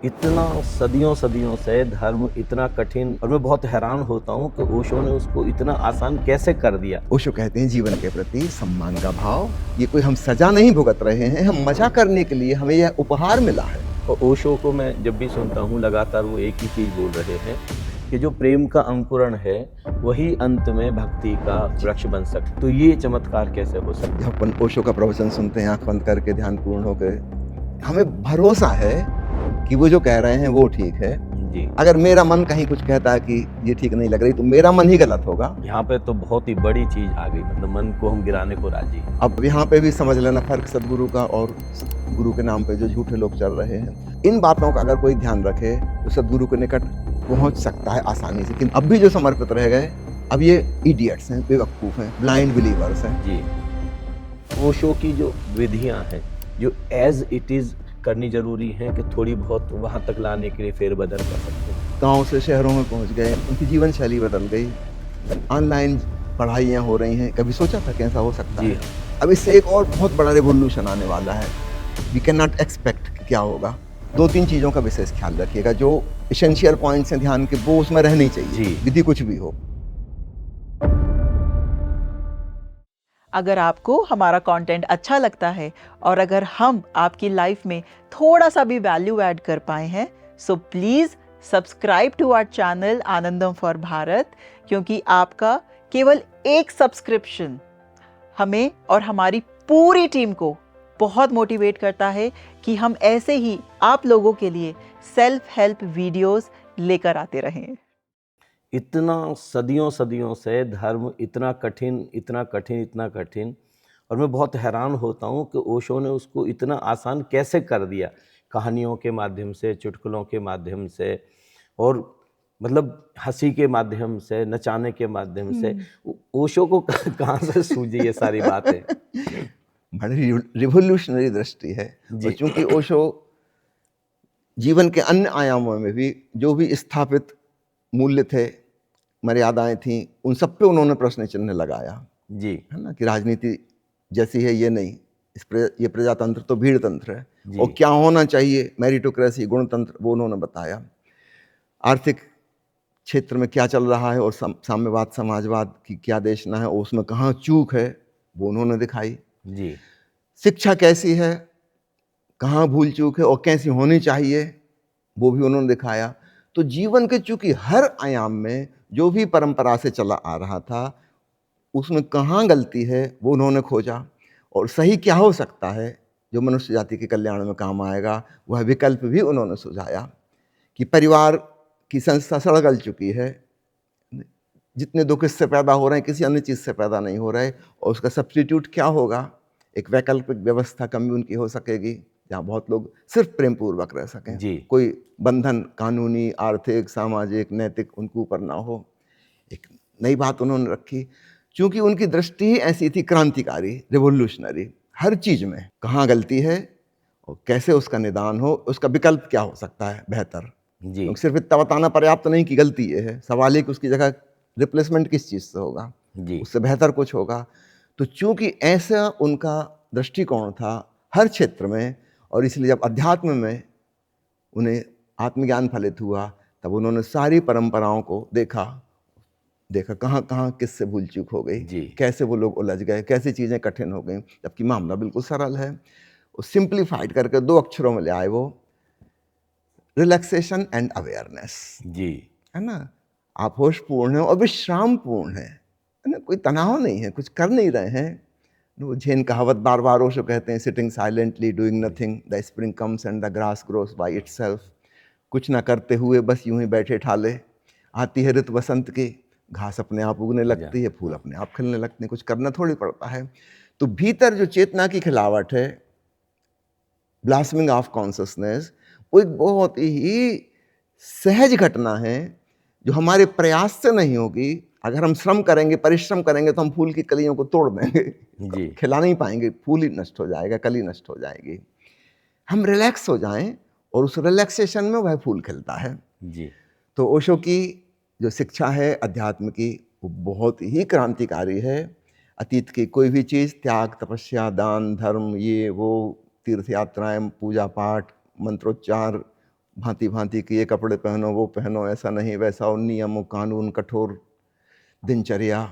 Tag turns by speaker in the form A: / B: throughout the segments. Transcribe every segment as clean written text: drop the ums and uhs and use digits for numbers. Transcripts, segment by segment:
A: इतना सदियों सदियों से धर्म इतना कठिन, और मैं बहुत हैरान होता हूँ कि ओशो ने उसको इतना आसान कैसे कर दिया।
B: ओशो कहते हैं जीवन के प्रति सम्मान का भाव, ये कोई हम सजा नहीं भुगत रहे हैं, हम मजा करने के लिए हमें यह उपहार मिला है।
A: और ओशो को मैं जब भी सुनता हूँ लगातार वो एक ही चीज़ बोल रहे हैं कि जो प्रेम का अंकुरण है वही अंत में भक्ति का वृक्ष बन सकता। तो ये चमत्कार कैसे हो सकता?
B: जब अपन ओशो का प्रवचन सुनते हैं आंख बंद करके ध्यानपूर्ण होकर, हमें भरोसा है कि वो जो कह रहे हैं वो ठीक है।
A: जी,
B: अगर मेरा मन कहीं कुछ कहता है कि ये ठीक नहीं लग रही, तो मेरा मन ही गलत होगा।
A: यहाँ पे तो बहुत ही बड़ी चीज़ आ गई, मतलब मन को हम गिराने को राजी।
B: अब यहाँ पे भी समझ लेना फर्क सदगुरु का और गुरु के नाम पे जो झूठे लोग चल रहे हैं। इन बातों का अगर कोई ध्यान रखे तो सदगुरु के निकट पहुंच सकता है आसानी से। लेकिन अब भी जो समर्पित रह गए, अब ये इडियट्स हैं, बेवकूफ हैं, ब्लाइंड बिलीवर्स हैं।
A: जी, ओशो की जो विधियां हैं जो एज इट इज करनी जरूरी है कि थोड़ी बहुत वहां तक लाने के लिए फेरबदल कर सकते हैं।
B: गाँव से शहरों में पहुंच गए, उनकी जीवन शैली बदल गई, ऑनलाइन पढ़ाइयाँ हो रही हैं। कभी सोचा था कि ऐसा हो सकता
A: जी
B: है? अब इससे एक और बहुत बड़ा रेवोल्यूशन आने वाला है। वी कैन नॉट एक्सपेक्ट क्या होगा। 2-3 चीज़ों का विशेष ख्याल रखिएगा। जो एसेंशियल पॉइंट्स हैं ध्यान के, वो उसमें रहनी चाहिए,
A: जी।
B: विधि कुछ भी हो।
C: अगर आपको हमारा कंटेंट अच्छा लगता है और अगर हम आपकी लाइफ में थोड़ा सा भी वैल्यू ऐड कर पाए हैं, so please subscribe to our channel Anandam for Bharat, क्योंकि आपका केवल एक सब्सक्रिप्शन हमें और हमारी पूरी टीम को बहुत मोटिवेट करता है कि हम ऐसे ही आप लोगों के लिए सेल्फ हेल्प वीडियोस लेकर आते रहें।
A: इतना सदियों सदियों से धर्म इतना कठिन, इतना कठिन, इतना कठिन, और मैं बहुत हैरान होता हूँ कि ओशो ने उसको इतना आसान कैसे कर दिया, कहानियों के माध्यम से, चुटकुलों के माध्यम से, और मतलब हंसी के माध्यम से, नचाने के माध्यम से। ओशो को कहाँ से सूझी ये सारी बातें?
B: बड़ी रिवोल्यूशनरी दृष्टि है। और
A: जी
B: चूंकि ओशो जीवन के अन्य आयामों में भी जो भी स्थापित मूल्य थे, मर्यादाएं थीं, उन सब पे उन्होंने प्रश्न चिन्ह लगाया,
A: जी
B: है ना? कि राजनीति जैसी है ये नहीं, ये प्रजातंत्र तो भीड़ तंत्र है।
A: जी
B: और क्या होना चाहिए, मेरिटोक्रेसी, गुणतंत्र, वो उन्होंने बताया। आर्थिक क्षेत्र में क्या चल रहा है और साम्यवाद समाजवाद की क्या देशना है, और उसमें कहाँ चूक है, वो उन्होंने दिखाई।
A: जी
B: शिक्षा कैसी है, कहाँ भूल चूक है और कैसी होनी चाहिए, वो भी उन्होंने दिखाया। तो जीवन के चूंकि हर आयाम में जो भी परंपरा से चला आ रहा था, उसमें कहाँ गलती है वो उन्होंने खोजा, और सही क्या हो सकता है जो मनुष्य जाति के कल्याण में काम आएगा, वह विकल्प भी उन्होंने सुझाया। कि परिवार की संस्था सड़गल चुकी है, जितने दुख इससे पैदा हो रहे हैं किसी अन्य चीज़ से पैदा नहीं हो रहे, और उसका सब्स्टिट्यूट क्या होगा? एक वैकल्पिक व्यवस्था कम्युन की हो सकेगी, जहाँ बहुत लोग सिर्फ प्रेम पूर्वक रह सकें,
A: जी
B: कोई बंधन कानूनी, आर्थिक, सामाजिक, नैतिक उनके ऊपर ना हो। एक नई बात उन्होंने रखी, क्योंकि उनकी दृष्टि ही ऐसी थी, क्रांतिकारी, रिवोल्यूशनरी। हर चीज़ में कहाँ गलती है और कैसे उसका निदान हो, उसका विकल्प क्या हो सकता है बेहतर।
A: जी
B: क्योंकि सिर्फ इतना बताना पर्याप्त नहीं कि गलती ये है, सवाल है कि उसकी जगह रिप्लेसमेंट किस चीज़ से होगा,
A: जी
B: उससे बेहतर कुछ होगा। तो चूंकि ऐसा उनका दृष्टिकोण था हर क्षेत्र में, और इसलिए जब अध्यात्म में उन्हें आत्मज्ञान फलित हुआ, तब उन्होंने सारी परंपराओं को देखा कहाँ कहाँ किससे भूल चूक हो गई,
A: जी
B: कैसे वो लोग उलझ गए, कैसी चीज़ें कठिन हो गई, जबकि मामला बिल्कुल सरल है। वो सिंप्लीफाइड करके 2 अक्षरों में ले आए, वो रिलैक्सेशन एंड अवेयरनेस।
A: जी
B: है ना? आप होशपूर्ण हैं और विश्रामपूर्ण हैं, है ना? कोई तनाव नहीं है, कुछ कर नहीं रहे हैं। वो झेन कहावत बार-बार ओशो कहते हैं, sitting silently doing nothing, the spring comes and the grass grows by itself. कुछ ना करते हुए बस यूं ही बैठे ठाले, आती है ऋतु बसंत की, घास अपने आप उगने
A: जा
B: लगती है, फूल अपने आप खिलने लगते हैं, कुछ करना थोड़ी पड़ता है। तो भीतर जो चेतना की खिलावट है, ब्लॉसमिंग ऑफ कॉन्शसनेस, वो एक बहुत ही सहज घटना है, जो हमारे प्रयास से नहीं होगी। अगर हम श्रम करेंगे, परिश्रम करेंगे, तो हम फूल की कलियों को तोड़ देंगे,
A: जी
B: खिला नहीं पाएंगे, फूल ही नष्ट हो जाएगा, कली नष्ट हो जाएगी। हम रिलैक्स हो जाएं और उस रिलैक्सेशन में वह फूल खिलता है।
A: जी
B: तो ओशो की जो शिक्षा है अध्यात्म की, वो बहुत ही क्रांतिकारी है। अतीत की कोई भी चीज़, त्याग, तपस्या, दान, धर्म, ये वो, तीर्थ यात्राएं, पूजा पाठ, मंत्रोच्चार, भांति भांति के ये कपड़े पहनो, वो पहनो, ऐसा नहीं वैसा, और नियम कानून, कठोर दिनचर्या,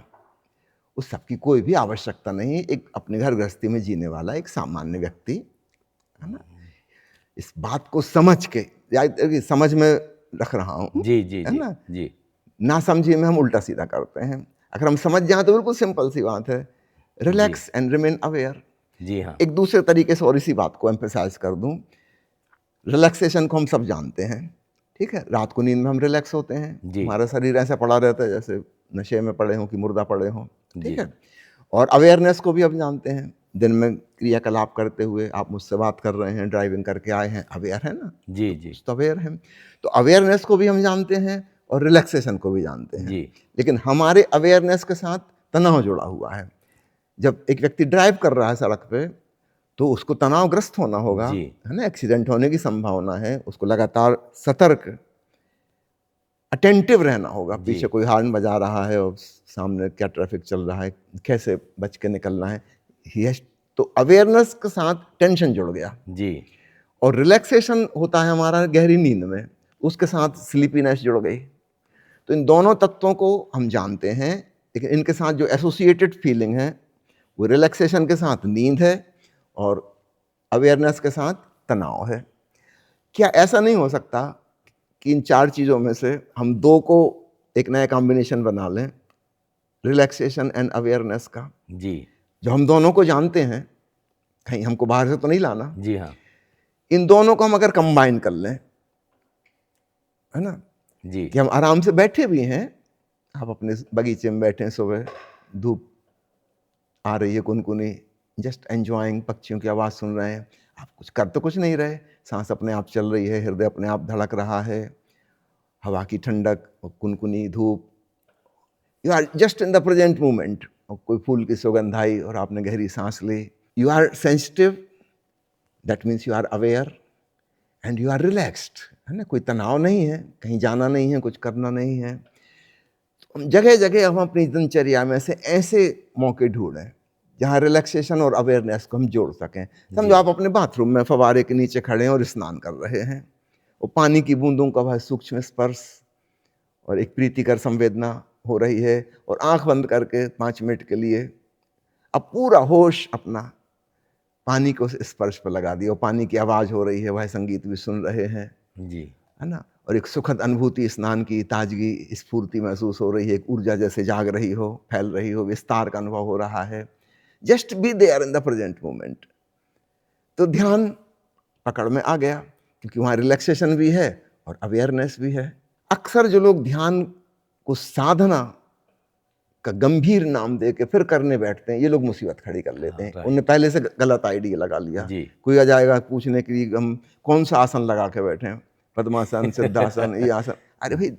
B: उस सब की कोई भी आवश्यकता नहीं। एक अपने घर गृहस्थी में जीने वाला एक सामान्य व्यक्ति, है ना, इस बात को समझ के, समझ में रख रहा हूँ,
A: जी जी
B: है
A: जी
B: ना,
A: जी
B: ना समझिए में हम उल्टा सीधा करते हैं। अगर हम समझ जाएं तो बिल्कुल सिंपल सी बात है, रिलैक्स एंड रिमेन अवेयर।
A: जी हाँ
B: एक दूसरे तरीके से और इसी बात को एम्फेसाइज कर दूं, रिलैक्सेशन को हम सब जानते हैं, ठीक है, रात को नींद में हम रिलैक्स होते हैं,
A: जी।
B: हमारा शरीर ऐसा पड़ा रहता है जैसे नशे में पड़े हों कि मुर्दा पड़े हों,
A: जी।
B: ठीक है। और अवेयरनेस को भी हम जानते हैं, दिन में क्रियाकलाप करते हुए आप मुझसे बात कर रहे हैं, ड्राइविंग करके आए हैं, अवेयर है ना,
A: जी जी
B: तो अवेयर हैं। तो अवेयरनेस को भी हम जानते हैं और रिलैक्सेशन को भी जानते हैं,
A: जी
B: लेकिन हमारे अवेयरनेस के साथ तनाव जुड़ा हुआ है। जब एक व्यक्ति ड्राइव कर रहा है सड़क पे, तो उसको तनावग्रस्त होना होगा,
A: जी।
B: है ना, एक्सीडेंट होने की संभावना है, उसको लगातार सतर्क, अटेंटिव रहना होगा।
A: जी।
B: पीछे कोई हॉर्न बजा रहा है और सामने क्या ट्रैफिक चल रहा है, कैसे बच के निकलना है, तो अवेयरनेस के साथ टेंशन जुड़ गया।
A: जी
B: और रिलैक्सेशन होता है हमारा गहरी नींद में, उसके साथ स्लीपीनेस जुड़ गई। तो इन दोनों तत्वों को हम जानते हैं, लेकिन इनके साथ जो एसोसिएटेड फीलिंग है वो रिलैक्सेशन के साथ नींद है और अवेयरनेस के साथ तनाव है। क्या ऐसा नहीं हो सकता कि इन चार चीज़ों में से हम दो को एक नया कॉम्बिनेशन बना लें, रिलैक्सेशन एंड अवेयरनेस का,
A: जी
B: जो हम दोनों को जानते हैं, कहीं हमको बाहर से तो नहीं लाना।
A: जी हाँ
B: इन दोनों को हम अगर कंबाइन कर लें, है ना,
A: जी
B: कि हम आराम से बैठे भी हैं, आप अपने बगीचे में बैठे हैं, सुबह धूप आ रही है कुनकुनी, जस्ट एंजॉइंग, पक्षियों की आवाज़ सुन रहे हैं, आप कुछ कर तो कुछ नहीं रहे, सांस अपने आप चल रही है, हृदय अपने आप धड़क रहा है, हवा की ठंडक और कुनकुनी धूप, you are just in the present moment. और कोई फूल की सुगंध आई और आपने गहरी सांस ली, you are sensitive, that means you are aware and you are relaxed, है ना, कोई तनाव नहीं है, कहीं जाना नहीं है, कुछ करना नहीं है। तो जगह जगह हम अपनी दिनचर्या में से ऐसे मौके ढूंढें जहाँ रिलैक्सेशन और अवेयरनेस को हम जोड़ सकें। समझो आप अपने बाथरूम में फवारे के नीचे खड़े हैं और स्नान कर रहे हैं, और पानी की बूंदों का वह सूक्ष्म स्पर्श और एक प्रीतिकर संवेदना हो रही है, और आंख बंद करके 5 मिनट के लिए अब पूरा होश अपना पानी को उस स्पर्श पर लगा दिया, और पानी की आवाज़ हो रही है, वह संगीत भी सुन रहे हैं,
A: जी
B: है ना, और एक सुखद अनुभूति, स्नान की ताजगी, स्फूर्ति महसूस हो रही है, एक ऊर्जा जैसे जाग रही हो, फैल रही हो, विस्तार का अनुभव हो रहा है। Just be there in the present moment. तो ध्यान पकड़ में आ गया, क्योंकि वहाँ रिलैक्सेशन भी है और अवेयरनेस भी है। अक्सर जो लोग ध्यान को साधना का गंभीर नाम दे के फिर करने बैठते हैं, ये लोग मुसीबत खड़ी कर लेते हैं। उन्होंने पहले से गलत आइडिया लगा लिया।
A: जी।
B: कोई आ जाएगा पूछने के लिए हम कौन सा आसन लगा के बैठे हैं, पद्मासन, सिद्धासन, ये आसन। अरे भाई,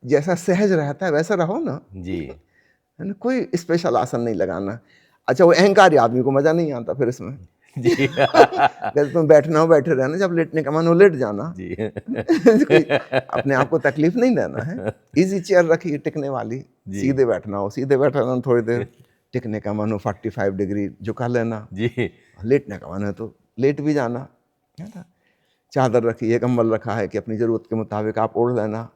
B: जैसा सहज रहता है वैसा रहो ना,
A: जी
B: है ना, कोई स्पेशल आसन नहीं लगाना। अच्छा, वो अहंकारी आदमी को मजा नहीं आता फिर इसमें।
A: जी
B: जब तुम बैठना हो बैठे रहना, जब लेटने का मन हो लेट जाना।
A: जी
B: कोई अपने आप को तकलीफ नहीं देना है। इजी चेयर रखिए टिकने वाली,
A: जी।
B: सीधे बैठना हो सीधे बैठा रहना, थोड़ी देर टिकने का मन हो 45 डिग्री झुका लेना,
A: जी
B: लेटने का मन है तो लेट भी जाना, है ना। चादर रखी है, कंबल रखा है कि अपनी ज़रूरत के मुताबिक आप ओढ़ लेना,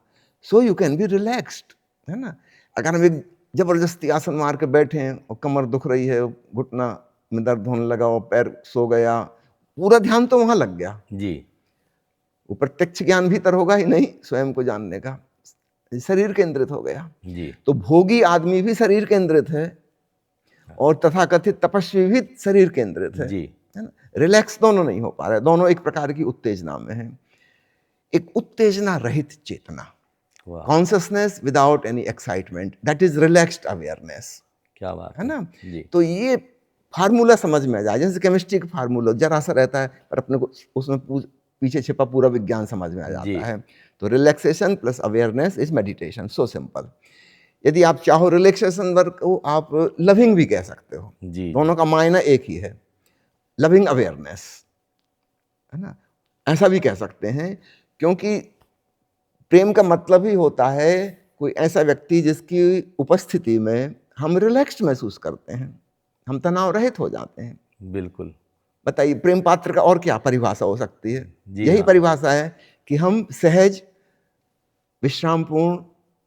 B: so you can be relaxed, है ना। अगर हम एक ज़बरदस्ती आसन मार के बैठे हैं और कमर दुख रही है, घुटना में दर्द होने लगा और पैर सो गया, पूरा ध्यान तो वहाँ लग गया।
A: जी
B: वो प्रत्यक्ष ज्ञान भीतर होगा ही नहीं, स्वयं को जानने का, शरीर केंद्रित हो गया।
A: जी
B: तो भोगी आदमी भी शरीर केंद्रित है और तथाकथित तपस्वी भी शरीर केंद्रित है,
A: जी
B: है ना। रिलैक्स दोनों नहीं हो पा रहे, दोनों एक प्रकार की उत्तेजना में है। एक उत्तेजना रहित चेतना,
A: वाह
B: consciousness without any excitement, that is relaxed awareness,
A: क्या बात
B: है ना।
A: जी
B: तो ये फार्मूला समझ में आ जाए, जैसे केमिस्ट्री का फार्मूला जरा सा रहता है पर अपने को उसमें पीछे छिपा पूरा विज्ञान समझ में आ
A: जी।
B: जाता है। तो relaxation plus awareness is meditation, so simple. यदि आप चाहो रिलैक्सेशन वर्क को आप लविंग भी कह सकते हो,
A: जी
B: दोनों का मायना एक ही है, लविंग अवेयरनेस, है ना, ऐसा भी कह सकते हैं। क्योंकि प्रेम का मतलब ही होता है कोई ऐसा व्यक्ति जिसकी उपस्थिति में हम रिलैक्स्ड महसूस करते हैं, हम तनाव रहित हो जाते हैं।
A: बिल्कुल
B: बताइए प्रेम पात्र का और क्या परिभाषा हो सकती है?
A: जी
B: यही
A: हाँ।
B: परिभाषा है कि हम सहज विश्रामपूर्ण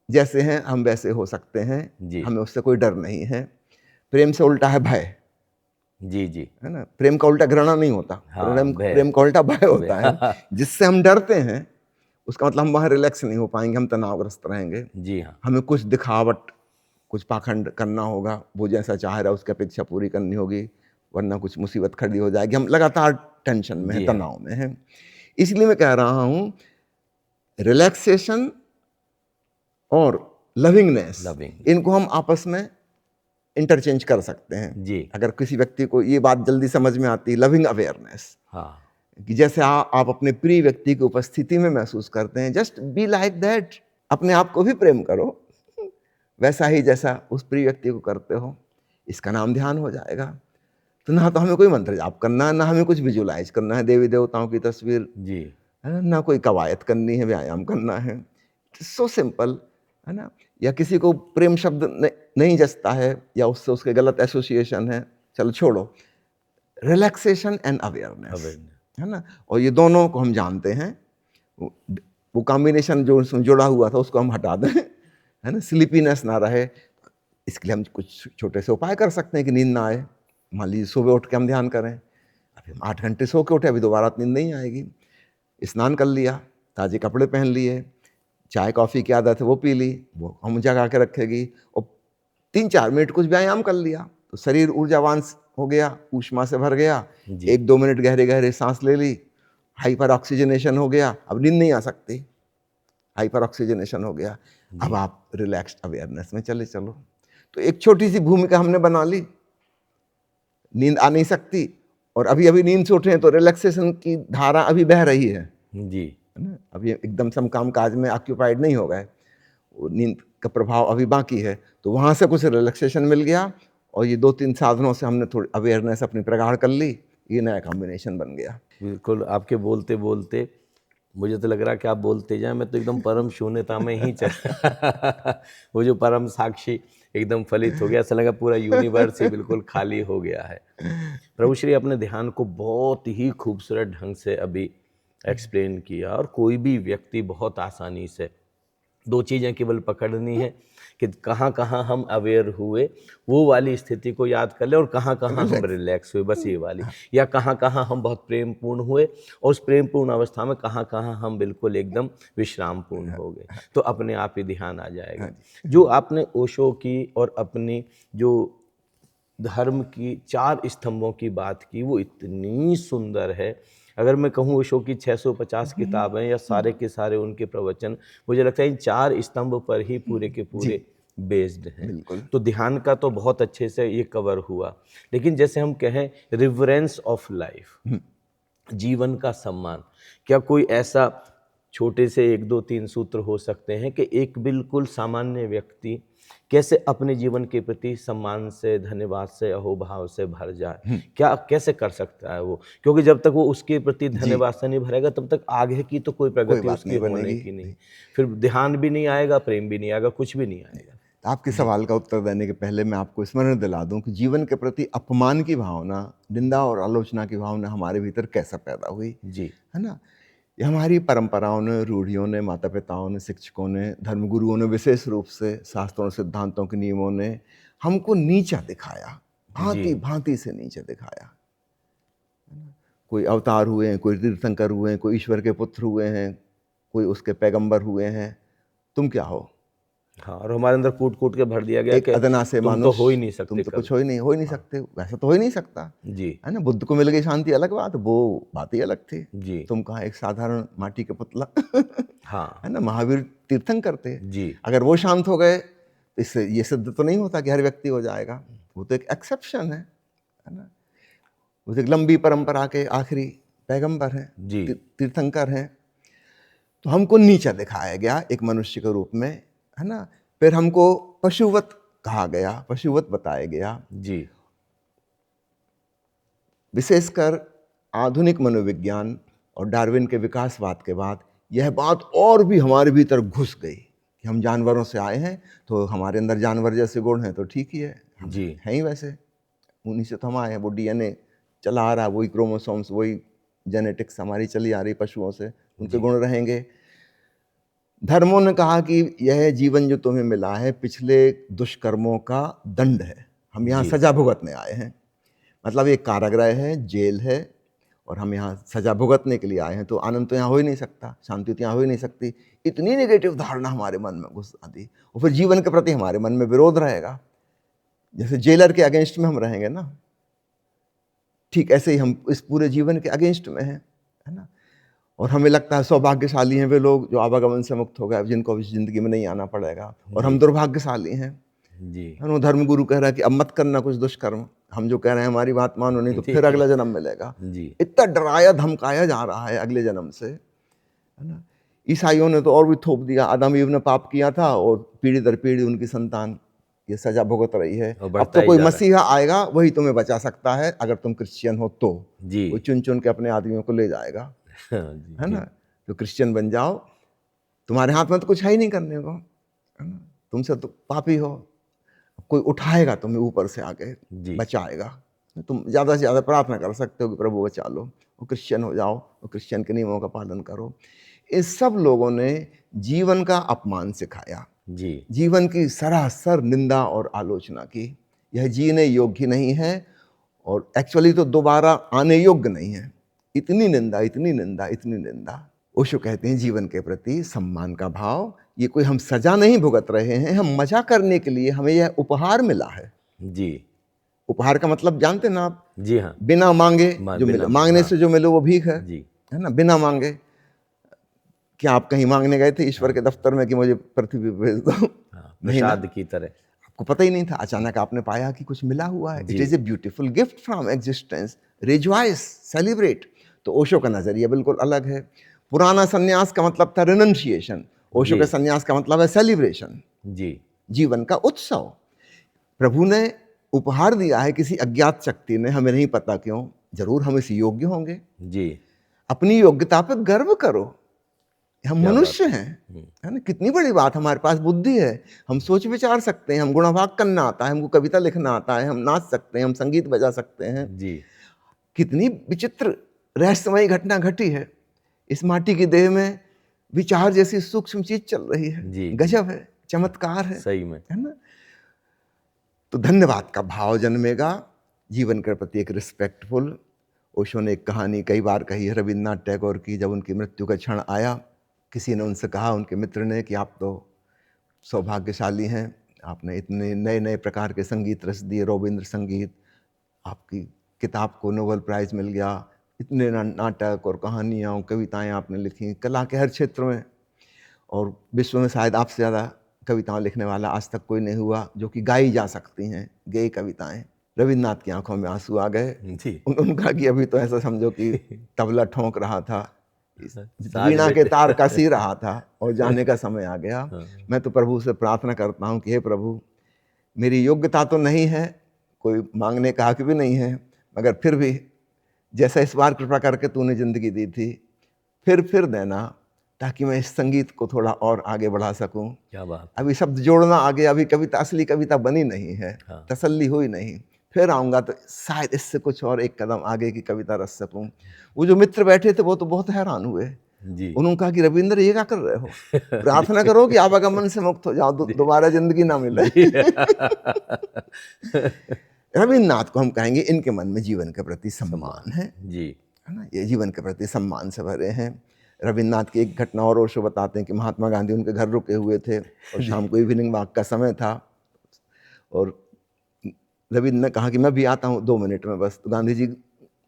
B: जैसे हैं हम वैसे हो सकते हैं,
A: जी
B: हमें उससे कोई डर नहीं है। प्रेम से उल्टा है भय,
A: जी जी।
B: है ना। प्रेम का उल्टा घृणा नहीं होता,
A: हाँ, भय।
B: प्रेम का उल्टा भय होता है। जिससे हम डरते हैं उसका मतलब हम वहाँ रिलैक्स नहीं हो पाएंगे, हम तनावग्रस्त रहेंगे।
A: जी हाँ।
B: हमें कुछ दिखावट, कुछ पाखंड करना होगा, वो जैसा चाह रहा है उसकी अपेक्षा पूरी करनी होगी, वरना कुछ मुसीबत खड़ी हो जाएगी। हम लगातार टेंशन में
A: जी
B: हैं,
A: हाँ।
B: तनाव में हैं। इसलिए मैं कह रहा हूँ रिलैक्सेशन और लविंगनेस,
A: लविंग।
B: इनको हम आपस में इंटरचेंज कर सकते हैं।
A: जी
B: अगर किसी व्यक्ति को ये बात जल्दी समझ में आती है, लविंग अवेयरनेस,
A: हाँ।
B: कि जैसे आप अपने प्रिय व्यक्ति की उपस्थिति में महसूस करते हैं, जस्ट बी लाइक दैट। अपने आप को भी प्रेम करो वैसा ही जैसा उस प्रिय व्यक्ति को करते हो। इसका नाम ध्यान हो जाएगा। तो ना तो हमें कोई मंत्र जाप करना है, ना हमें कुछ विजुलाइज करना है देवी देवताओं की तस्वीर,
A: जी
B: है ना, ना कोई कवायद करनी है, व्यायाम करना है। सो सिंपल, है ना। या किसी को प्रेम शब्द नहीं जचता है, या उससे उसके गलत एसोसिएशन है, चलो छोड़ो। Relaxation and awareness,
A: awareness.
B: है ना। और ये दोनों को हम जानते हैं, वो कॉम्बिनेशन जो उसमें जुड़ा हुआ था उसको हम हटा दें, है ना, स्लीपीनेस ना रहे। इसके लिए हम कुछ छोटे से उपाय कर सकते हैं कि नींद ना आए। मान लीजिए सुबह उठ के हम ध्यान करें, अभी हम 8 घंटे सो के उठे, अभी दोबारा नींद नहीं आएगी। स्नान कर लिया, ताजे कपड़े पहन लिए, चाय कॉफ़ी की आदत है वो पी ली, वो हम जगा के रखेगी। और 3-4 मिनट कुछ व्यायाम कर लिया तो शरीर ऊर्जावान हो गया, ऊष्मा से भर गया।
A: जी
B: 1-2 मिनट गहरे गहरे सांस ले ली, हाइपर ऑक्सीजनेशन हो गया, अब नींद नहीं आ सकती, हाइपर ऑक्सीजनेशन हो गया। अब
A: जी
B: आप रिलैक्स्ड अवेयरनेस में चले चलो। तो एक छोटी सी भूमिका हमने बना ली। नींद आ नहीं सकती और अभी अभी नींद से उठे हैं तो रिलैक्सेशन की धारा अभी बह रही है
A: जी
B: ना। अभी एकदम से हम काम काज में ऑक्यूपाइड नहीं हो गए, वो नींद का प्रभाव अभी बाकी है। तो वहाँ से कुछ रिलैक्सेशन मिल गया और ये 2-3 साधनों से हमने थोड़ी अवेयरनेस अपनी प्रगाढ़ कर ली, ये नया कॉम्बिनेशन बन गया।
A: बिल्कुल। आपके बोलते बोलते मुझे तो लग रहा है कि आप बोलते जाएं, मैं तो एकदम परम शून्यता में ही चल वो जो परम साक्षी एकदम फलित हो गया, ऐसा लगा पूरा यूनिवर्स ही बिल्कुल खाली हो गया है। प्रभु श्री अपने ध्यान को बहुत ही खूबसूरत ढंग से अभी एक्सप्लेन किया, और कोई भी व्यक्ति बहुत आसानी से 2 चीज़ें केवल पकड़नी है कि कहाँ कहाँ हम अवेयर हुए, वो वाली स्थिति को याद कर ले, और कहाँ कहाँ हम रिलैक्स हुए, बस ये वाली। या कहाँ कहाँ हम बहुत प्रेमपूर्ण हुए, और उस प्रेमपूर्ण अवस्था में कहाँ कहाँ हम बिल्कुल एकदम विश्रामपूर्ण हो गए, तो अपने आप ही ध्यान आ जाएगा। जो आपने ओशो की और अपनी जो धर्म की 4 स्तंभों की बात की, वो इतनी सुंदर है। अगर मैं कहूँ ओशो की 650 किताबें या सारे के सारे उनके प्रवचन, मुझे लगता है इन 4 स्तंभ पर ही पूरे के पूरे बेस्ड हैं।
B: बिल्कुल।
A: तो ध्यान का तो बहुत अच्छे से ये कवर हुआ, लेकिन जैसे हम कहें रिवरेंस ऑफ लाइफ, जीवन का सम्मान, क्या कोई ऐसा छोटे से 1-2-3 सूत्र हो सकते हैं कि एक बिल्कुल सामान्य व्यक्ति कैसे अपने जीवन के प्रति सम्मान से, धन्यवाद से, अहोभाव से भर जाए? क्या कैसे कर सकता है वो? क्योंकि जब तक वो उसके प्रति धन्यवाद से नहीं भरेगा, तब तक आगे की तो कोई प्रगति
B: बात
A: उसकी
B: नहीं
A: होने
B: बनेगी।
A: की नहीं। फिर ध्यान भी नहीं आएगा, प्रेम भी नहीं आएगा, कुछ भी नहीं आएगा।
B: तो आपके सवाल का उत्तर देने के पहले मैं आपको स्मरण दिला दूं कि जीवन के प्रति अपमान की भावना, निंदा और आलोचना की भावना हमारे भीतर कैसे पैदा हुई,
A: जी
B: है ना। ये हमारी परंपराओं ने, रूढ़ियों ने, माता पिताओं ने, शिक्षकों ने, धर्मगुरुओं ने, विशेष रूप से शास्त्रों, सिद्धांतों के नियमों ने हमको नीचा दिखाया, भांति भांति से नीचे दिखाया। कोई अवतार हुए हैं, कोई तीर्थंकर हुए हैं, कोई ईश्वर के पुत्र हुए हैं, कोई उसके पैगंबर हुए हैं, तुम क्या हो?
A: हाँ, और हमारे अंदर कूट कूट के भर दिया गया
B: एक
A: कि
B: अदना से
A: तुम तो
B: मानुष,
A: हो ही नहीं
B: तुम
A: सकते
B: तो
A: कभी।
B: कुछ हो ही नहीं सकते, वैसा तो हो ही नहीं सकता,
A: जी
B: है ना। बुद्ध को मिल गई शांति अलग बात, वो बात ही अलग थी।
A: जी
B: तुम कहाँ एक साधारण माटी के पुतला
A: हाँ
B: है ना। महावीर तीर्थंकर थे,
A: जी
B: अगर वो शांत हो गए तो इससे ये सिद्ध तो नहीं होता कि हर व्यक्ति हो जाएगा, वो तो एक एक्सेप्शन है ना। वो तो एक लंबी परंपरा के आखिरी पैगंबर हैं,
A: जी
B: तीर्थंकर हैं। तो हमको नीचा दिखाया गया एक मनुष्य के रूप में, है ना। फिर हमको पशुवत कहा गया, पशुवत बताया गया।
A: जी
B: विशेषकर आधुनिक मनोविज्ञान और डार्विन के विकासवाद के बाद यह बात और भी हमारे भीतर घुस गई कि हम जानवरों से आए हैं, तो हमारे अंदर जानवर जैसे गुण हैं तो ठीक ही है, हम
A: जी
B: हैं ही वैसे, उन्हीं से तो हम आए हैं। वो डीएनए चला आ रहा है, वही क्रोमोसोम्स, वही जेनेटिक्स हमारी चली आ रही पशुओं से, उनके गुण रहेंगे। धर्मों ने कहा कि यह जीवन जो तुम्हें मिला है पिछले दुष्कर्मों का दंड है, हम यहाँ
A: जी।
B: सजा भुगतने आए हैं। मतलब एक कारागृह है, जेल है, और हम यहाँ सजा भुगतने के लिए आए हैं। तो आनंद तो यहाँ हो ही नहीं सकता, शांति तो यहाँ हो ही नहीं सकती। इतनी नेगेटिव धारणा हमारे मन में घुस आती, और फिर जीवन के प्रति हमारे मन में विरोध रहेगा। जैसे जेलर के अगेंस्ट में हम रहेंगे ना, ठीक ऐसे ही हम इस पूरे जीवन के अगेंस्ट में हैं, है ना। और हमें लगता है सौभाग्यशाली हैं वे लोग जो आवागमन से मुक्त हो गए, जिनको अब इस जिंदगी में नहीं आना पड़ेगा, और हम दुर्भाग्यशाली हैं।
A: जी।
B: है ना, धर्मगुरु कह रहा है कि अब मत करना कुछ दुष्कर्म। हम जो कह रहे हैं हमारी बात मानो, नहीं तो फिर अगला जन्म मिलेगा।
A: जी।
B: इतना डराया धमकाया जा रहा है अगले जन्म से, है ना। ईसाइयों ने तो और भी थोप दिया, आदम ईव ने पाप किया था और पीढ़ी दर पीढ़ी उनकी संतान ये सजा भुगत रही है।
A: और
B: अब
A: बढ़ता
B: तो
A: ही
B: कोई
A: जा रहा है।
B: मसीहा आएगा, वही तुम्हें बचा सकता है अगर तुम क्रिश्चियन हो तो।
A: जी।
B: वो चुन चुन के अपने आदमियों को ले जाएगा,
A: जी,
B: है ना। तो क्रिश्चियन बन जाओ, तुम्हारे हाथ में तो कुछ है ही नहीं करने को, है ना। तुमसे तो पापी हो, कोई उठाएगा तुम्हें ऊपर से आके,
A: जी।
B: बचाएगा। तुम ज़्यादा से ज़्यादा प्रार्थना कर सकते हो कि प्रभु बचा लो, वो क्रिश्चियन हो जाओ, वो क्रिश्चियन के नियमों का पालन करो। इस सब लोगों ने जीवन का अपमान सिखाया,
A: जी।
B: जीवन की सरासर निंदा और आलोचना की। यह जीने योग्य नहीं है, और एक्चुअली तो दोबारा आने योग्य नहीं है। इतनी निंदा, इतनी निंदा, इतनी निंदा। ओशो कहते हैं जीवन के प्रति सम्मान का भाव, ये कोई हम सजा नहीं भुगत रहे हैं, हम मजा करने के लिए हमें यह उपहार मिला है।
A: जी।
B: उपहार का मतलब जानते ना आप?
A: जी हाँ।
B: बिना मांगे जो मिले,
A: बिना
B: मांगने
A: हाँ।
B: से जो मिले वो भीख है,
A: जी।
B: है ना। बिना मांगे, क्या आप कहीं मांगने गए थे ईश्वर के दफ्तर में कि मुझे पृथ्वी पे भेज दो?
A: हाँ,
B: नहीं ना,
A: प्रसाद की तरह।
B: आपको पता ही नहीं था, अचानक आपने पाया कि कुछ मिला हुआ है। इट
A: जी।
B: Is a beautiful gift from existence, rejoice, celebrate. तो ओशो का नजरिया बिल्कुल अलग है। पुराना सन्यास का मतलब था रिनंशिएशन, ओशो
A: जी।
B: के सन्यास का मतलब है सेलिब्रेशन,
A: जी।
B: जीवन का उत्सव। प्रभु ने उपहार दिया है किसी अज्ञात शक्ति ने, हमें नहीं पता क्यों, जरूर हम इस योग्य होंगे।
A: जी।
B: अपनी योग्यता पर गर्व करो, हम
A: क्या
B: मनुष्य
A: बात
B: हैं, है ना। कितनी बड़ी बात, हमारे पास बुद्धि है, हम सोच विचार सकते हैं, हम गुणाभाग करना आता है, हमको कविता लिखना आता है, हम नाच सकते हैं, हम संगीत बजा सकते हैं।
A: जी।
B: कितनी विचित्र रहस्यमयी घटना घटी है, इस माटी की देह में विचार जैसी सूक्ष्म चीज चल रही है।
A: जी।
B: गजब है, चमत्कार है,
A: सही में।
B: है ना। तो धन्यवाद का भाव जन्मेगा, जीवन के प्रति एक रिस्पेक्टफुल। ओशो ने एक कहानी कई बार कही है रविन्द्रनाथ टैगोर की। जब उनकी मृत्यु का क्षण आया, किसी ने उनसे कहा, उनके मित्र ने, कि आप तो सौभाग्यशाली हैं, आपने इतने नए नए प्रकार के संगीत रच दिए, रविंद्र संगीत, आपकी किताब को नोबेल प्राइज मिल गया, इतने नाटक और कहानियाँ और कविताएं आपने लिखी कला के हर क्षेत्र में, और विश्व में शायद आपसे ज़्यादा कविताएं लिखने वाला आज तक कोई नहीं हुआ जो कि गाई जा सकती हैं, गेय कविताएं। रविन्द्रनाथ की आंखों में आंसू आ गए।
A: जी।
B: उन्होंने कहा कि अभी तो ऐसा समझो कि तबला ठोंक रहा था,
A: साज
B: वीणा के
A: बजे।
B: तार कसी रहा था, और जाने का समय आ गया।
A: हाँ।
B: मैं तो प्रभु से प्रार्थना करता हूँ कि हे प्रभु, मेरी योग्यता तो नहीं है, कोई मांगने का हक भी नहीं है, मगर फिर भी जैसा इस बार कृपा करके तूने जिंदगी दी थी, फिर देना, ताकि मैं इस संगीत को थोड़ा और आगे बढ़ा सकूं।
A: क्या बात।
B: अभी शब्द जोड़ना आ गया, अभी कविता, असली कविता बनी नहीं है,
A: हाँ।
B: तसल्ली हुई नहीं। फिर आऊँगा तो शायद इससे कुछ और एक कदम आगे की कविता रच सकूं। वो जो मित्र बैठे थे वो तो बहुत हैरान हुए।
A: जी।
B: उन्होंने कहा कि रविंद्र ये क्या कर रहे हो, प्रार्थना करो कि आवागमन से मुक्त हो जाओ, दोबारा जिंदगी ना मिले। रविन्द्रनाथ को हम कहेंगे इनके मन में जीवन के प्रति सम्मान है,
A: जी।
B: है ना। ये जीवन के प्रति सम्मान से भरे हैं। रविन्द्रनाथ की एक घटना और ओशो बताते हैं कि महात्मा गांधी उनके घर रुके हुए थे, और शाम को इवनिंग वॉक का समय था, और रविन्द्र ने कहा कि मैं भी आता हूँ 2 मिनट में बस। तो गांधी जी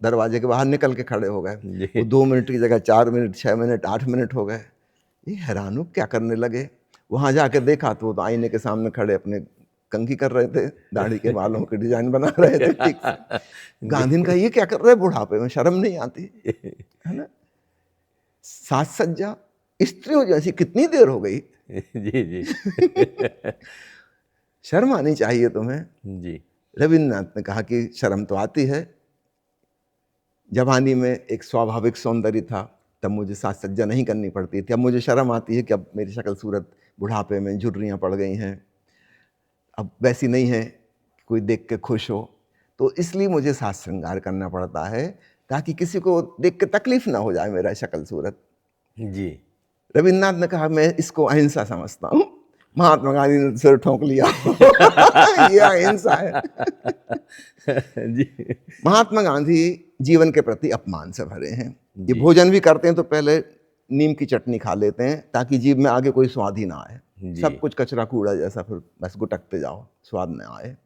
B: दरवाजे के बाहर निकल के खड़े हो गए। वो 2 मिनट की जगह 4 मिनट, 6 मिनट, 8 मिनट हो गए। ये हैरान हो क्या करने लगे। वहां जाकर देखा तो वो तो आईने के सामने खड़े अपने कंघी कर रहे थे, दाढ़ी के बालों के डिजाइन बना रहे थे ठीक से। गांधी ने कहा ये क्या कर रहे, बुढ़ापे में शर्म नहीं आती, है ना। साज सज्जा स्त्रियों जैसी कितनी देर हो गई।
A: जी। जी।
B: शर्म आनी चाहिए तुम्हें।
A: जी।
B: रविन्द्रनाथ ने कहा कि शर्म तो आती है, जवानी में एक स्वाभाविक सौंदर्य था, तब मुझे साज सज्जा नहीं करनी पड़ती थी। अब मुझे शर्म आती है कि अब मेरी शक्ल सूरत बुढ़ापे में झुर्रियाँ पड़ गई हैं, अब वैसी नहीं है कोई देख के खुश हो, तो इसलिए मुझे साज श्रृंगार करना पड़ता है, ताकि किसी को देख के तकलीफ ना हो जाए मेरा शक्ल सूरत।
A: जी।
B: रविन्द्रनाथ ने कहा मैं इसको अहिंसा समझता हूँ, महात्मा गांधी ने सिर ठोक लिया ये अहिंसा है।
A: जी।
B: महात्मा गांधी जीवन के प्रति अपमान से भरे हैं। ये
A: जी।
B: भोजन भी करते हैं तो पहले नीम की चटनी खा लेते हैं ताकि जीभ में आगे कोई स्वाद ही ना आए।
A: जी।
B: सब कुछ कचरा कूड़ा जैसा, फिर बस गुटकते जाओ, स्वाद न आए।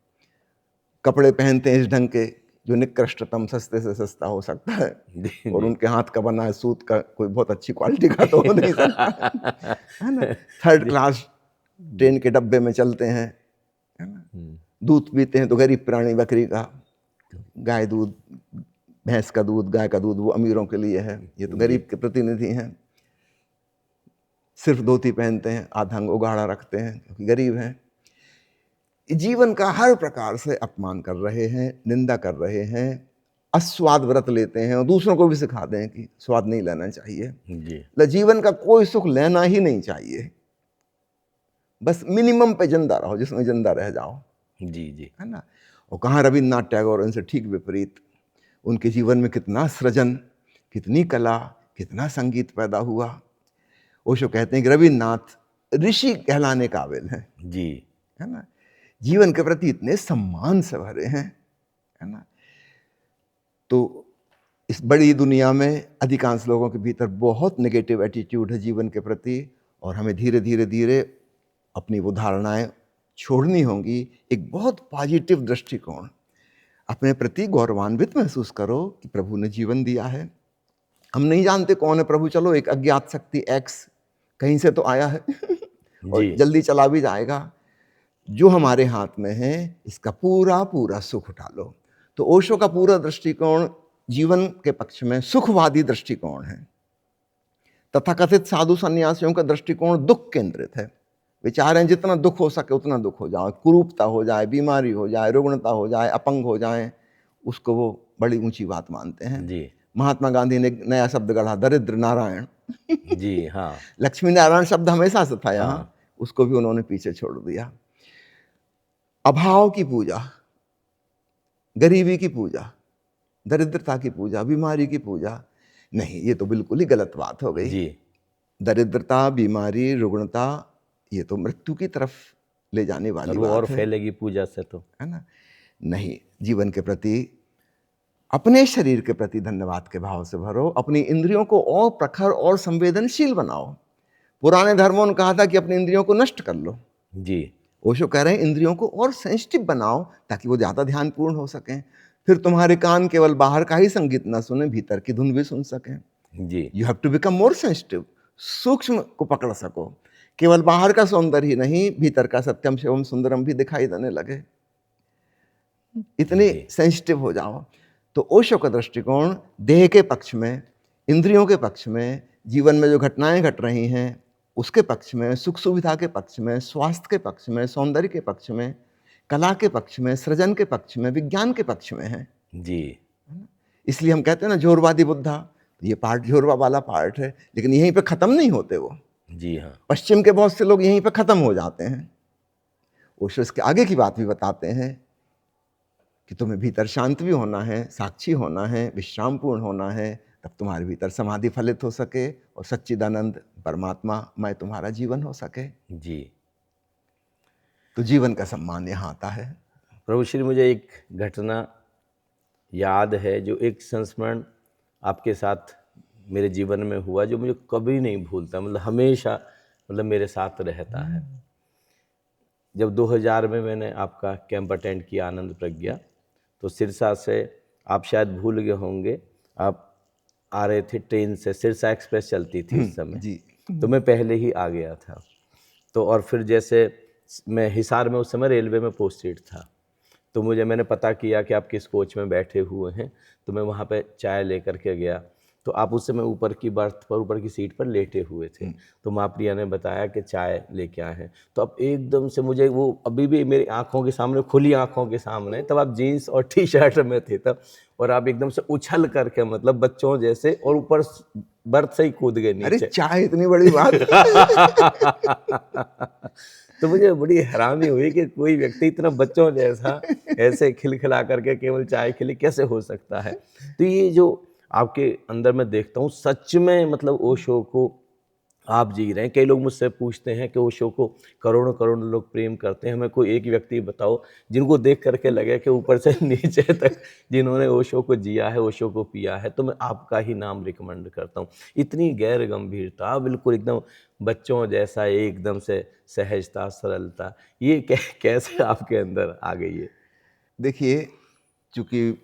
B: कपड़े पहनते हैं इस ढंग के जो निकृष्टतम, सस्ते से सस्ता हो सकता है,
A: जी।
B: और उनके हाथ का बना है सूत का, कोई बहुत अच्छी क्वालिटी का तो हो नहीं सकता है ना। थर्ड क्लास ट्रेन के डब्बे में चलते हैं, है ना। दूध पीते हैं तो गरीब प्राणी बकरी का, गाय दूध, भैंस का दूध, गाय का दूध वो अमीरों के लिए है, ये तो गरीब के प्रतिनिधि हैं। सिर्फ धोती पहनते हैं, आधा अंग उगाड़ा रखते हैं क्योंकि गरीब हैं। जीवन का हर प्रकार से अपमान कर रहे हैं, निंदा कर रहे हैं, अस्वाद व्रत लेते हैं और दूसरों को भी सिखा दें कि स्वाद नहीं लेना चाहिए।
A: जी।
B: जीवन का कोई सुख लेना ही नहीं चाहिए, बस मिनिमम पे जिंदा रहो जिसमें जिंदा रह जाओ।
A: जी। जी।
B: है ना। और कहाँ रविन्द्रनाथ टैगोर, इनसे ठीक विपरीत, उनके जीवन में कितना सृजन, कितनी कला, कितना संगीत पैदा हुआ। ओशो कहते हैं कि रविन्द्रनाथ ऋषि कहलाने काबिल हैं।
A: जी।
B: है ना। जीवन के प्रति इतने सम्मान से भरे हैं, है ना। तो इस बड़ी दुनिया में अधिकांश लोगों के भीतर बहुत नेगेटिव एटीट्यूड है जीवन के प्रति, और हमें धीरे धीरे धीरे अपनी वो धारणाएं छोड़नी होंगी। एक बहुत पॉजिटिव दृष्टिकोण, अपने प्रति गौरवान्वित महसूस करो कि प्रभु ने जीवन दिया है। हम नहीं जानते कौन है प्रभु, चलो एक अज्ञात शक्ति एक्स कहीं से तो आया है और
A: जी।
B: जल्दी चला भी जाएगा। जो हमारे हाथ में है इसका पूरा पूरा सुख उठा लो। तो ओशो का पूरा दृष्टिकोण जीवन के पक्ष में सुखवादी दृष्टिकोण है। तथाकथित साधु सन्यासियों का दृष्टिकोण दुख केंद्रित है। विचार हैं जितना दुख हो सके उतना दुख हो जाए, कुरूपता हो जाए, बीमारी हो जाए, रुग्णता हो जाए, अपंग हो जाए, उसको वो बड़ी ऊंची बात मानते हैं।
A: जी।
B: महात्मा गांधी ने एक नया शब्द गढ़ा, दरिद्र नारायण।
A: जी। हाँ।
B: लक्ष्मी नारायण शब्द हमेशा से था यहाँ,
A: हाँ।
B: उसको भी उन्होंने पीछे छोड़ दिया। अभाव की पूजा, गरीबी की पूजा, दरिद्रता की पूजा, बीमारी की पूजा नहीं, ये तो बिल्कुल ही गलत बात हो गई।
A: जी।
B: दरिद्रता, बीमारी, रुग्णता ये तो मृत्यु की तरफ ले जाने वाली
A: और वो
B: बात
A: और
B: है,
A: फैलेगी पूजा से तो,
B: है ना। नहीं, जीवन के प्रति, अपने शरीर के प्रति धन्यवाद के भाव से भरो, अपनी इंद्रियों को और प्रखर और संवेदनशील बनाओ। पुराने धर्मों ने कहा था कि अपनी इंद्रियों को नष्ट कर लो।
A: जी।
B: ओशो कह रहे हैं इंद्रियों को और सेंसिटिव बनाओ ताकि वो ज़्यादा ध्यानपूर्ण हो सकें। फिर तुम्हारे कान केवल बाहर का ही संगीत ना सुने, भीतर की धुन भी सुन सकें।
A: जी।
B: You have to become more sensitive, सूक्ष्म को पकड़ सको, केवल बाहर का सौंदर्य ही नहीं, भीतर का सत्यम शिवम सुंदरम भी दिखाई देने लगे, इतने
A: जी।
B: सेंसिटिव हो जाओ। तो ओशो का दृष्टिकोण देह के पक्ष में, इंद्रियों के पक्ष में, जीवन में जो घटनाएं घट रही हैं उसके पक्ष में, सुख सुविधा के पक्ष में, स्वास्थ्य के पक्ष में, सौंदर्य के पक्ष में, कला के पक्ष में, सृजन के पक्ष में, विज्ञान के पक्ष में है।
A: जी।
B: इसलिए हम कहते हैं ना जोरवादी बुद्धा, ये पार्ट जोरवा वाला पार्ट है, लेकिन यहीं पे खत्म नहीं होते वो।
A: जी। हाँ।
B: पश्चिम के बहुत से लोग यहीं पे खत्म हो जाते हैं। ओशो इसके आगे की बात भी बताते हैं कि तुम्हें भीतर शांत भी होना है, साक्षी होना है, विश्रामपूर्ण होना है, तब तुम्हारे भीतर समाधि फलित हो सके और सच्चिदानंद परमात्मा मैं तुम्हारा जीवन हो सके।
A: जी।
B: तो जीवन का सम्मान यहाँ आता है।
A: प्रभु श्री, मुझे एक घटना याद है जो एक संस्मरण आपके साथ मेरे जीवन में हुआ, जो मुझे कभी नहीं भूलता, मतलब हमेशा, मतलब मेरे साथ रहता है। जब 2000 में मैंने आपका कैंप अटेंड किया आनंद प्रज्ञा, तो सिरसा से, आप शायद भूल गए होंगे, आप आ रहे थे ट्रेन से, सिरसा एक्सप्रेस चलती थी उस समय
B: जी।
A: तो मैं पहले ही आ गया था। तो और फिर जैसे मैं हिसार में उस समय रेलवे में पोस्टेड था, तो मैंने पता किया कि आप किस कोच में बैठे हुए हैं, तो मैं वहाँ पे चाय लेकर के गया। तो आप उस समय ऊपर की बर्थ पर, ऊपर की सीट पर लेटे हुए थे, तो माँ प्रिया ने बताया कि चाय लेके आए हैं। तो अब एकदम से मुझे वो अभी भी मेरी आंखों के सामने, खुली आंखों के सामने, तब आप जीन्स और टी शर्ट में थे तब, और आप एकदम से उछल करके, मतलब बच्चों जैसे, और ऊपर बर्थ से ही कूद गए
B: अरे
A: नीचे।
B: चाय इतनी बड़ी बात
A: तो मुझे बड़ी हैरानी हुई कि कोई व्यक्ति इतना बच्चों जैसा ऐसे खिलखिला करके केवल चाय के लिए कैसे हो सकता है। तो ये जो आपके अंदर मैं देखता हूँ, सच में मतलब ओशो को आप जी रहे हैं। कई लोग मुझसे पूछते हैं कि ओशो को करोड़ों करोड़ों लोग प्रेम करते हैं, हमें कोई एक व्यक्ति बताओ जिनको देख करके लगे कि ऊपर से नीचे तक जिन्होंने ओशो को जिया है, ओशो को पिया है, तो मैं आपका ही नाम रिकमेंड करता हूँ। इतनी गैर गंभीरता, बिल्कुल एकदम बच्चों जैसा, एकदम से सहजता, सरलता, ये कैसे आपके अंदर आ गई है?
B: देखिए, चूँकि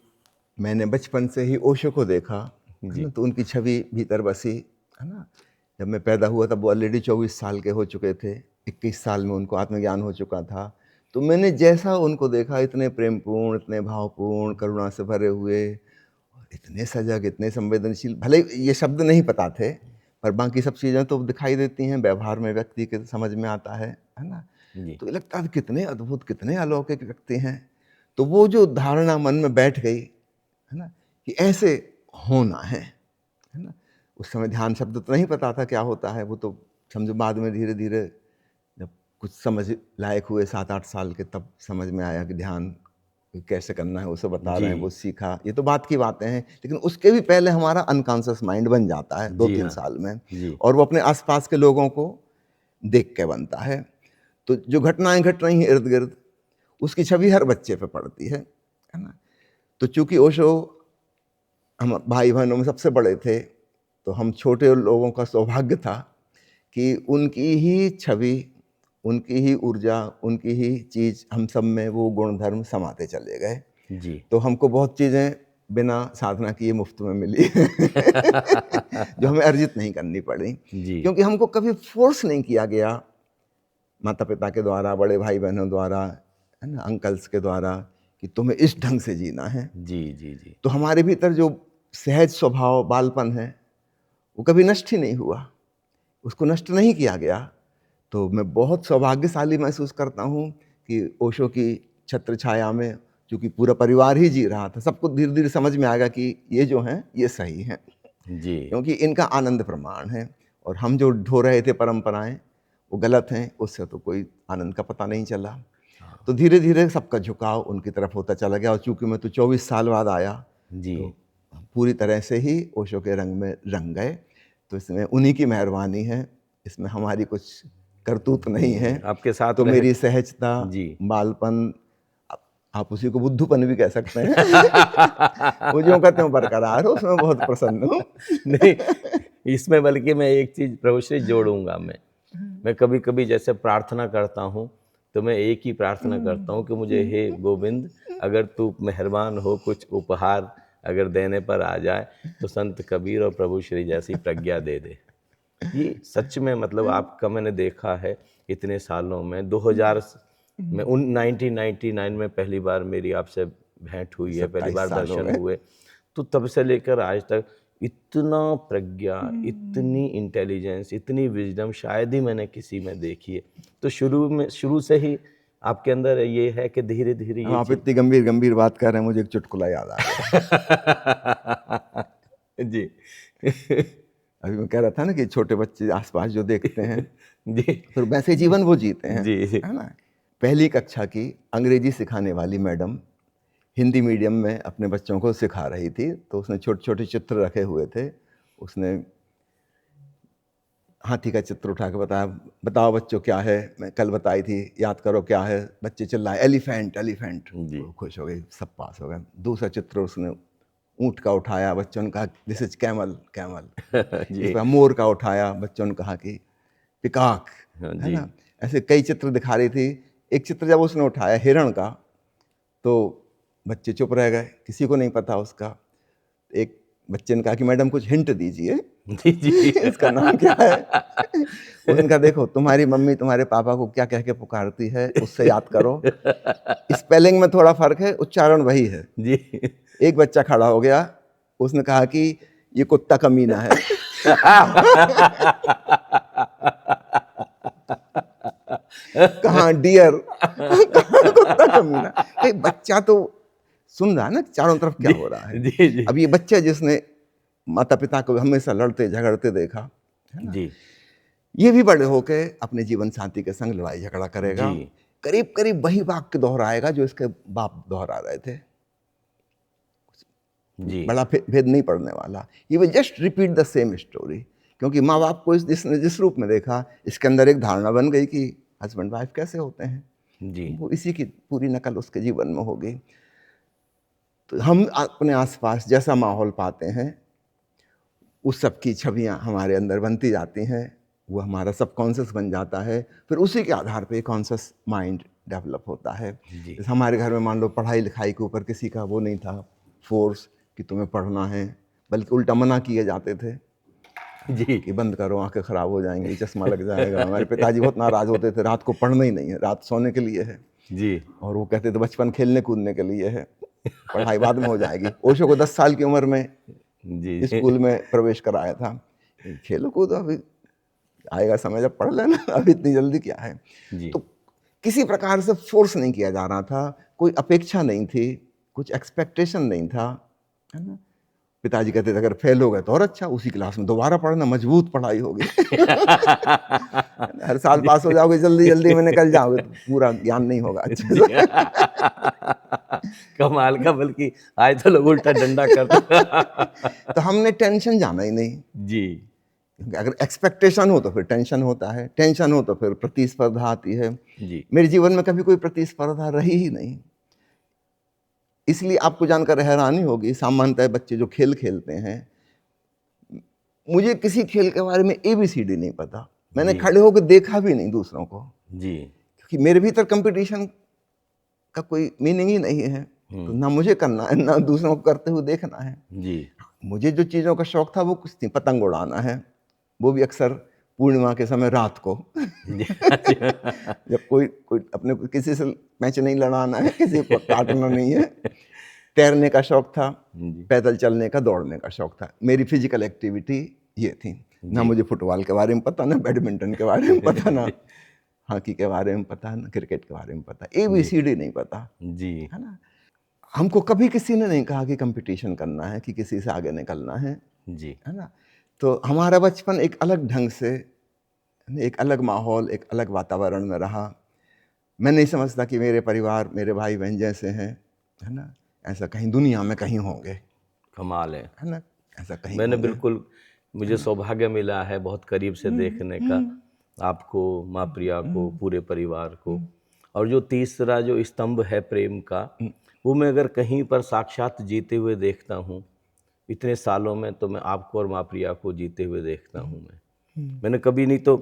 B: मैंने बचपन से ही ओशो को देखा, है
A: जी।
B: ना? तो उनकी छवि भीतर बसी, है ना? जब मैं पैदा हुआ तब वो ऑलरेडी 24 साल के हो चुके थे, 21 साल में उनको आत्मज्ञान हो चुका था। तो मैंने जैसा उनको देखा, इतने प्रेमपूर्ण, इतने भावपूर्ण, करुणा से भरे हुए, इतने सजग, इतने संवेदनशील, भले ही ये शब्द नहीं पता थे, पर बाकी सब चीज़ें तो दिखाई देती हैं, व्यवहार में व्यक्ति के समझ में आता है ना?
A: जी।
B: तो ये लगता था कितने अद्भुत, कितने अलौकिक व्यक्ति हैं। तो वो जो धारणा मन में बैठ गई, है ना, कि ऐसे होना है ना? उस समय ध्यान शब्द तो नहीं पता था क्या होता है, वो तो समझो बाद में धीरे-धीरे जब कुछ समझ लायक हुए 7-8 साल के, तब समझ में आया कि ध्यान कैसे करना है, वो सब बता रहे हैं,
A: जी।
B: वो सीखा। ये तो बात की बातें हैं, लेकिन उसके भी पहले हमारा अनकॉन्शियस माइंड बन जाता है
A: जी
B: 2-3
A: हाँ।
B: साल में,
A: जी।
B: और वो अपने आस-पास के लोगों को देख के बनता है। तो जो घटनाएँ घट रही हैं इर्द-गिर्द, उसकी छवि हर बच्चे पे पड़ती है ना? तो चूँकि ओशो हम भाई-बहनों में सबसे बड़े थे, तो हम छोटे लोगों का सौभाग्य था कि उनकी ही छवि, उनकी ही ऊर्जा, उनकी ही चीज़ हम सब में वो गुण-धर्म समाते चले गए।
A: जी।
B: तो हमको बहुत चीज़ें बिना साधना किए मुफ्त में मिली जो हमें अर्जित नहीं करनी पड़ी,
A: जी।
B: क्योंकि हमको कभी फ़ोर्स नहीं किया गया माता-पिता के द्वारा, बड़े भाई-बहनों द्वारा, है ना, अंकल्स के द्वारा, कि तुम्हें इस ढंग से जीना है।
A: जी, जी, जी।
B: तो हमारे भीतर जो सहज स्वभाव बालपन है, वो कभी नष्ट ही नहीं हुआ, उसको नष्ट नहीं किया गया। तो मैं बहुत सौभाग्यशाली महसूस करता हूँ कि ओशो की छत्र छाया में, चूँकि पूरा परिवार ही जी रहा था, सबको धीरे-धीरे समझ में आएगा कि ये जो हैं, ये सही हैं,
A: जी।
B: क्योंकि इनका आनंद प्रमाण है, और हम जो ढो रहे थे परंपराएँ, वो गलत हैं, उससे तो कोई आनंद का पता नहीं चला। तो धीरे-धीरे सबका झुकाव उनकी तरफ होता चला गया, और चूँकि मैं तो 24 साल बाद आया,
A: जी।
B: तो पूरी तरह से ही ओशो के रंग में रंग गए। तो इसमें उन्हीं की मेहरबानी है, इसमें हमारी कुछ करतूत नहीं है।
A: आपके साथ
B: तो
A: रहे।
B: मेरी सहजता,
A: जी।
B: बालपन, आप उसी को बुद्धूपन भी कह सकते हैं वो ज्यों का त्यों बरकरार हो, उसमें बहुत प्रसन्न हूँ
A: नहीं, इसमें बल्कि मैं एक चीज़ प्रभु श्री जोड़ूँगा मैं कभी-कभी जैसे प्रार्थना करता हूँ, तो मैं एक ही प्रार्थना करता हूँ कि मुझे हे गोविंद, अगर तू मेहरबान हो, कुछ उपहार अगर देने पर आ जाए, तो संत कबीर और प्रभु श्री जैसी प्रज्ञा दे दे। ये सच में मतलब आपका मैंने देखा है इतने सालों में। 2000 में 1999 में पहली बार मेरी आपसे भेंट हुई है, पहली
B: 27
A: बार
B: साल हो
A: दर्शन
B: गए।
A: हुए। तो तब से लेकर आज तक इतना प्रज्ञा, इतनी इंटेलिजेंस, इतनी विजडम शायद ही मैंने किसी में देखी है। तो शुरू से ही आपके अंदर ये है कि धीरे-धीरे
B: अब
A: ये
B: आप
A: चीज़।
B: इतनी गंभीर-गंभीर बात कर रहे हैं, मुझे एक चुटकुला याद आ गया।
A: जी।
B: अभी मैं कह रहा था ना कि छोटे बच्चे आस-पास जो देखते हैं,
A: जी।
B: फिर वैसे जीवन वो जीते हैं,
A: जी, जी।
B: है ना? पहली कक्षा की अंग्रेजी सिखाने वाली मैडम हिंदी मीडियम में अपने बच्चों को सिखा रही थी, तो उसने छोटे-छोटे चित्र रखे हुए थे। उसने हाथी का चित्र उठा के बताया, बताओ बच्चों क्या है? मैं कल बताई थी, याद करो क्या है? बच्चे चिल्लाए, एलिफेंट, एलिफेंट।
A: जी।
B: वो खुश हो गए, सब पास हो गए। दूसरा चित्र उसने ऊँट का उठाया, बच्चों ने कहा दिस इज़ कैमल, कैमल। इस
A: जी।
B: बार मोर का उठाया, बच्चों ने कहा कि पिकॉक,
A: हाँ
B: है
A: जी।
B: ना? ऐसे कई चित्र दिखा रही थी। एक चित्र जब उसने उठाया हिरण का, तो बच्चे चुप रह गए, किसी को नहीं पता उसका। एक बच्चे ने कहा कि मैडम कुछ हिंट दीजिए
A: जी, जी।
B: इसका नाम क्या है? उसने कहा देखो तुम्हारी मम्मी तुम्हारे पापा को क्या कह के पुकारती है, उससे याद करो। स्पेलिंग में थोड़ा फर्क है, उच्चारण वही है।
A: जी।
B: एक बच्चा खड़ा हो गया, उसने कहा कि ये कुत्ता कमीना है। कहाँ डियर, कहाँ कुत्ता कमीना। एक बच्चा तो सुन रहा है ना चारों तरफ क्या
A: जी,
B: हो रहा है।
A: जी, जी।
B: अब ये बच्चा जिसने माता पिता को हमेशा लड़ते झगड़ते देखा, है ना,
A: जी,
B: ये भी बड़े होके अपने जीवन साथी के संग लड़ाई झगड़ा करेगा।
A: जी।
B: करीब करीब वही वाक्य दोहराएगा जो इसके बाप दोहरा रहे थे।
A: जी।
B: बड़ा भेद नहीं पड़ने वाला। He will just repeat the same story, क्योंकि माँ बाप को जिसने जिस रूप में देखा, इसके अंदर एक धारणा बन गई कि हस्बैंड वाइफ कैसे होते हैं,
A: जी
B: वो इसी की पूरी नकल उसके जीवन में हो गई। तो हम अपने आसपास जैसा माहौल पाते हैं, उस सब की छवियाँ हमारे अंदर बनती जाती हैं, वो हमारा सबकॉन्शियस बन जाता है, फिर उसी के आधार पे कॉन्शियस माइंड डेवलप होता है।
A: जी
B: जैसे हमारे घर में मान लो पढ़ाई लिखाई के ऊपर किसी का वो नहीं था फोर्स कि तुम्हें पढ़ना है, बल्कि उल्टा मना किए जाते थे
A: जी
B: कि बंद करो, आंखें खराब हो जाएंगी, चश्मा लग जाएगा। हमारे पिताजी बहुत नाराज होते थे, रात को पढ़ना ही नहीं है, रात सोने के लिए है।
A: जी
B: और वो कहते थे बचपन खेलने कूदने के लिए है, पढ़ाई बाद में हो जाएगी। ओशो को 10 साल की उम्र में
A: जी
B: स्कूल में प्रवेश कराया था, खेलो कूदो, अभी आएगा समय जब पढ़ लेना, अभी इतनी जल्दी क्या है।
A: जी
B: तो किसी प्रकार से फोर्स नहीं किया जा रहा था, कोई अपेक्षा नहीं थी, कुछ एक्सपेक्टेशन नहीं था, है ना। पिताजी कहते थे अगर फेल हो गए तो और अच्छा, उसी क्लास में दोबारा पढ़ना, मजबूत पढ़ाई होगी। हर साल पास हो जाओगे, जल्दी जल्दी में निकल जाओगे, तो पूरा ज्ञान नहीं होगा अच्छे
A: जी
B: से।
A: कमाल का, बल्कि आज तो लोग उल्टा डंडा करते।
B: तो हमने टेंशन जाना ही नहीं,
A: जी
B: क्योंकि अगर एक्सपेक्टेशन हो तो फिर टेंशन होता है, टेंशन हो तो फिर प्रतिस्पर्धा आती है।
A: जी
B: मेरे जीवन में कभी कोई प्रतिस्पर्धा रही ही नहीं, इसलिए आपको जानकर हैरानी होगी, सामान्यतः बच्चे जो खेल खेलते हैं, मुझे किसी खेल के बारे में ABCD नहीं पता, मैंने
A: जी।
B: खड़े होकर देखा भी नहीं दूसरों को,
A: जी
B: क्योंकि मेरे भीतर कंपटीशन का कोई मीनिंग ही नहीं है। तो ना मुझे करना है, ना दूसरों को करते हुए देखना है।
A: जी
B: मुझे जो चीज़ों का शौक था वो कुछ थी, पतंग उड़ाना है, वो भी अक्सर पूर्णिमा के समय रात को।
A: जी अच्छा।
B: जब कोई कोई अपने को किसी से मैच नहीं लड़ाना है, किसी को काटना नहीं है। तैरने का शौक था,
A: जी
B: पैदल चलने का, दौड़ने का शौक था। मेरी फिजिकल एक्टिविटी ये थी। ना
A: जी।
B: मुझे फुटबॉल के बारे में पता, ना बैडमिंटन के बारे में पता, ना हॉकी के बारे में पता, ना क्रिकेट के बारे में पता, ABCD नहीं पता,
A: जी
B: है ना। हमको कभी किसी ने नहीं कहा कि कंपटीशन करना है, कि किसी से आगे निकलना है
A: जी
B: ना। तो हमारा बचपन एक अलग ढंग से, एक अलग माहौल, एक अलग वातावरण में रहा। मैं नहीं समझता कि मेरे परिवार, मेरे भाई बहन जैसे हैं, है ना, ऐसा कहीं दुनिया में कहीं होंगे,
A: कमाल है।
B: है ना, ऐसा कहीं
A: मैंने
B: होंगे।
A: बिल्कुल, मुझे सौभाग्य मिला है बहुत करीब से देखने का, आपको, माँ प्रिया को, पूरे परिवार को। और जो तीसरा जो स्तंभ है प्रेम का, वो मैं अगर कहीं पर साक्षात जीते हुए देखता हूँ इतने सालों में, तो मैं आपको और माँ प्रिया को जीते हुए देखता हूँ। मैंने कभी नहीं, तो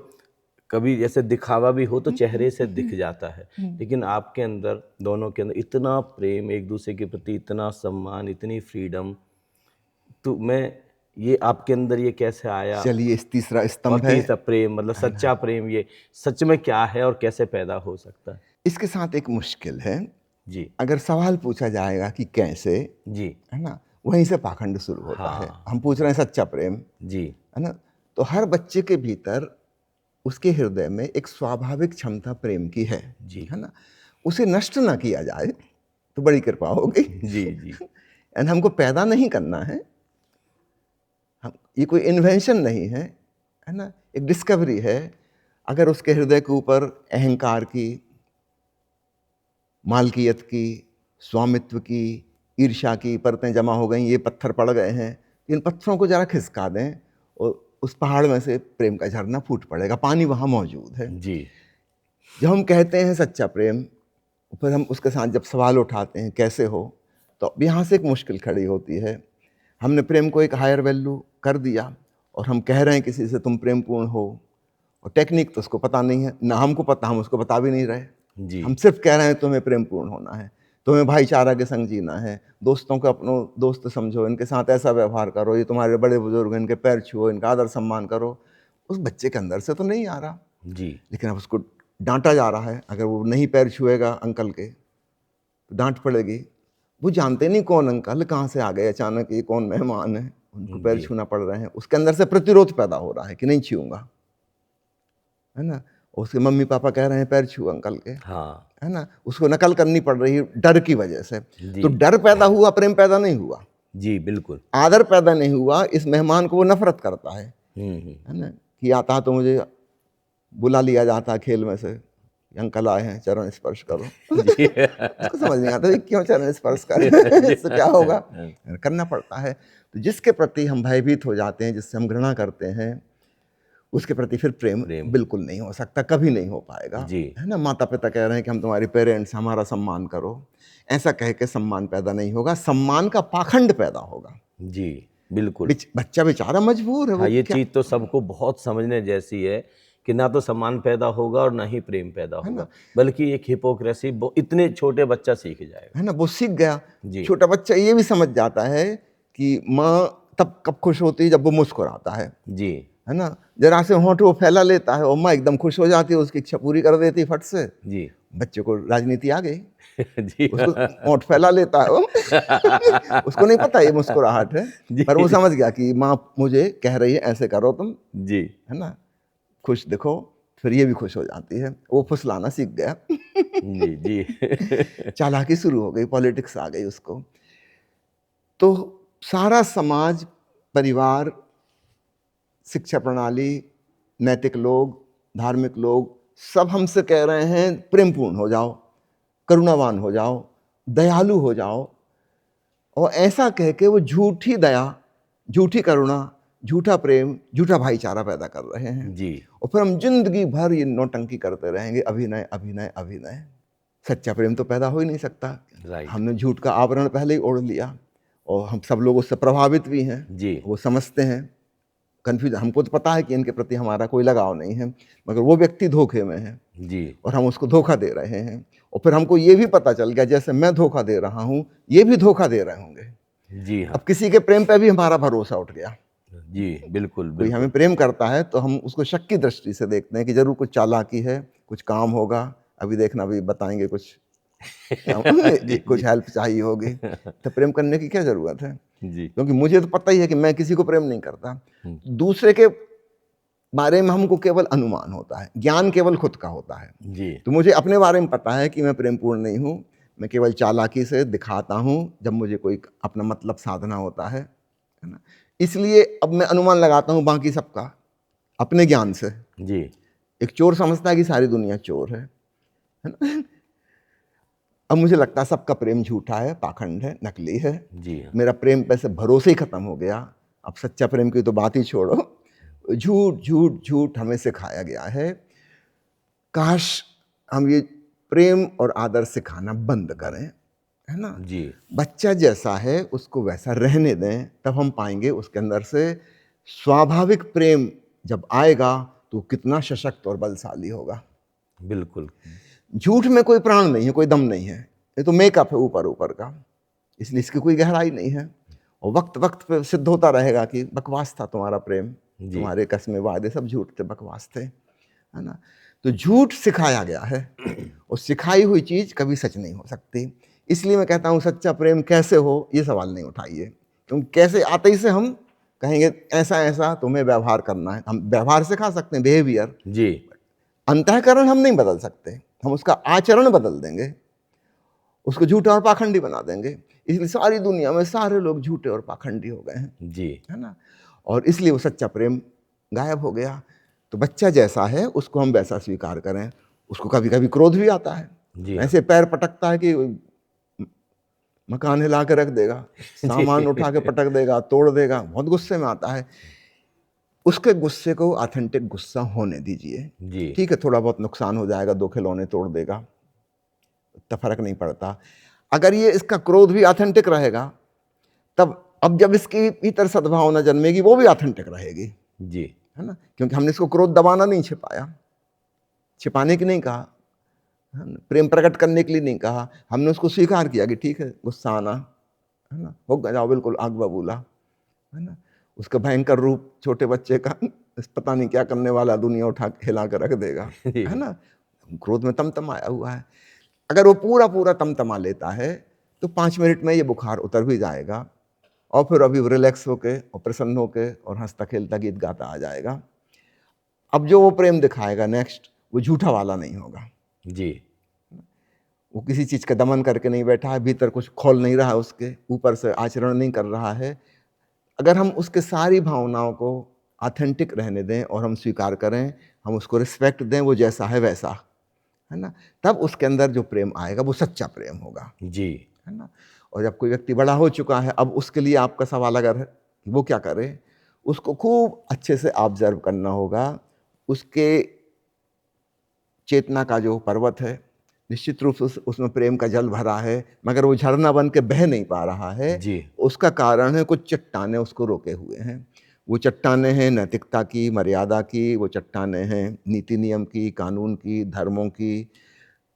A: कभी जैसे दिखावा भी हो तो चेहरे से दिख जाता है, लेकिन आपके अंदर, दोनों के अंदर इतना प्रेम, एक दूसरे के प्रति इतना सम्मान, इतनी फ्रीडम। तो मैं, ये आपके अंदर ये कैसे आया?
B: चलिए, इस तीसरा
A: और
B: स्तंभ है,
A: तीसरा प्रेम, मतलब सच्चा प्रेम, ये सच में क्या है और कैसे पैदा हो सकता है?
B: इसके साथ एक मुश्किल है।
A: जी
B: अगर सवाल पूछा जाएगा कि कैसे,
A: जी
B: है ना, वहीं से पाखंड शुरू होता है।
A: हाँ।
B: हम पूछ रहे हैं सच्चा प्रेम,
A: जी
B: है ना। तो हर बच्चे के भीतर, उसके हृदय में एक स्वाभाविक क्षमता प्रेम की है
A: जी
B: है ना। उसे नष्ट ना किया जाए तो बड़ी कृपा होगी।
A: जी जी
B: एंड हमको पैदा नहीं करना है, हम, ये कोई इन्वेंशन नहीं है ना, एक डिस्कवरी है। अगर उसके हृदय के ऊपर अहंकार की, मालकियत की, स्वामित्व की, ईर्ष्या की परतें जमा हो गई, ये पत्थर पड़ गए हैं, इन पत्थरों को जरा खिसका दें और उस पहाड़ में से प्रेम का झरना फूट पड़ेगा, पानी वहाँ मौजूद है।
A: जी
B: जब हम कहते हैं सच्चा प्रेम, फिर हम उसके साथ जब सवाल उठाते हैं कैसे हो, तो अब यहाँ से एक मुश्किल खड़ी होती है। हमने प्रेम को एक हायर वैल्यू कर दिया और हम कह रहे हैं किसी से तुम प्रेमपूर्ण हो, और टेक्निक तो उसको पता नहीं है, ना हमको पता, हम उसको बता भी नहीं रहे।
A: जी
B: हम सिर्फ कह रहे हैं तुम्हें प्रेमपूर्ण होना है, तुम्हें भाईचारा के संग जीना है, दोस्तों को अपनों दोस्त समझो, इनके साथ ऐसा व्यवहार करो, ये तुम्हारे बड़े बुजुर्ग, इनके पैर छुओ, इनका आदर सम्मान करो। उस बच्चे के अंदर से तो नहीं आ रहा,
A: जी
B: लेकिन अब उसको डांटा जा रहा है। अगर वो नहीं पैर छुएगा अंकल के तो डांट पड़ेगी। वो जानते नहीं कौन अंकल, कहाँ से आ गए अचानक, ये कौन मेहमान है, उनको पैर छूना पड़ रहे हैं। उसके अंदर से प्रतिरोध पैदा हो रहा है कि नहीं छूऊंगा, है ना। उसके मम्मी पापा कह रहे हैं पैर छू अंकल के,
A: हाँ
B: है ना, उसको नकल करनी पड़ रही है डर की वजह से।
A: जी
B: तो डर पैदा हुआ, प्रेम पैदा नहीं हुआ।
A: जी बिल्कुल।
B: आदर पैदा नहीं हुआ, इस मेहमान को वो नफरत करता है ना। कि आता तो मुझे बुला लिया जाता खेल में से, अंकल आए हैं चरण स्पर्श करो।
A: जी
B: उसको समझ नहीं आता क्यों चरण स्पर्श करें, इससे क्या होगा, करना पड़ता है। तो जिसके प्रति हम भयभीत हो जाते हैं, जिससे हम घृणा करते हैं, उसके प्रति फिर प्रेम बिल्कुल नहीं हो सकता, कभी नहीं हो पाएगा।
A: जी।
B: है ना, माता पिता कह रहे हैं कि हम तुम्हारे पेरेंट्स, हमारा सम्मान करो, ऐसा कह के सम्मान पैदा नहीं होगा, सम्मान का पाखंड पैदा होगा।
A: जी बिल्कुल।
B: बच्चा बेचारा मजबूर है, वो
A: हाँ, ये
B: क्या,
A: चीज तो सबको बहुत समझने जैसी है कि ना तो सम्मान पैदा होगा और ना ही प्रेम पैदा होगा, बल्कि एक हिपोक्रेसी इतने छोटे बच्चा सीख जाएगा।
B: है ना, वो सीख गया।
A: जी।
B: छोटा बच्चा ये भी समझ जाता है कि माँ तब कब खुश होती है जब वो मुस्कुराता है।
A: जी।
B: है ना, जरा से होंठ वो फैला लेता है और माँ एकदम खुश हो जाती है, उसकी इच्छा पूरी कर देती है फट से।
A: जी।
B: बच्चे को राजनीति आ गई,
A: जी।
B: उसको होंठ फैला लेता है वो। उसको नहीं पता ये मुस्कुराहट है,
A: जी।
B: पर वो समझ गया कि माँ मुझे कह रही है ऐसे करो तुम।
A: जी।
B: है ना, खुश दिखो, फिर ये भी खुश हो जाती है, वो फुसलाना सीख गया।
A: जी। जी।
B: चालाकी शुरू हो गई, पॉलिटिक्स आ गई उसको। तो सारा समाज, परिवार, शिक्षा प्रणाली, नैतिक लोग, धार्मिक लोग सब हमसे कह रहे हैं प्रेमपूर्ण हो जाओ, करुणावान हो जाओ, दयालु हो जाओ, और ऐसा कह के वो झूठी दया, झूठी करुणा, झूठा प्रेम, झूठा भाईचारा पैदा कर रहे हैं।
A: जी।
B: और फिर हम जिंदगी भर ये नौटंकी करते रहेंगे, अभिनय अभिनय अभिनय। सच्चा प्रेम तो पैदा हो ही नहीं सकता।
A: राइट।
B: हमने झूठ का आवरण पहले ही ओढ़ लिया, और हम सब लोग उससे प्रभावित भी हैं।
A: जी।
B: वो समझते हैं, कन्फ्यूज, हमको तो पता है कि इनके प्रति हमारा कोई लगाव नहीं है, मगर वो व्यक्ति धोखे में है
A: जी।
B: और हम उसको धोखा दे रहे हैं। और फिर हमको ये भी पता चल गया जैसे मैं धोखा दे रहा हूँ, ये भी धोखा दे रहे होंगे।
A: जी हाँ।
B: अब किसी के प्रेम पे भी हमारा भरोसा उठ गया।
A: जी बिल्कुल
B: कोई
A: बिल्कुल।
B: हमें प्रेम करता है तो हम उसको शक की दृष्टि से देखते हैं कि जरूर कुछ चालाकी है, कुछ काम होगा, अभी देखना, अभी बताएंगे कुछ कुछ हेल्प चाहिए होगी। तो प्रेम करने की क्या जरूरत है?
A: जी।
B: क्योंकि मुझे तो पता ही है कि मैं किसी को प्रेम नहीं करता। दूसरे के बारे में हमको केवल अनुमान होता है, ज्ञान केवल खुद का होता है।
A: जी।
B: तो मुझे अपने बारे में पता है कि मैं प्रेमपूर्ण नहीं हूँ, मैं केवल चालाकी से दिखाता हूँ जब मुझे कोई अपना मतलब साधना होता है ना। इसलिए अब मैं अनुमान लगाता हूँ बाकी सबका अपने ज्ञान से।
A: जी।
B: एक चोर समझता है कि सारी दुनिया चोर है ना। अब मुझे लगता है सबका प्रेम झूठा है, पाखंड है, नकली है।
A: जी हाँ।
B: मेरा प्रेम पे से भरोसे ही खत्म हो गया। अब सच्चा प्रेम की तो बात ही छोड़ो, झूठ झूठ झूठ हमें सिखाया गया है। काश हम ये प्रेम और आदर सिखाना बंद करें, है ना।
A: जी।
B: बच्चा जैसा है उसको वैसा रहने दें, तब हम पाएंगे उसके अंदर से स्वाभाविक प्रेम जब आएगा तो कितना सशक्त और बलशाली होगा।
A: बिल्कुल।
B: झूठ में कोई प्राण नहीं है, कोई दम नहीं है, ये तो मेकअप है ऊपर ऊपर का, इसलिए इसकी कोई गहराई नहीं है। और वक्त वक्त पे सिद्ध होता रहेगा कि बकवास था तुम्हारा प्रेम, तुम्हारे कसमें वादे सब झूठ थे, बकवास थे, है ना। तो झूठ सिखाया गया है और सिखाई हुई चीज कभी सच नहीं हो सकती। इसलिए मैं कहता हूँ सच्चा प्रेम कैसे हो ये सवाल नहीं उठाइए, क्योंकि कैसे आते ही से हम कहेंगे ऐसा ऐसा तुम्हें व्यवहार करना है। हम व्यवहार सिखा सकते हैं, बिहेवियर,
A: जी।
B: अंतःकरण हम नहीं बदल सकते, हम उसका आचरण बदल देंगे, उसको झूठा और पाखंडी बना देंगे। इसलिए सारी दुनिया में सारे लोग झूठे और पाखंडी हो गए हैं,
A: जी।
B: है ना। और इसलिए वो सच्चा प्रेम गायब हो गया। तो बच्चा जैसा है उसको हम वैसा स्वीकार करें। उसको कभी कभी क्रोध भी आता है,
A: जी।
B: ऐसे पैर पटकता है कि मकान हिला के रख देगा, सामान उठा के पटक देगा, तोड़ देगा, बहुत गुस्से में आता है। उसके गुस्से को ऑथेंटिक गुस्सा होने दीजिए।
A: जी।
B: ठीक है, थोड़ा बहुत नुकसान हो जाएगा, 2 खिलौने तोड़ देगा, इतना फर्क नहीं पड़ता। अगर ये इसका क्रोध भी ऑथेंटिक रहेगा, तब अब जब इसकी भीतर सद्भावना जन्मेगी वो भी ऑथेंटिक रहेगी,
A: जी।
B: है ना। क्योंकि हमने इसको क्रोध दबाना नहीं, छिपाया, छिपाने की नहीं कहा, प्रेम प्रकट करने के लिए नहीं कहा, हमने उसको स्वीकार किया कि ठीक है गुस्सा आना, है ना, हो जाओ बिल्कुल आग बबूला, है ना। उसका भयंकर रूप छोटे बच्चे का, पता नहीं क्या करने वाला, दुनिया उठा हिला कर रख देगा, है ना। क्रोध में तमतमाया हुआ है। अगर वो पूरा पूरा तमतमा लेता है तो 5 मिनट में ये बुखार उतर भी जाएगा और फिर अभी रिलैक्स होके और प्रसन्न होके और हंसता खेलता गीत गाता आ जाएगा। अब जो वो प्रेम दिखाएगा नेक्स्ट, वो झूठा वाला नहीं होगा।
A: जी।
B: वो किसी चीज का दमन करके नहीं बैठा है, भीतर कुछ खोल नहीं रहा है, उसके ऊपर से आचरण नहीं कर रहा है। अगर हम उसके सारी भावनाओं को ऑथेंटिक रहने दें और हम स्वीकार करें, हम उसको रिस्पेक्ट दें, वो जैसा है वैसा, है ना, तब उसके अंदर जो प्रेम आएगा वो सच्चा प्रेम होगा,
A: जी।
B: है ना। और जब कोई व्यक्ति बड़ा हो चुका है, अब उसके लिए आपका सवाल अगर है कि वो क्या करे, उसको खूब अच्छे से ऑब्जर्व करना होगा। उसके चेतना का जो पर्वत है, निश्चित रूप से उसमें प्रेम का जल भरा है, मगर वो झरना बन के बह नहीं पा रहा है।
A: जी।
B: उसका कारण है कुछ चट्टानें उसको रोके हुए हैं। वो चट्टानें हैं नैतिकता की, मर्यादा की, वो चट्टानें हैं नीति नियम की, कानून की, धर्मों की,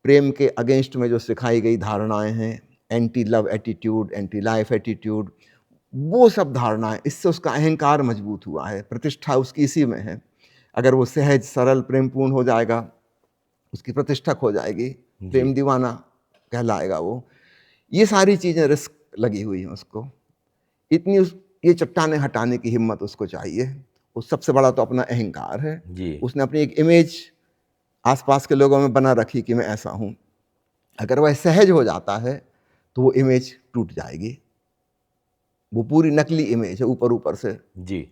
B: प्रेम के अगेंस्ट में जो सिखाई गई धारणाएं हैं, anti love attitude, anti life attitude, वो सब धारणाएं, इससे उसका अहंकार मजबूत हुआ है, प्रतिष्ठा उसकी इसी में है। अगर वो सहज सरल प्रेमपूर्ण हो जाएगा, उसकी प्रतिष्ठा खो जाएगी, प्रेम दीवाना कहलाएगा वो। ये सारी चीज़ें रिस्क लगी हुई हैं उसको। ये चट्टानें हटाने की हिम्मत उसको चाहिए। उस सबसे बड़ा तो अपना अहंकार है।
A: जी।
B: उसने अपनी एक इमेज आसपास के लोगों में बना रखी कि मैं ऐसा हूँ। अगर वह सहज हो जाता है तो वो इमेज टूट जाएगी। वो पूरी नकली इमेज है, ऊपर ऊपर से
A: जी।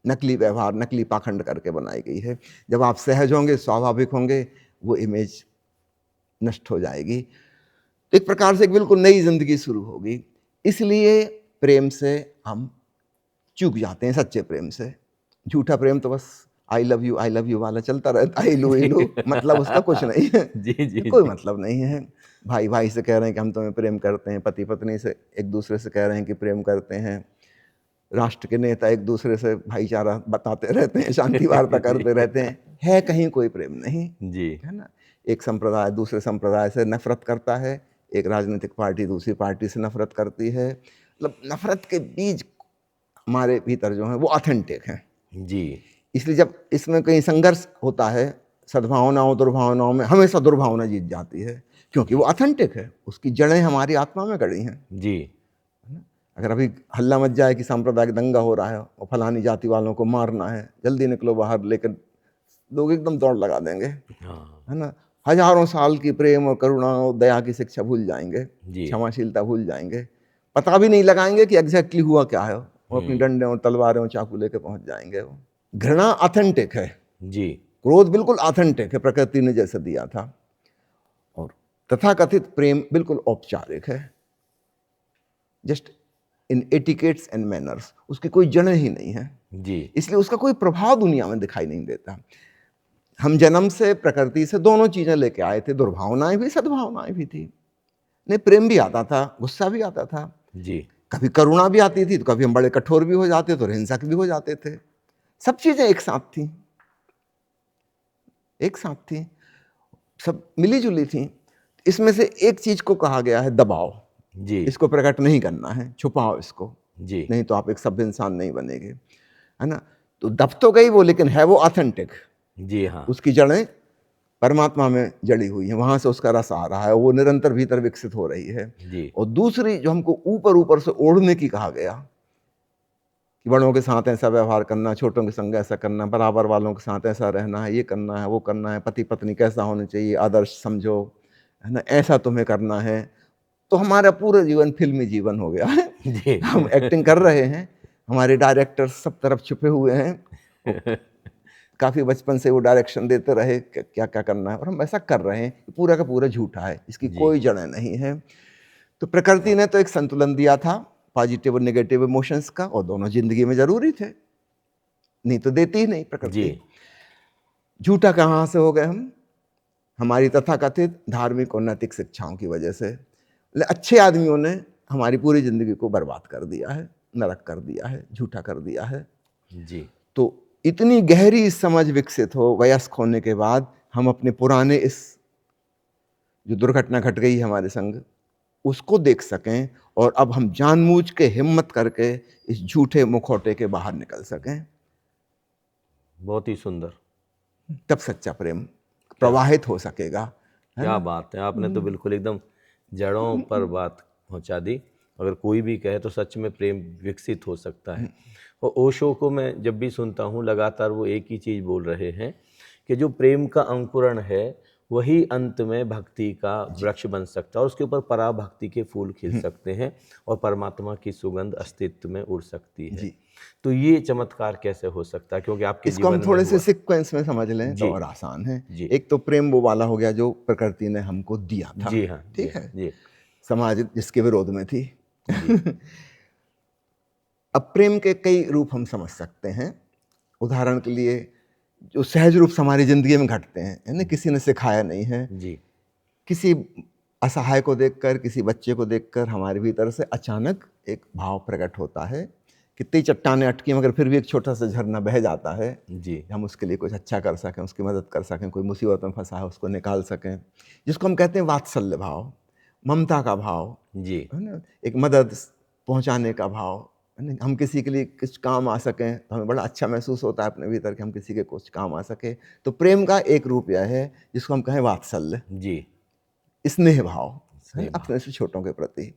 B: नकली व्यवहार, नकली पाखंड करके बनाई गई है। जब आप सहज होंगे, स्वाभाविक होंगे, वो इमेज नष्ट हो जाएगी। तो एक प्रकार से एक बिल्कुल नई जिंदगी शुरू होगी। इसलिए प्रेम से हम चूक जाते हैं, सच्चे प्रेम से। झूठा प्रेम तो बस आई लव यू वाला चलता रहता है, इलू मतलब उसका कुछ नहीं है।
A: जी जी
B: कोई
A: जी।
B: मतलब नहीं है। भाई भाई से कह रहे हैं कि हम तुम्हें प्रेम करते हैं, पति पत्नी से एक दूसरे से कह रहे हैं कि प्रेम करते हैं, राष्ट्र के नेता एक दूसरे से भाईचारा बताते रहते हैं, शांति वार्ता करते रहते हैं, है कहीं कोई प्रेम नहीं
A: जी।
B: है ना। एक संप्रदाय दूसरे संप्रदाय से नफरत करता है, एक राजनीतिक पार्टी दूसरी पार्टी से नफरत करती है। मतलब नफरत के बीज हमारे भीतर जो है वो ऑथेंटिक हैं।
A: जी।
B: इसलिए जब इसमें कहीं संघर्ष होता है, सद्भावनाओं दुर्भावनाओं में हमेशा दुर्भावना जीत जाती है, क्योंकि वो ऑथेंटिक है, उसकी जड़ें हमारी आत्मा में गड़ी हैं।
A: जी।
B: अगर अभी हल्ला मच जाए कि सांप्रदायिक दंगा हो रहा है और फलानी जाति वालों को मारना है, जल्दी निकलो बाहर, लेकर लोग एकदम दौड़ लगा देंगे,
A: हाँ।
B: है ना। हजारों साल की प्रेम और करुणा और दया की शिक्षा भूल जाएंगे,
A: जी।
B: क्षमाशीलता भूल जाएंगे, पता भी नहीं लगाएंगे कि एग्जैक्टली हुआ क्या है। वो अपनी डंडे और तलवारें और चाकू लेके पहुंच जाएंगे। वो घृणा ऑथेंटिक है,
A: जी।
B: क्रोध बिल्कुल ऑथेंटिक है, प्रकृति ने जैसे दिया था। और तथाकथित प्रेम बिल्कुल औपचारिक है, just in etiquettes and manners. उसकी कोई जड़ें ही नहीं है,
A: जी।
B: इसलिए उसका कोई प्रभाव दुनिया में दिखाई नहीं देता। हम जन्म से प्रकृति से दोनों चीजें लेके आए थे, दुर्भावनाएं भी सद्भावनाएं भी थी। नहीं, प्रेम भी आता था, गुस्सा भी आता था,
A: जी।
B: कभी करुणा भी आती थी, तो कभी हम बड़े कठोर भी हो जाते थे और हिंसक भी हो जाते थे। सब चीजें एक साथ थी, एक साथ थी, सब मिली जुली थी। इसमें से एक चीज को कहा गया है दबाव।
A: जी।
B: इसको प्रकट नहीं करना है, छुपाओ इसको,
A: जी।
B: नहीं तो आप एक सभ्य इंसान नहीं बनेंगे, है ना। तो दब तो गई वो, लेकिन है वो ऑथेंटिक।
A: जी। हाँ।
B: उसकी जड़ें परमात्मा में जड़ी हुई है, वहां से उसका रस आ रहा है, वो निरंतर भीतर विकसित हो रही है।
A: जी।
B: और दूसरी जो हमको ऊपर ऊपर से ओढ़ने की कहा गया कि बड़ों के साथ ऐसा व्यवहार करना, छोटों के संग ऐसा करना, बराबर वालों के साथ ऐसा रहना है, ये करना है, वो करना है, पति पत्नी कैसा होना चाहिए, आदर्श समझो, है ना, ऐसा तुम्हें करना है। तो हमारा पूरा जीवन फिल्मी जीवन हो गया है।
A: जी।
B: हम एक्टिंग कर रहे हैं, हमारे डायरेक्टर सब तरफ छुपे हुए हैं, काफी बचपन से वो डायरेक्शन देते रहे क्या क्या करना है, और हम ऐसा कर रहे हैं। पूरा का पूरा झूठा है, इसकी कोई जड़ें नहीं है। तो प्रकृति ने तो एक संतुलन दिया था पॉजिटिव और नेगेटिव इमोशंस का, और दोनों जिंदगी में जरूरी थे, नहीं तो देती ही नहीं प्रकृति। झूठा कहाँ से हो गए हम? हमारी तथाकथित धार्मिक और नैतिक शिक्षाओं की वजह से। अच्छे आदमियों ने हमारी पूरी जिंदगी को बर्बाद कर दिया है, नरक कर दिया है, झूठा कर दिया है।
A: जी।
B: तो इतनी गहरी समझ विकसित हो वयस्क होने के बाद, हम अपने पुराने इस जो दुर्घटना घट गई हमारे संग, उसको देख सकें, और अब हम जानबूझ के हिम्मत करके इस झूठे मुखौटे के बाहर निकल सकें।
A: बहुत ही सुंदर।
B: तब सच्चा प्रेम प्रवाहित हो सकेगा।
A: क्या बात है, आपने तो बिल्कुल एकदम जड़ों पर बात पहुंचा दी। अगर कोई भी कहे तो सच में प्रेम विकसित हो सकता है। और ओशो को मैं जब भी सुनता हूँ, लगातार वो एक ही चीज़ बोल रहे हैं कि जो प्रेम का अंकुरण है वही अंत में भक्ति का वृक्ष बन सकता है, और उसके ऊपर पराभक्ति के फूल खिल सकते हैं, और परमात्मा की सुगंध अस्तित्व में उड़ सकती है। तो ये चमत्कार कैसे हो सकता है? क्योंकि आपके
B: इसको हम
A: जीवन
B: थोड़े
A: में
B: से
A: हुआ।
B: सीक्वेंस में समझ लें तो
A: जी।
B: और आसान है।
A: जी।
B: एक तो प्रेम वो वाला हो गया जो प्रकृति ने हमको दिया था।
A: जी हाँ।
B: ठीक है।
A: जी।
B: समाज जिसके विरोध में थी। अब प्रेम के कई रूप हम समझ सकते हैं। उदाहरण के लिए जो सहज रूप से हमारी ज़िंदगी में घटते हैं, है ना, किसी ने सिखाया नहीं है,
A: जी
B: किसी असहाय को देखकर, किसी बच्चे को देखकर हमारे भीतर से अचानक एक भाव प्रकट होता है। कितनी चट्टानें अटकी मगर फिर भी एक छोटा सा झरना बह जाता है।
A: जी
B: हम उसके लिए कुछ अच्छा कर सकें, उसकी मदद कर सकें, कोई मुसीबत में फंसा है उसको निकाल सकें, जिसको हम कहते हैं वात्सल्य भाव, ममता का भाव,
A: जी
B: है ना, एक मदद पहुंचाने का भाव, है ना। हम किसी के लिए कुछ काम आ सकें तो हमें बड़ा अच्छा महसूस होता है अपने भीतर कि हम किसी के कुछ काम आ सके। तो प्रेम का एक रूप यह है जिसको हम कहें वात्सल्य,
A: जी
B: स्नेह भाव, है
A: स्नेह
B: ना,
A: भाव।
B: अपने से छोटों के प्रति।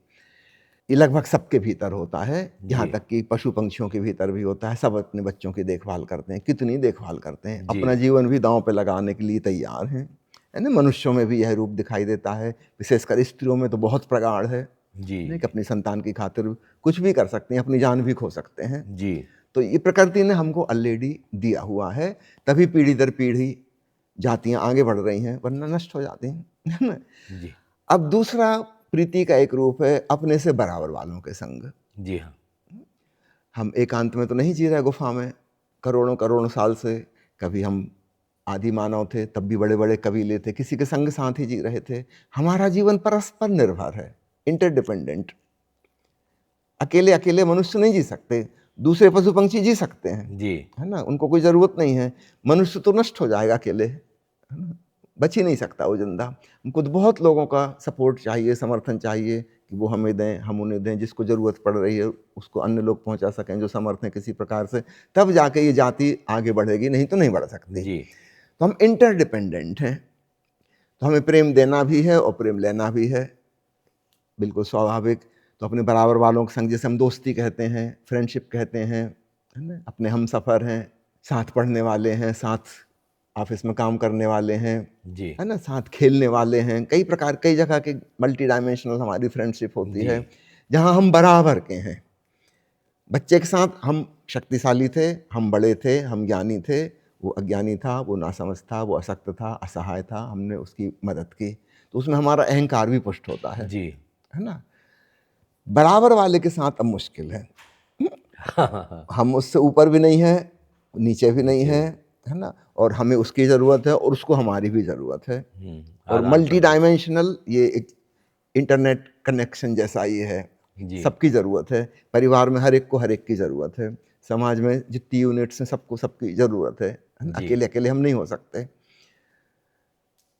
B: ये लगभग सबके भीतर होता है, यहाँ
A: जी
B: तक कि पशु पंक्षियों के भीतर भी होता है। सब अपने बच्चों की देखभाल करते हैं, कितनी देखभाल करते हैं,
A: जी
B: अपना जीवन भी दांव पे लगाने के लिए तैयार हैं, है ना। मनुष्यों में भी यह रूप दिखाई देता है, विशेषकर स्त्रियों में तो बहुत प्रगाढ़ है,
A: जी
B: नहीं कि अपनी संतान की खातिर कुछ भी कर सकते हैं, अपनी जान भी खो सकते हैं।
A: जी
B: तो ये प्रकृति ने हमको ऑलरेडी दिया हुआ है, तभी पीढ़ी दर पीढ़ी जातियां आगे बढ़ रही हैं, वरना नष्ट हो जाती हैं, है ना।
A: जी
B: अब दूसरा प्रीति का एक रूप है अपने से बराबर वालों के संग।
A: जी हाँ
B: हम एकांत में तो नहीं जी रहे गुफा में करोड़ों करोड़ों साल से। कभी हम आदि मानव थे, तब भी बड़े बड़े कबीले थे, किसी के संग साथ ही जी रहे थे। हमारा जीवन परस्पर निर्भर है, इंटरडिपेंडेंट। अकेले अकेले मनुष्य नहीं जी सकते, दूसरे पशु पंछी जी सकते हैं,
A: जी
B: है ना, उनको कोई ज़रूरत नहीं है। मनुष्य तो नष्ट हो जाएगा अकेले, है ना, बच ही नहीं सकता वो जिंदा। हमको तो बहुत लोगों का सपोर्ट चाहिए, समर्थन चाहिए कि वो हमें दें, हम उन्हें दें, जिसको ज़रूरत पड़ रही है उसको अन्य लोग पहुंचा सकें जो समर्थ हैं किसी प्रकार से, तब जाके ये जाति आगे बढ़ेगी, नहीं तो नहीं बढ़ सकती।
A: जी
B: तो हम इंटरडिपेंडेंट हैं, तो हमें प्रेम देना भी है और प्रेम लेना भी है, बिल्कुल स्वाभाविक। तो अपने बराबर वालों के संग, जैसे हम दोस्ती कहते हैं, फ्रेंडशिप कहते हैं, है ना, अपने हम सफ़र हैं, साथ पढ़ने वाले हैं, साथ ऑफिस में काम करने वाले हैं,
A: जी
B: है ना, साथ खेलने वाले हैं, कई प्रकार कई जगह के मल्टी डायमेंशनल हमारी फ्रेंडशिप होती
A: जी
B: है, जहाँ हम बराबर के हैं। बच्चे के साथ हम शक्तिशाली थे, हम बड़े थे, हम ज्ञानी थे, वो अज्ञानी था, वो नासमझ था, वो अशक्त था, असहाय था, हमने उसकी मदद की, तो उसमें हमारा अहंकार भी पुष्ट होता
A: जी
B: है ना। बराबर वाले के साथ अब मुश्किल है,
A: हाँ
B: हम उससे ऊपर भी नहीं है, नीचे भी नहीं
A: नीचे
B: है ना, और हमें उसकी ज़रूरत है और उसको हमारी भी ज़रूरत है। और
A: आदान
B: मल्टी
A: प्रदान
B: डायमेंशनल ये एक इंटरनेट कनेक्शन जैसा ये है,
A: जी
B: सबकी ज़रूरत है। परिवार में हर एक को हर एक की ज़रूरत है, समाज में जितनी यूनिट्स हैं सबको सबकी ज़रूरत है ना?
A: जी
B: अकेले अकेले हम नहीं हो सकते।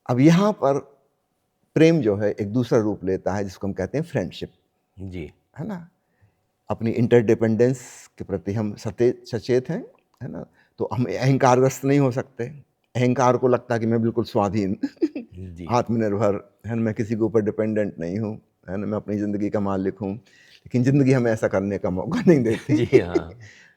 B: अब यहाँ पर प्रेम जो है एक दूसरा रूप लेता है जिसको हम कहते हैं फ्रेंडशिप,
A: जी
B: है ना। अपनी इंटरडिपेंडेंस के प्रति हम सचेत हैं, है ना, तो हम अहंकारग्रस्त नहीं हो सकते। अहंकार को लगता है कि मैं बिल्कुल स्वाधीन
A: जी
B: आत्मनिर्भर, है ना, मैं किसी के ऊपर डिपेंडेंट नहीं हूँ, है ना, मैं अपनी ज़िंदगी का मालिक हूँ। लेकिन ज़िंदगी हमें ऐसा करने का मौका नहीं देती।
A: जी हाँ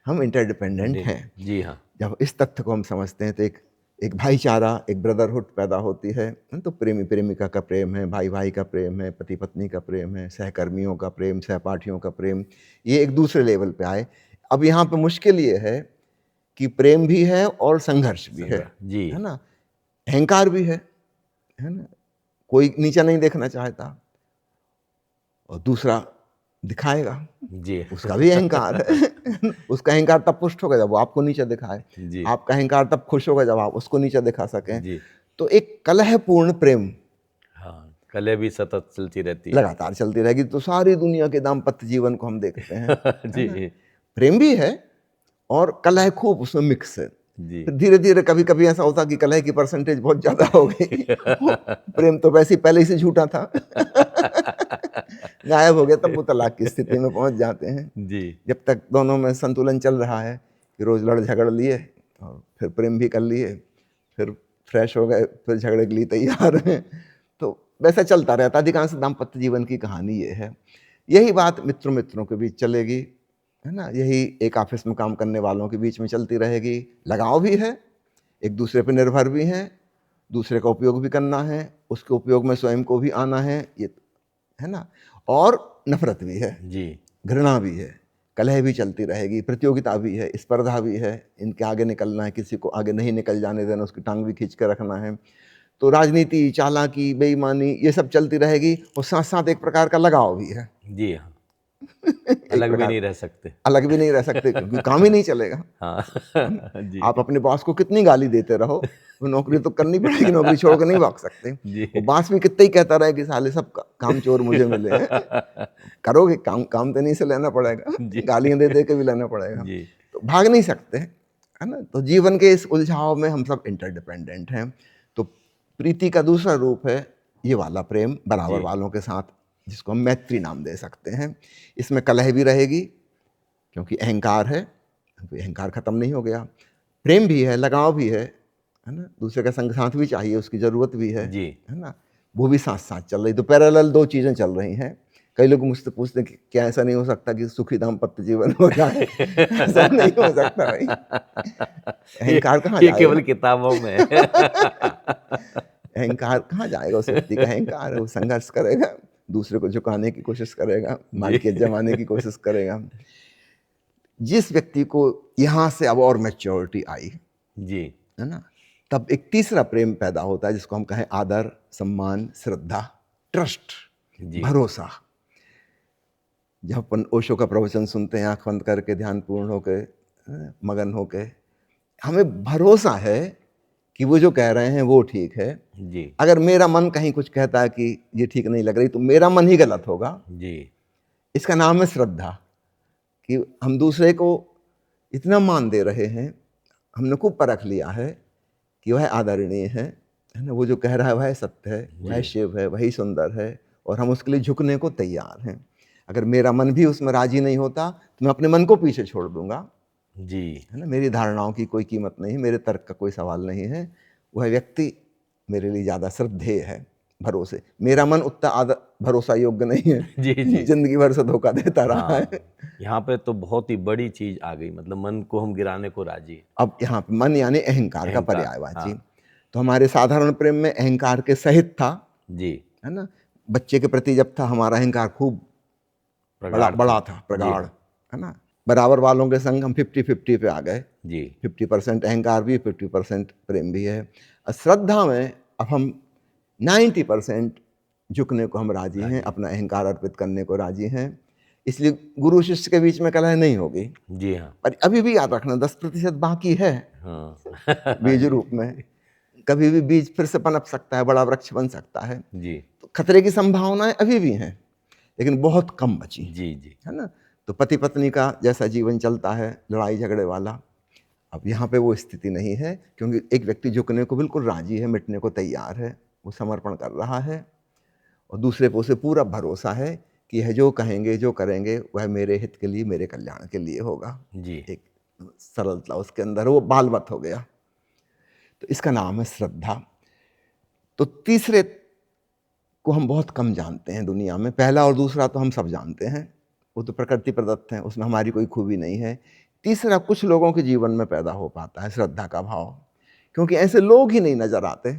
B: हम इंटरडिपेंडेंट हैं।
A: जी हाँ
B: जब इस तथ्य को हम समझते हैं तो एक एक भाईचारा, एक ब्रदरहुड पैदा होती है। तो प्रेमी प्रेमिका का प्रेम है, भाई भाई का प्रेम है, पति पत्नी का प्रेम है, सहकर्मियों का प्रेम, सहपाठियों का प्रेम, ये एक दूसरे लेवल पे आए। अब यहाँ पे मुश्किल ये है कि प्रेम भी है और संघर्ष भी
A: जी
B: है ना, अहंकार भी है ना, कोई नीचा नहीं देखना चाहता, और दूसरा दिखाएगा,
A: जी
B: उसका भी अहंकार है। उसका अहंकार तब पुष्ट होगा जब वो आपको नीचा दिखाए,
A: जी
B: आपका अहंकार तब खुश होगा जब आप उसको नीचा दिखा सकें।
A: जी
B: तो एक कलहपूर्ण प्रेम
A: हाँ कले भी सतत चलती रहती है
B: लगातार चलती रहेगी। तो सारी दुनिया के दाम्पत्य जीवन को हम देखते हैं, है ना,
A: जी
B: प्रेम भी है और कलह खूब उसमें मिक्स है।
A: जी
B: फिर धीरे धीरे कभी कभी ऐसा होता कि कलह की परसेंटेज बहुत ज्यादा हो गई, प्रेम तो वैसे ही पहले ही से झूठा था, गायब हो गया, तब वो तलाक की स्थिति में पहुंच जाते हैं।
A: जी
B: जब तक दोनों में संतुलन चल रहा है कि रोज लड़ झगड़ लिए और फिर प्रेम भी कर लिए, फिर फ्रेश हो गए, फिर झगड़े के लिए तैयार हैं, तो वैसा चलता रहता। अधिकांश दाम्पत्य जीवन की कहानी ये है। यही बात मित्रों मित्रों के बीच चलेगी, है ना, यही एक ऑफिस में काम करने वालों के बीच में चलती रहेगी। लगाव भी है, एक दूसरे पर निर्भर भी हैं, दूसरे का उपयोग भी करना है, उसके उपयोग में स्वयं को भी आना है, ये है ना, और नफरत भी है,
A: जी
B: घृणा भी है, कलह भी चलती रहेगी, प्रतियोगिता भी है, स्पर्धा भी है, इनके आगे निकलना है, किसी को आगे नहीं निकल जाने देना, उसकी टांग भी खींच कर रखना है। तो राजनीति, चालाकी, बेईमानी, ये सब चलती रहेगी, और साथ साथ एक प्रकार का लगाव भी है।
A: जी हाँ
B: एक
A: अलग भी
B: प्रकार-
A: नहीं रह सकते।
B: अलग भी नहीं रह सकते क्योंकि काम ही नहीं चलेगा।
A: हाँ जी
B: आप अपने बॉस को कितनी गाली देते रहो, वो नौकरी तो करनी पड़ेगी, नौकरी छोड़ कर नहीं भाग सकते।
A: जी
B: वो बॉस भी कितना ही कहता रहे कि साले सब काम चोर मुझे मिले हैं, करोगे काम, काम तो नहीं से लेना पड़ेगा,
A: जी।
B: गालियां दे दे के भी लेना पड़ेगा,
A: जी
B: तो भाग नहीं सकते, है ना। तो जीवन के इस उलझाव में हम सब इंटरडिपेंडेंट हैं। तो प्रीति का दूसरा रूप है ये वाला प्रेम बराबर
A: जी।
B: वालों के साथ, जिसको हम मैत्री नाम दे सकते हैं। इसमें कलह भी रहेगी क्योंकि अहंकार है, अहंकार खत्म नहीं हो गया। प्रेम भी है, लगाव भी है ना, दूसरे का संग साथ भी चाहिए, उसकी ज़रूरत भी है
A: जी
B: ना, वो भी साथ साथ चल रही। तो पैरेलल दो चीज़ें चल रही हैं। कई लोग मुझसे पूछते हैं कि क्या ऐसा नहीं हो सकता कि सुखी दाम्पत्य जीवन हो जाए? ऐसा नहीं हो सकता भाई, अहंकार कहाँ
A: ये केवल
B: जाएगा?
A: किताबों में है।
B: अहंकार कहाँ जाएगा? उस व्यक्ति का अहंकार है, वो संघर्ष करेगा, दूसरे को झुकाने की कोशिश करेगा, मालिकियत जमाने की कोशिश करेगा। जिस व्यक्ति को यहाँ से अब और मैच्योरिटी आई,
A: जी
B: है ना, तब एक तीसरा प्रेम पैदा होता है जिसको हम कहें आदर, सम्मान, श्रद्धा, ट्रस्ट,
A: जी
B: भरोसा। जब अपन ओशो का प्रवचन सुनते हैं आंख बंद करके, ध्यानपूर्ण होके, मगन होके, हमें भरोसा है कि वो जो कह रहे हैं वो ठीक है।
A: जी
B: अगर मेरा मन कहीं कुछ कहता है कि ये ठीक नहीं लग रही, तो मेरा मन ही गलत होगा।
A: जी
B: इसका नाम है श्रद्धा, कि हम दूसरे को इतना मान दे रहे हैं, हमने खूब परख लिया है कि वह आदरणीय है ना, वो जो कह रहा है वह सत्य है, वह शिव है, वही सुंदर है, और हम उसके लिए झुकने को तैयार हैं। अगर मेरा मन भी उसमें राजी नहीं होता तो मैं अपने मन को पीछे छोड़ दूंगा,
A: जी
B: है ना। मेरी धारणाओं की कोई कीमत नहीं, मेरे तर्क का कोई सवाल नहीं है। वह व्यक्ति मेरे लिए ज़्यादा श्रद्धेय है, भरोसे। मेरा मन उतना भरोसा योग्य नहीं है,
A: जी जी
B: जिंदगी भर से धोखा देता रहा
A: हाँ,
B: है।
A: यहाँ पे तो बहुत ही बड़ी चीज आ गई, मतलब मन को हम गिराने को राजी हैं।
B: अब यहाँ पे मन यानी अहंकार का
A: अहंकार,
B: पर्यायवाची।
A: हाँ।
B: तो हमारे साधारण प्रेम में अहंकार के सहित था,
A: जी
B: है ना। बच्चे के प्रति जब था हमारा अहंकार खूब बड़ा बड़ा था, प्रगाढ़, है ना। बराबर वालों के संग हम 50-50 पे आ गए,
A: जी
B: 50% अहंकार भी, 50% प्रेम भी है। और श्रद्धा में अब हम 90% झुकने को हम राजी हैं, अपना अहंकार अर्पित करने को राजी हैं। इसलिए गुरु शिष्य के बीच में कलह नहीं होगी।
A: जी हाँ
B: पर अभी भी याद रखना 10% बाकी है
A: हाँ
B: बीज रूप में। कभी भी बीज फिर से पनप सकता है, बड़ा वृक्ष बन सकता है।
A: जी
B: तो खतरे की संभावनाएं अभी भी हैं, लेकिन बहुत कम बची,
A: जी जी
B: है ना। तो पति पत्नी का जैसा जीवन चलता है, लड़ाई झगड़े वाला, अब यहाँ पे वो स्थिति नहीं है, क्योंकि एक व्यक्ति झुकने को बिल्कुल राजी है, मिटने को तैयार है, वो समर्पण कर रहा है, और दूसरे को उसे पूरा भरोसा है कि यह जो कहेंगे, जो करेंगे, वह मेरे हित के लिए, मेरे कल्याण के लिए होगा।
A: जी
B: एक सरलता उसके अंदर, वो बालवत हो गया। तो इसका नाम है श्रद्धा। तो तीसरे को हम बहुत कम जानते हैं दुनिया में। पहला और दूसरा तो हम सब जानते हैं, वो तो प्रकृति प्रदत्त है, उसमें हमारी कोई खूबी नहीं है। तीसरा कुछ लोगों के जीवन में पैदा हो पाता है, श्रद्धा का भाव, क्योंकि ऐसे लोग ही नहीं नजर आते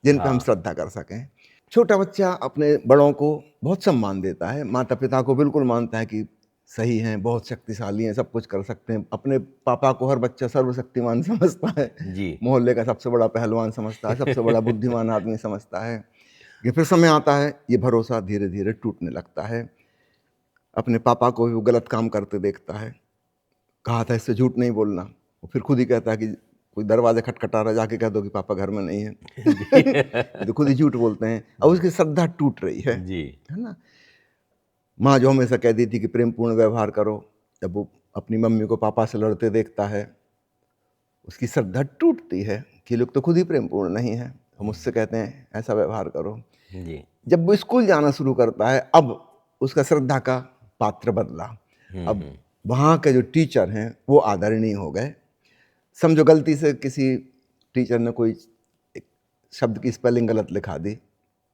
B: जिन पे हम श्रद्धा कर सकें। छोटा बच्चा अपने बड़ों को बहुत सम्मान देता है, माता पिता को बिल्कुल मानता है कि सही हैं, बहुत शक्तिशाली हैं, सब कुछ कर सकते हैं। अपने पापा को हर बच्चा सर्वशक्तिमान समझता है,
A: जी
B: मोहल्ले का सबसे बड़ा पहलवान समझता है, सबसे बड़ा बुद्धिमान आदमी समझता है। ये फिर समय आता है, ये भरोसा धीरे धीरे टूटने लगता है। अपने पापा को भी वो गलत काम करते देखता है, कहा था इससे झूठ नहीं बोलना, वो फिर खुद ही कहता है कि कोई दरवाजा खटखटा रहा, जाके कह दो कि पापा घर में नहीं है। ये तो खुद ही झूठ बोलते हैं, अब उसकी श्रद्धा टूट रही है
A: जी
B: ना। माँ जो हमेशा कहती थी कि प्रेमपूर्ण व्यवहार करो, जब वो अपनी मम्मी को पापा से लड़ते देखता है, उसकी श्रद्धा टूटती है कि लोग तो खुद ही प्रेमपूर्ण नहीं है, हम उससे कहते हैं ऐसा व्यवहार करो।
A: जी
B: जब वो स्कूल जाना शुरू करता है, अब उसका श्रद्धा का पात्र बदला। अब वहाँ के जो टीचर हैं वो आदरणीय हो गए। समझो गलती से किसी टीचर ने कोई एक शब्द की स्पेलिंग गलत लिखा दी,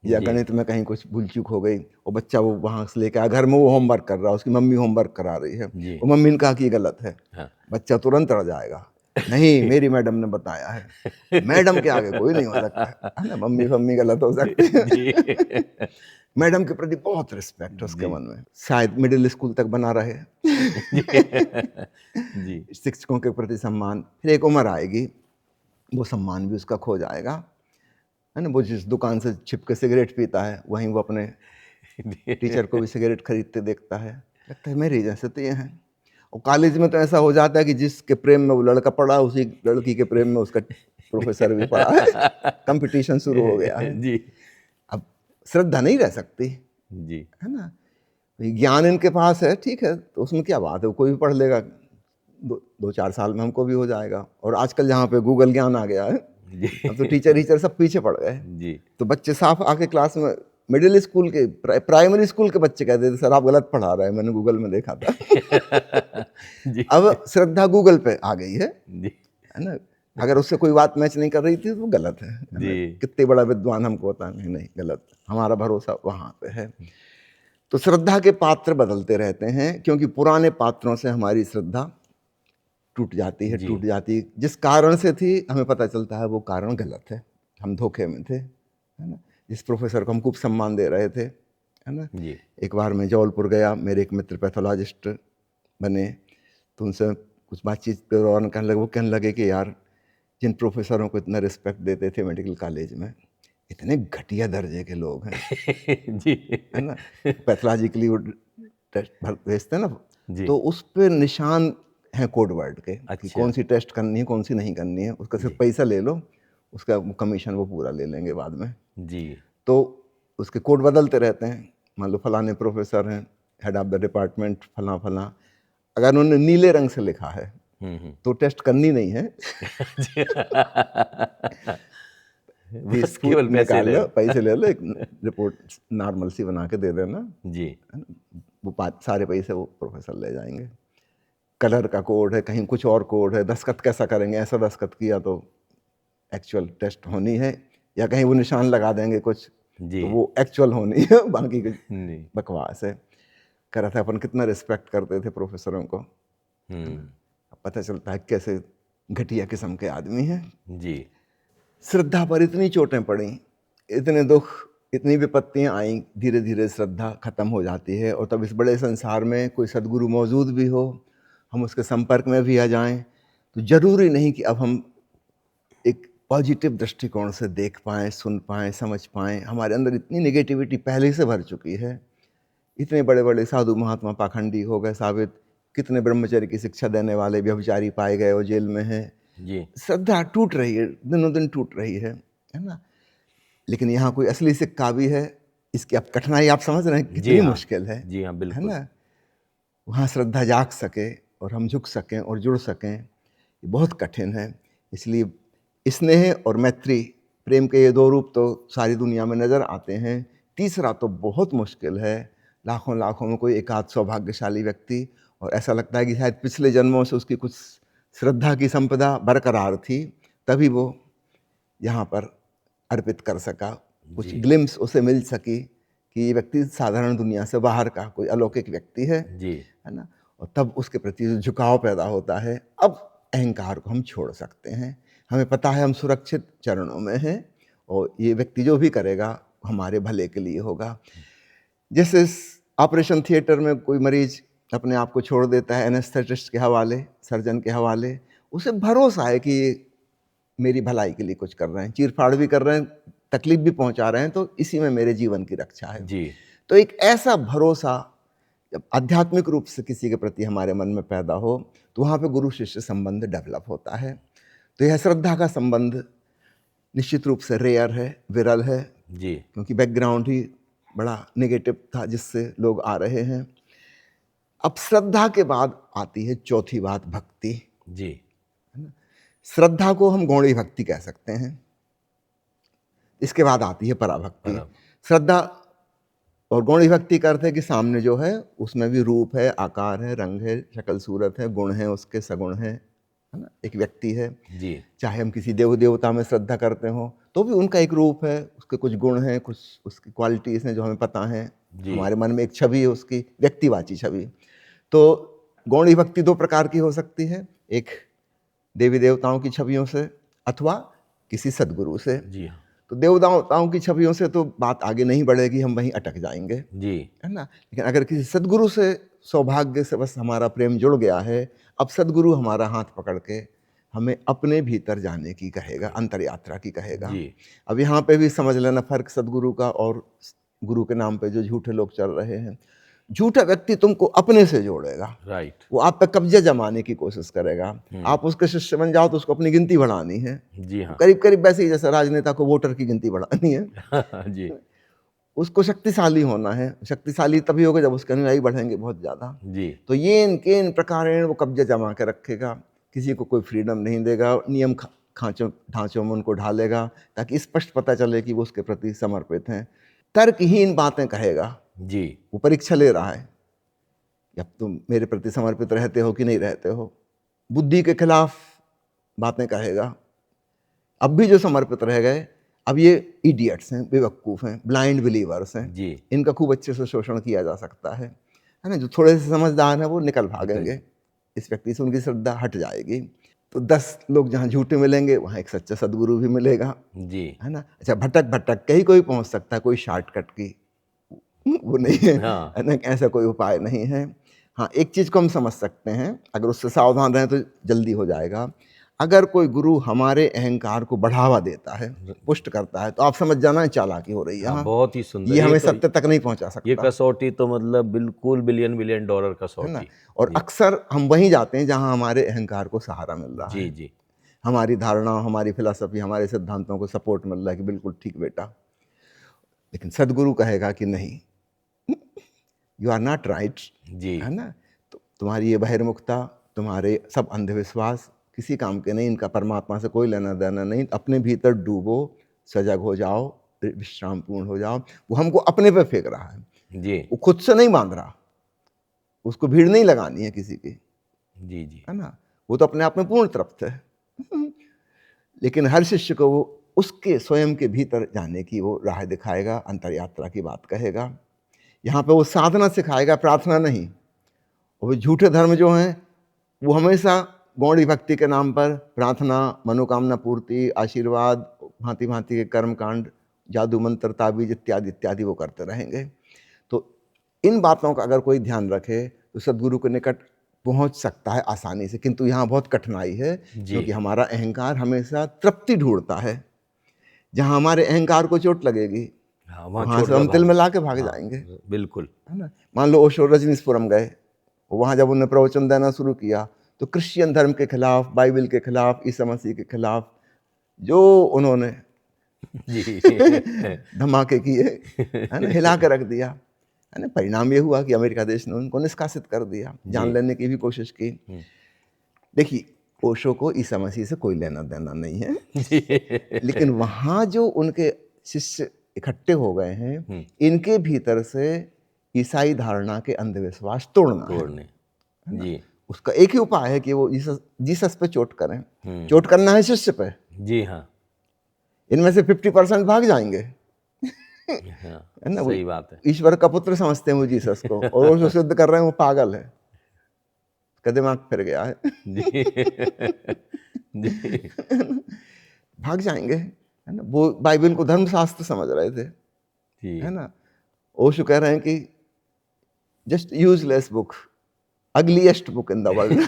B: या गणित में कहीं कुछ भूल चूक हो गई, और बच्चा वो वहाँ से लेकर घर में वो होमवर्क कर रहा है, उसकी मम्मी होमवर्क करा रही है, वो मम्मी ने कहा कि ये गलत है, बच्चा तुरंत अड़ जाएगा, नहीं मेरी मैडम ने बताया है। मैडम के आगे कोई नहीं हो सकता है ना, मम्मी गलत हो सकती है। मैडम के प्रति बहुत रिस्पेक्ट उसके मन में, शायद मिडिल स्कूल तक बना रहे।
A: जी
B: शिक्षकों के प्रति सम्मान। फिर एक उम्र आएगी, वो सम्मान भी उसका खो जाएगा, है ना। वो जिस दुकान से छिप के सिगरेट पीता है, वहीं वो अपने टीचर को भी सिगरेट खरीदते देखता है, लगता है मेरे जैसे तो ये हैं। और कॉलेज में तो ऐसा हो जाता है कि जिसके प्रेम में वो लड़का पड़ा, उसी लड़की के प्रेम में उसका प्रोफेसर भी पड़ा है। कंपटीशन शुरू हो गया है।
A: जी
B: अब श्रद्धा नहीं रह सकती,
A: जी
B: है ना। ज्ञान इनके पास है, ठीक है, तो उसमें क्या बात है, वो कोई भी पढ़ लेगा, 2-4 साल में हमको भी हो जाएगा। और आजकल जहाँ पे गूगल ज्ञान आ गया है,
A: जी
B: अब तो टीचर सब पीछे पड़ गए।
A: जी
B: तो बच्चे साफ आके क्लास में, मिडिल स्कूल के, प्राइमरी स्कूल के बच्चे कहते थे सर आप गलत पढ़ा रहे हैं, मैंने गूगल में देखा था।
A: जी
B: अब श्रद्धा गूगल पे आ गई है
A: जी
B: ना। अगर उससे कोई बात मैच नहीं कर रही थी तो गलत है ना?
A: जी।
B: कितने बड़ा विद्वान हमको होता नहीं, नहीं गलत, हमारा भरोसा वहाँ पे है। तो श्रद्धा के पात्र बदलते रहते हैं, क्योंकि पुराने पात्रों से हमारी श्रद्धा टूट जाती है,
A: जी।
B: टूट जाती है। जिस कारण से थी हमें पता चलता है वो कारण गलत है, हम धोखे में थे, है ना। जिस प्रोफेसर को हम खूब सम्मान दे रहे थे, है ना।
A: जी
B: एक बार मैं जबलपुर गया, मेरे एक मित्र पैथोलॉजिस्ट बने, तो उनसे कुछ बातचीत के दौरान कहने लगे कि यार जिन प्रोफेसरों को इतना रिस्पेक्ट देते थे मेडिकल कॉलेज में, इतने घटिया दर्जे के लोग हैं,
A: जी
B: है ना। पैथोलॉजी के लिए वो टेस्ट भेजते हैं ना,
A: जी
B: तो उस पर निशान हैं कोड वर्ड के कि
A: अच्छा।
B: कौन सी टेस्ट करनी है, कौन सी नहीं करनी है। उसका सिर्फ पैसा ले लो, उसका कमीशन वो पूरा ले लेंगे बाद में।
A: जी
B: तो उसके कोड बदलते रहते हैं। मान लो फलाने प्रोफेसर हैं, हेड ऑफ द डिपार्टमेंट फला फला, अगर उन्होंने नीले रंग से लिखा है तो टेस्ट करनी नहीं है।
A: बस केवल पैसे
B: निकाल
A: ले
B: लो,
A: लो।
B: पैसे ले लो, एक रिपोर्ट नॉर्मल सी बना के दे देना,
A: जी
B: है ना। वो सारे पैसे वो प्रोफेसर ले जाएंगे। कलर का कोड है, कहीं कुछ और कोड है, दस्तखत कैसा करेंगे, ऐसा दस्तखत किया तो एक्चुअल टेस्ट होनी है, या कहीं वो निशान लगा देंगे कुछ
A: जी
B: तो वो एक्चुअल होनी है, बाकी कुछ
A: जी
B: बकवास है। कह रहा था अपन कितना रिस्पेक्ट करते थे प्रोफेसरों को, अब पता चलता है कैसे घटिया किस्म के आदमी हैं।
A: जी
B: श्रद्धा पर इतनी चोटें पड़ी, इतने दुख, इतनी विपत्तियां आई, धीरे धीरे श्रद्धा खत्म हो जाती है। और तब इस बड़े संसार में कोई सद्गुरु मौजूद भी हो, हम उसके संपर्क में भी आ जाएं, तो जरूरी नहीं कि अब हम एक पॉजिटिव दृष्टिकोण से देख पाएं, सुन पाएं, समझ पाएं। हमारे अंदर इतनी नेगेटिविटी पहले से भर चुकी है। इतने बड़े बड़े साधु महात्मा पाखंडी हो गए साबित, कितने ब्रह्मचर्य की शिक्षा देने वाले व्यभिचारी पाए गए, वो जेल में हैं।
A: जी
B: श्रद्धा टूट रही है, दिनों दिन टूट रही है ना। लेकिन यहाँ कोई असली सिक्का भी है, इसकी अब कठिनाई आप समझ रहे हैं कितनी
A: हाँ,
B: मुश्किल है।
A: जी हाँ
B: है
A: बिल्कुल।
B: ना। वहाँ श्रद्धा जाग सके और हम झुक सकें और जुड़ सकें, ये बहुत कठिन है। इसलिए स्नेह और मैत्री, प्रेम के ये दो रूप तो सारी दुनिया में नज़र आते हैं, तीसरा तो बहुत मुश्किल है। लाखों लाखों में कोई एक आध सौभाग्यशाली व्यक्ति, और ऐसा लगता है कि शायद पिछले जन्मों से उसकी कुछ श्रद्धा की संपदा बरकरार थी, तभी वो यहाँ पर अर्पित कर सका, कुछ ग्लिम्स उसे मिल सकी कि ये व्यक्ति साधारण दुनिया से बाहर का कोई अलौकिक व्यक्ति है ना। और तब उसके प्रति जो झुकाव पैदा होता है, अब अहंकार को हम छोड़ सकते हैं। हमें पता है हम सुरक्षित चरणों में हैं, और ये व्यक्ति जो भी करेगा हमारे भले के लिए होगा। जैसे ऑपरेशन थिएटर में कोई मरीज अपने आप को छोड़ देता है एनेस्थेटिस्ट के हवाले, सर्जन के हवाले, उसे भरोसा है कि ये मेरी भलाई के लिए कुछ कर रहे हैं, चीरफाड़ भी कर रहे हैं, तकलीफ भी पहुंचा रहे हैं, तो इसी में मेरे जीवन की रक्षा है।
A: जी
B: तो एक ऐसा भरोसा जब आध्यात्मिक रूप से किसी के प्रति हमारे मन में पैदा हो, तो वहाँ पे गुरु शिष्य संबंध डेवलप होता है। तो यह श्रद्धा का संबंध निश्चित रूप से रेयर है, विरल है,
A: जी
B: क्योंकि बैकग्राउंड ही बड़ा नेगेटिव था जिससे लोग आ रहे हैं। अब श्रद्धा के बाद आती है चौथी बात, भक्ति।
A: जी
B: श्रद्धा को हम गौणी भक्ति कह सकते हैं, इसके बाद आती है पराभक्ति। श्रद्धा और गौणी भक्ति का अर्थ है कि सामने जो है उसमें भी रूप है, आकार है, रंग है, शक्ल सूरत है, गुण है, उसके सगुण है ना। एक व्यक्ति है
A: जी
B: चाहे हम किसी देव देवता में श्रद्धा करते हो तो भी उनका एक रूप है, उसके कुछ गुण हैं, कुछ उसकी क्वालिटीज़ हैं जो हमें पता हैं, हमारे मन में एक छवि है उसकी, व्यक्तिवाची छवि। तो गौणी भक्ति दो प्रकार की हो सकती है, एक देवी देवताओं की छवियों से अथवा किसी सद्गुरु से।
A: जी हाँ
B: तो देवताओं की छवियों से तो बात आगे नहीं बढ़ेगी, हम वहीं अटक जाएंगे,
A: जी
B: है ना। लेकिन अगर किसी सद्गुरु से सौभाग्य से बस हमारा प्रेम जुड़ गया है, अब सद्गुरु हमारा हाथ पकड़ के हमें अपने भीतर जाने की कहेगा, अंतर यात्रा की कहेगा।
A: जी
B: अब यहाँ पे भी समझ लेना फर्क सद्गुरु का और गुरु के नाम पे जो झूठे लोग चल रहे हैं। झूठा व्यक्ति तुमको अपने से जोड़ेगा,
A: राइट।
B: वो आप पे कब्जा जमाने की कोशिश करेगा। आप उसके शिष्य बन जाओ तो उसको अपनी गिनती बढ़ानी है।
A: जी हाँ।
B: करीब करीब वैसे ही जैसे राजनेता को वोटर की गिनती बढ़ानी है।
A: जी
B: उसको शक्तिशाली होना है। शक्तिशाली तभी होगा जब उसके अनुयायी बढ़ेंगे बहुत ज़्यादा।
A: जी
B: तो ये इनके इन प्रकारेण वो कब्जा जमा के रखेगा, किसी को कोई फ्रीडम नहीं देगा, नियम खांचों ढांचों में उनको ढालेगा ताकि स्पष्ट पता चले कि वो उसके प्रति समर्पित हैं। तर्कहीन बातें कहेगा,
A: जी
B: वो परीक्षा ले रहा है कि अब तुम मेरे प्रति समर्पित रहते हो कि नहीं रहते हो। बुद्धि के खिलाफ बातें कहेगा। अब भी जो समर्पित रह गए, अब ये इडियट्स हैं, बेवकूफ़ हैं, ब्लाइंड बिलीवर्स हैं,
A: जी
B: इनका खूब अच्छे से शोषण किया जा सकता है ना। जो थोड़े से समझदार हैं वो निकल भागेंगे, इस व्यक्ति से उनकी श्रद्धा हट जाएगी। तो 10 लोग जहाँ झूठे मिलेंगे वहाँ एक सच्चा सदगुरु भी मिलेगा,
A: जी
B: है ना। अच्छा, भटक भटक के ही कोई पहुँच सकता है, कोई शॉर्टकट की वो नहीं है,
A: हाँ।
B: है ना, ऐसा कोई उपाय नहीं है। हाँ, एक चीज़ को हम समझ सकते हैं, अगर उससे सावधान रहें तो जल्दी हो जाएगा। अगर कोई गुरु हमारे अहंकार को बढ़ावा देता है, पुष्ट करता है, तो आप समझ जाना है चालाकी हो रही है।
A: हाँ,
B: हाँ,
A: बहुत ही सुंदर।
B: ये हमें
A: तो
B: सत्य तक नहीं पहुंचा
A: ये
B: सकता,
A: कसौटी तो मतलब बिल्कुल बिलियन बिलियन डॉलर
B: है ना।
A: कसौटी।
B: और
A: जी
B: अक्सर हम वहीं जाते हैं जहां हमारे अहंकार को सहारा मिल रहा
A: जी
B: है,
A: जी
B: हमारी धारणा, हमारी फिलॉसफी, हमारे सिद्धांतों को सपोर्ट मिल रहा है कि बिल्कुल ठीक बेटा। लेकिन सदगुरु कहेगा कि नहीं, यू आर नॉट राइट,
A: जी
B: है ना। तो तुम्हारी ये बहिर्मुखता, तुम्हारे सब अंधविश्वास किसी काम के नहीं, इनका परमात्मा से कोई लेना देना नहीं। अपने भीतर डूबो, सजग हो जाओ, विश्राम पूर्ण हो जाओ। वो हमको अपने पे फेंक रहा है,
A: जी
B: वो खुद से नहीं बांध रहा, उसको भीड़ नहीं लगानी है किसी की,
A: जी जी
B: है ना। वो तो अपने आप में पूर्ण तृप्त है। लेकिन हर शिष्य को वो उसके स्वयं के भीतर जाने की वो राह दिखाएगा, अंतर यात्रा की बात कहेगा। यहाँ पे वो साधना सिखाएगा, प्रार्थना नहीं। और वो झूठे धर्म जो हैं वो हमेशा गौड़ी भक्ति के नाम पर प्रार्थना, मनोकामना पूर्ति, आशीर्वाद, भांति भांति के कर्म कांड, जादू मंत्र, ताबीज इत्यादि इत्यादि वो करते रहेंगे। तो इन बातों का अगर कोई ध्यान रखे तो सदगुरु के निकट पहुंच सकता है आसानी से। किंतु यहाँ बहुत कठिनाई है, क्योंकि हमारा अहंकार हमेशा तृप्ति ढूंढता है। जहाँ हमारे अहंकार को चोट लगेगी
A: हाँ,
B: वहाँ से हम तिल मिला के भाग
A: हाँ,
B: जाएंगे,
A: बिल्कुल।
B: है ना। मान लो ओशो रजनीशपुरम गए, वहाँ जब उन्होंने प्रवचन देना शुरू किया तो क्रिश्चियन धर्म के खिलाफ, बाइबल के खिलाफ, ईसा मसीह के खिलाफ जो उन्होंने
A: जी
B: धमाके किए, है ना, हिला कर रख दिया, है ना। परिणाम ये हुआ कि अमेरिका देश ने उनको निष्कासित कर दिया, जान लेने की भी कोशिश की। देखिए, ओशो को ईसा मसीह से कोई लेना देना नहीं है, लेकिन वहाँ जो उनके शिष्य इकट्ठे हो गए हैं, इनके भीतर से ईसाई धारणा के अंधविश्वास तोड़ने है।
A: जी
B: उसका एक ही उपाय है कि वो जीसस पे चोट करें। चोट करना है शिष्य पे।
A: जी हाँ
B: इनमें से 50% भाग जाएंगे,
A: हाँ,
B: है ना।
A: सही बात है।
B: ईश्वर का पुत्र समझते हैं वो जीसस को, और वो जो सिद्ध कर रहे हैं वो पागल है, उसका दिमाग फिर गया है।
A: जी जी
B: भाग जाएंगे, है ना। वो बाइबल को धर्मशास्त्र समझ रहे थे,
A: जी
B: है ना। ओशो कह रहे हैं कि just useless book, ugliest book in the world.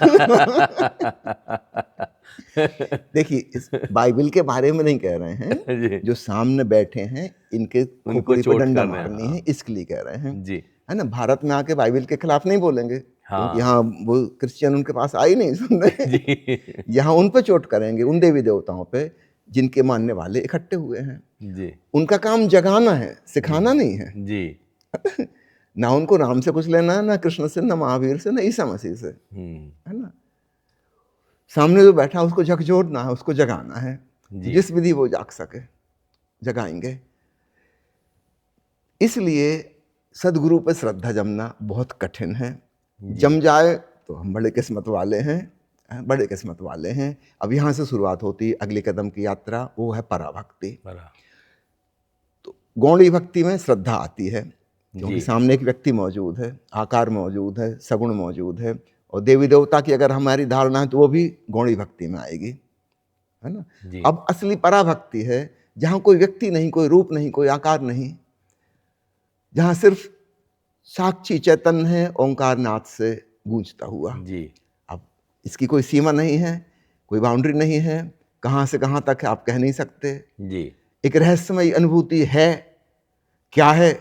B: देखिए, इस बाइबल के बारे में नहीं कह रहे हैं,
A: जी
B: जो सामने बैठे हैं इनके
A: उनको
B: खोपड़ी पे
A: चोट
B: डंडा
A: करना है,
B: मारनी
A: हाँ।
B: है, इसके लिए कह रहे हैं,
A: जी
B: है ना। भारत में आके बाइबल के खिलाफ नहीं बोलेंगे, क्योंकि
A: हाँ
B: यहाँ वो क्रिश्चियन उनके पास आ ही नहीं सुनने।
A: जी
B: यहाँ उन पे चोट करेंगे, उन देवी देवताओं पे जिनके मानने वाले इकट्ठे हुए हैं।
A: जी
B: उनका काम जगाना है, सिखाना नहीं है।
A: जी
B: ना उनको राम से कुछ लेना है, ना कृष्ण से, ना महावीर से, ना ईसा मसीह से, है ना। सामने जो बैठा उसको झकझोरना है, उसको जगाना है,
A: जी
B: जिस विधि वो जाग सके जगाएंगे। इसलिए सदगुरु पे श्रद्धा जमना बहुत कठिन है। जम जाए तो हम बड़े किस्मत वाले हैं, बड़े किस्मत वाले हैं। अब यहाँ से शुरुआत होती अगले कदम की यात्रा, वो है पराभक्ति। तो गौड़ी भक्ति में श्रद्धा आती है, क्योंकि सामने एक व्यक्ति मौजूद है, आकार मौजूद है, सगुण मौजूद है, और देवी देवता की अगर हमारी धारणा है तो वो भी गौड़ी भक्ति में आएगी, है ना। अब असली पराभक्ति है जहाँ कोई व्यक्ति नहीं, कोई रूप नहीं, कोई आकार नहीं, जहाँ सिर्फ साक्षी चैतन्य है ओंकार नाथ से गूंजता हुआ।
A: जी
B: अब इसकी कोई सीमा नहीं है, कोई बाउंड्री नहीं है, कहाँ से कहाँ तक है आप कह नहीं सकते।
A: जी
B: एक रहस्यमयी अनुभूति है, क्या है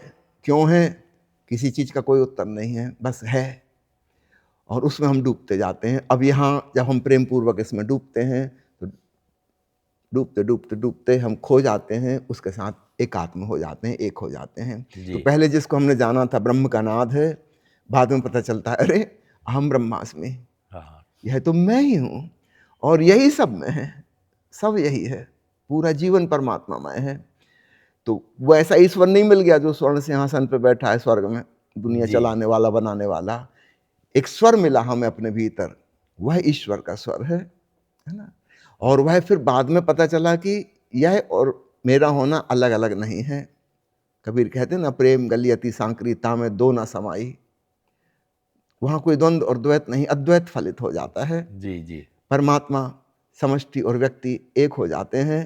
B: क्यों है, किसी चीज़ का कोई उत्तर नहीं है, बस है, और उसमें हम डूबते जाते हैं। अब यहाँ जब हम प्रेम पूर्वक इसमें डूबते हैं तो डूबते डूबते डूबते हम खो जाते हैं, उसके साथ एकात्म हो जाते हैं, एक हो जाते हैं।
A: जी।
B: तो पहले जिसको हमने जाना था ब्रह्म का नाद है, बाद में पता चलता है अरे अहम ब्रह्मास्मि,
A: हाँ,
B: यह तो मैं ही हूँ, और यही सब में है, सब यही है, पूरा जीवन परमात्मामय है। तो वो ऐसा ईश्वर नहीं मिल गया जो स्वर्ण सिंहासन पे बैठा है स्वर्ग में, दुनिया
A: जी।
B: चलाने वाला, बनाने वाला। एक स्वर मिला हमें अपने भीतर, वह ईश्वर का स्वर है ना। और वह फिर बाद में पता चला कि यह और मेरा होना अलग अलग नहीं है। कबीर कहते हैं ना, प्रेम गलियति सांकृता में दो ना समाई, वहां कोई द्वंद्व और द्वैत नहीं, अद्वैत फलित हो जाता है।
A: जी। जी।
B: परमात्मा, समष्टि और व्यक्ति एक हो जाते हैं।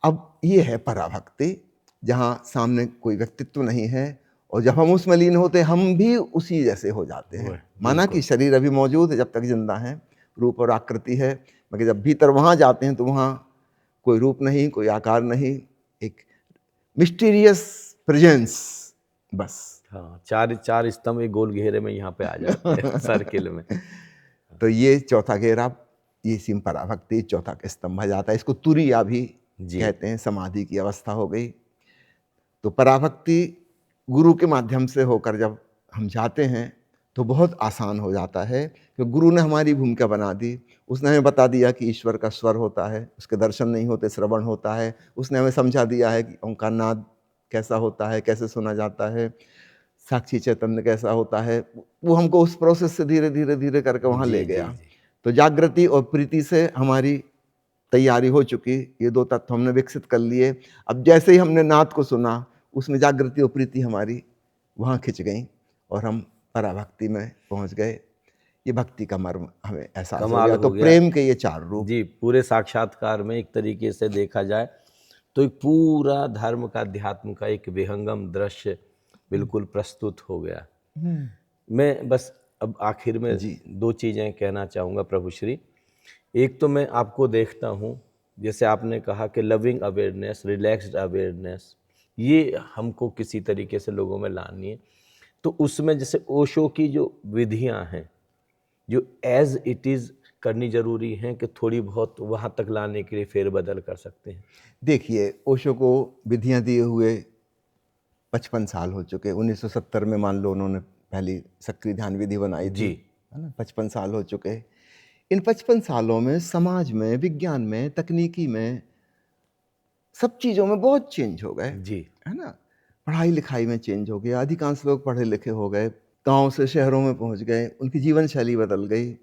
B: अब ये है पराभक्ति, जहाँ सामने कोई व्यक्तित्व नहीं है, और जब हम उसमें लीन होते हैं हम भी उसी जैसे हो जाते हैं। माना कि शरीर अभी मौजूद है, जब तक जिंदा है, रूप और आकृति है, मगर जब भीतर वहाँ जाते हैं तो वहाँ कोई रूप नहीं, कोई आकार नहीं, एक मिस्टीरियस प्रेजेंस बस।
A: हाँ, चार स्तंभ एक गोल घेरे में यहाँ पे आ जाते हैं सर्किल में।
B: तो ये चौथा घेरा, ये सिम पराभक्ति चौथा स्तंभ आ जाता है। इसको तुरिया भी
A: जी।
B: कहते हैं, समाधि की अवस्था हो गई। तो पराभक्ति गुरु के माध्यम से होकर जब हम जाते हैं तो बहुत आसान हो जाता है, कि गुरु ने हमारी भूमिका बना दी। उसने हमें बता दिया कि ईश्वर का स्वर होता है, उसके दर्शन नहीं होते, श्रवण होता है। उसने हमें समझा दिया है कि ओंकार नाद कैसा होता है, कैसे सुना जाता है, साक्षी चैतन्य कैसा होता है। वो हमको उस प्रोसेस से धीरे धीरे धीरे करके वहाँ ले
A: जी।
B: गया।
A: जी।
B: तो जागृति और प्रीति से हमारी तैयारी हो चुकी, ये दो तत्व हमने विकसित कर लिए। अब जैसे ही हमने नाद को सुना, उसमें जागृति और प्रीति हमारी वहाँ खिंच गई और हम पराभक्ति में पहुँच गए। ये भक्ति का मर्म हमें एहसास हो
A: कमाल
B: गया।
A: हो
B: तो
A: गया।
B: प्रेम के ये चार रूप।
A: जी, पूरे साक्षात्कार में एक तरीके से देखा जाए तो एक पूरा धर्म का, अध्यात्म का एक विहंगम दृश्य बिल्कुल प्रस्तुत हो गया। मैं बस अब आखिर में
B: जी।
A: दो चीज़ें कहना चाहूँगा प्रभु श्री। एक तो मैं आपको देखता हूँ, जैसे आपने कहा कि लविंग अवेयरनेस, रिलैक्स्ड अवेयरनेस, ये हमको किसी तरीके से लोगों में लानी है। तो उसमें जैसे ओशो की जो विधियाँ हैं, जो एज इट इज़ करनी जरूरी है, कि थोड़ी बहुत वहाँ तक लाने के लिए फेरबदल कर सकते हैं।
B: देखिए, ओशो को विधियाँ दिए हुए 55 साल हो चुके। 1970 में मान लो उन्होंने पहली सक्रिय ध्यान विधि बनाई थी,
A: जी।
B: है ना। 55 साल हो चुके। इन 55 सालों में समाज में, विज्ञान में, तकनीकी में, सब चीज़ों में बहुत चेंज हो गए,
A: जी।
B: है ना। पढ़ाई लिखाई में चेंज हो गया, अधिकांश लोग पढ़े लिखे हो गए, गांव से शहरों में पहुंच गए, उनकी जीवन शैली बदल गई,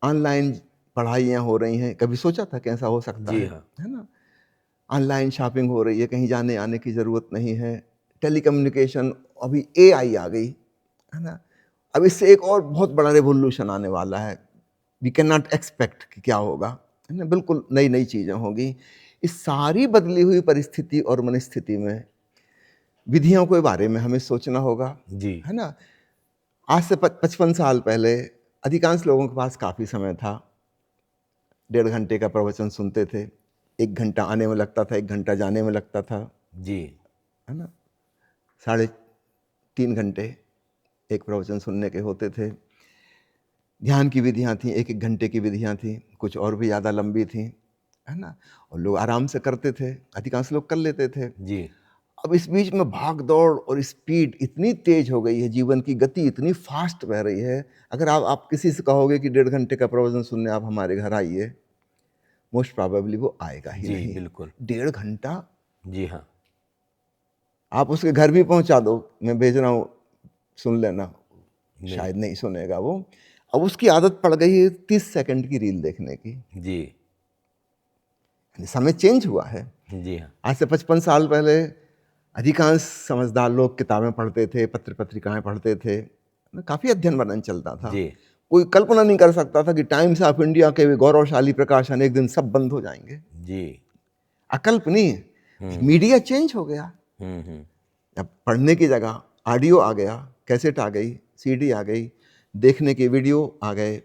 B: ऑनलाइन पढ़ाइयाँ हो रही हैं। कभी सोचा था कैसा हो सकता
A: जी हाँ।
B: है ना। ऑनलाइन शॉपिंग हो रही है, कहीं जाने आने की ज़रूरत नहीं है। टेलीकम्युनिकेशन, अभी एआई आ गई, है ना। अब इससे एक और बहुत बड़ा रेवोल्यूशन आने वाला है। वी कैन नॉट एक्सपेक्ट कि क्या होगा, है ना। बिल्कुल नई नई चीज़ें होंगी। इस सारी बदली हुई परिस्थिति और मनस्थिति में विधियों के बारे में हमें सोचना होगा,
A: जी।
B: है ना। आज से 55 साल पहले अधिकांश लोगों के पास काफ़ी समय था। 1.5 घंटे का प्रवचन सुनते थे, 1 घंटा आने में लगता था, 1 घंटा जाने में लगता था,
A: जी।
B: है ना। 3.5 घंटे एक प्रवचन सुनने के होते थे। ध्यान की विधियाँ थी, 1-1 घंटे की विधियाँ थी, कुछ और भी ज़्यादा लंबी थी, है ना। और लोग आराम से करते थे, अधिकांश लोग कर लेते थे।
A: जी।
B: अब इस बीच में भाग दौड़ और स्पीड इतनी तेज हो गई है, जीवन की गति इतनी फास्ट बह रही है। अगर आप किसी से कहोगे कि 1.5 घंटे का प्रवचन सुनने आप हमारे घर आइए, मोस्ट प्रोबेबली वो आएगा ही
A: जी
B: नहीं।
A: बिल्कुल।
B: 1.5 घंटा
A: जी हाँ।
B: आप उसके घर भी पहुंचा दो, मैं भेज रहा हूँ सुन लेना,
A: नहीं।
B: शायद नहीं सुनेगा वो। अब उसकी आदत पड़ गई है 30 सेकंड की रील देखने की।
A: जी।
B: समय चेंज हुआ है।
A: जी हाँ।
B: आज से 55 साल पहले अधिकांश समझदार लोग किताबें पढ़ते थे, पत्र पत्रिकाएं पढ़ते थे, काफ़ी अध्ययन मनन चलता था।
A: जी।
B: कोई कल्पना नहीं कर सकता था कि टाइम्स ऑफ इंडिया के भी गौरवशाली प्रकाशन एक दिन सब बंद हो जाएंगे।
A: जी।
B: अकल्पनीय। मीडिया चेंज हो गया।
A: हम्म।
B: अब पढ़ने की जगह ऑडियो आ गया, कैसेट आ गई, सीडी आ गई, देखने के वीडियो आ गए,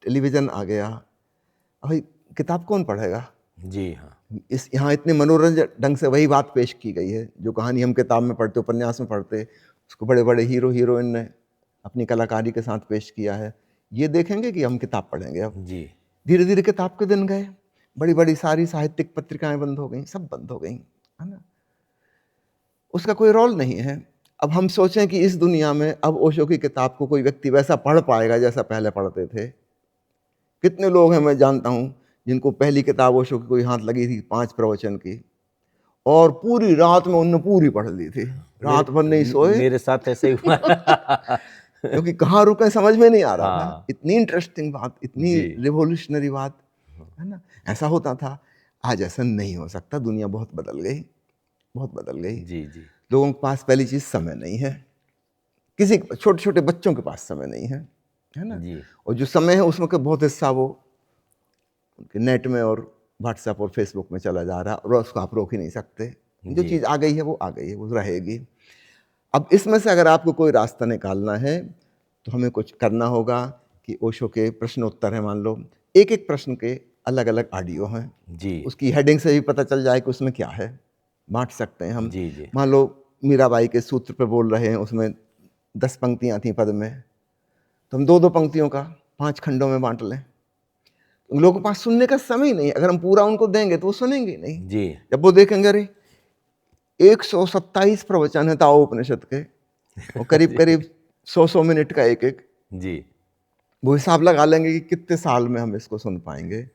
B: टेलीविज़न आ गया। अब भाई किताब कौन पढ़ेगा?
A: जी हाँ।
B: इस यहाँ इतने मनोरंजक ढंग से वही बात पेश की गई है जो कहानी हम किताब में पढ़ते, उपन्यास में पढ़ते, उसको बड़े बड़े हीरो हीरोइन ने अपनी कलाकारी के साथ पेश किया है। ये देखेंगे कि हम किताब पढ़ेंगे। अब
A: जी
B: धीरे धीरे किताब के दिन गए, बड़ी बड़ी सारी साहित्यिक पत्रिकाएं बंद हो गई, सब बंद हो गई, है ना, उसका कोई रोल नहीं है। अब हम सोचें कि इस दुनिया में अब ओशो की किताब को कोई व्यक्ति वैसा पढ़ पाएगा जैसा पहले पढ़ते थे। कितने लोग हैं, मैं जानता हूं, जिनको पहली किताब ओशो की कोई हाथ लगी थी 5 प्रवचन की, और पूरी रात में उनने पूरी पढ़ ली थी, रात भर नहीं सोए।
A: मेरे साथ ऐसे ही हुआ।
B: क्योंकि कहाँ रुके समझ में नहीं आ रहा था।
A: हाँ।
B: इतनी इंटरेस्टिंग बात, इतनी
A: जी।
B: रिवोल्यूशनरी बात, है ना, ऐसा होता था। आज ऐसा नहीं हो सकता, दुनिया बहुत बदल गई, बहुत बदल गई।
A: जी जी
B: लोगों के पास पहली चीज समय नहीं है, किसी छोटे छोटे बच्चों के पास समय नहीं है ना,
A: जी
B: और जो समय है उसमें का बहुत हिस्सा वो उनके नेट में और व्हाट्सएप और फेसबुक में चला जा रहा है, और उसको आप रोक ही नहीं सकते। जो
A: जी।
B: चीज़ आ गई है वो आ गई है, वो रहेगी। अब इसमें से अगर आपको कोई रास्ता निकालना है तो हमें कुछ करना होगा कि ओशो के प्रश्न उत्तर हैं, मान लो एक एक प्रश्न के अलग अलग ऑडियो हैं,
A: जी
B: उसकी हेडिंग से भी पता चल जाए कि उसमें क्या है, बांट सकते हैं हम।
A: जी जी
B: मान लो मीराबाई के सूत्र पे बोल रहे हैं, उसमें 10 पंक्तियाँ थी पद में, तो हम 2-2 पंक्तियों का 5 खंडों में बांट लें। लोगों के पास सुनने का समय नहीं, अगर हम पूरा उनको देंगे तो वो सुनेंगे नहीं।
A: जी
B: जब वो देखेंगे अरे 127 प्रवचन है ताओ उपनिषद के, और करीब करीब 100 मिनट का एक एक,
A: जी
B: वो हिसाब लगा लेंगे कि कितने साल में हम इसको सुन पाएंगे।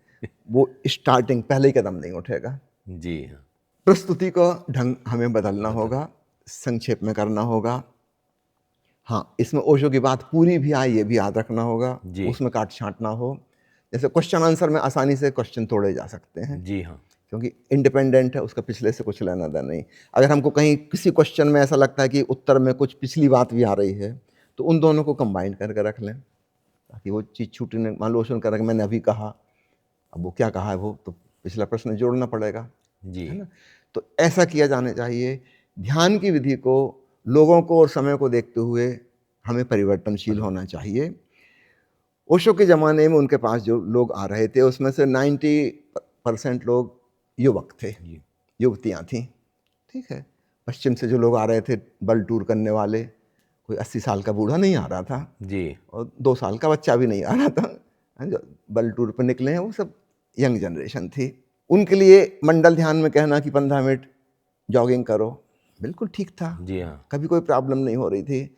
B: वो स्टार्टिंग पहले ही कदम नहीं उठेगा।
A: जी हाँ
B: प्रस्तुति का ढंग हमें बदलना होगा, संक्षेप में करना होगा। हाँ, इसमें ओशो की बात पूरी भी आए ये भी याद रखना होगा,
A: जी।
B: उसमें काट छांट ना हो। जैसे क्वेश्चन आंसर में आसानी से क्वेश्चन तोड़े जा सकते हैं,
A: जी हाँ
B: क्योंकि इंडिपेंडेंट है, उसका पिछले से कुछ लेना देना नहीं। अगर हमको कहीं किसी क्वेश्चन में ऐसा लगता है कि उत्तर में कुछ पिछली बात भी आ रही है, तो उन दोनों को कंबाइन करके रख लें, ताकि वो चीज़ छूटी नहीं। मान लो ओशो कर मैंने अभी कहा, अब वो क्या कहा है वो तो पिछला प्रश्न जोड़ना पड़ेगा,
A: जी
B: है ना। तो ऐसा किया जाना चाहिए। ध्यान की विधि को लोगों को और समय को देखते हुए हमें परिवर्तनशील होना चाहिए। ओशो के ज़माने में उनके पास जो लोग आ रहे थे उसमें से 90% लोग युवक थे,
A: जी
B: युवतियाँ थीं, ठीक है। पश्चिम से जो लोग आ रहे थे वर्ल्ड टूर करने वाले, कोई 80 साल का बूढ़ा नहीं आ रहा था,
A: जी
B: और 2 साल का बच्चा भी नहीं आ रहा था। जो वर्ल्ड टूर पर निकले हैं वो सब यंग जनरेशन थी। उनके लिए मंडल ध्यान में कहना कि 15 मिनट जॉगिंग करो, बिल्कुल ठीक था,
A: जी हाँ
B: कभी कोई प्रॉब्लम नहीं हो रही थी।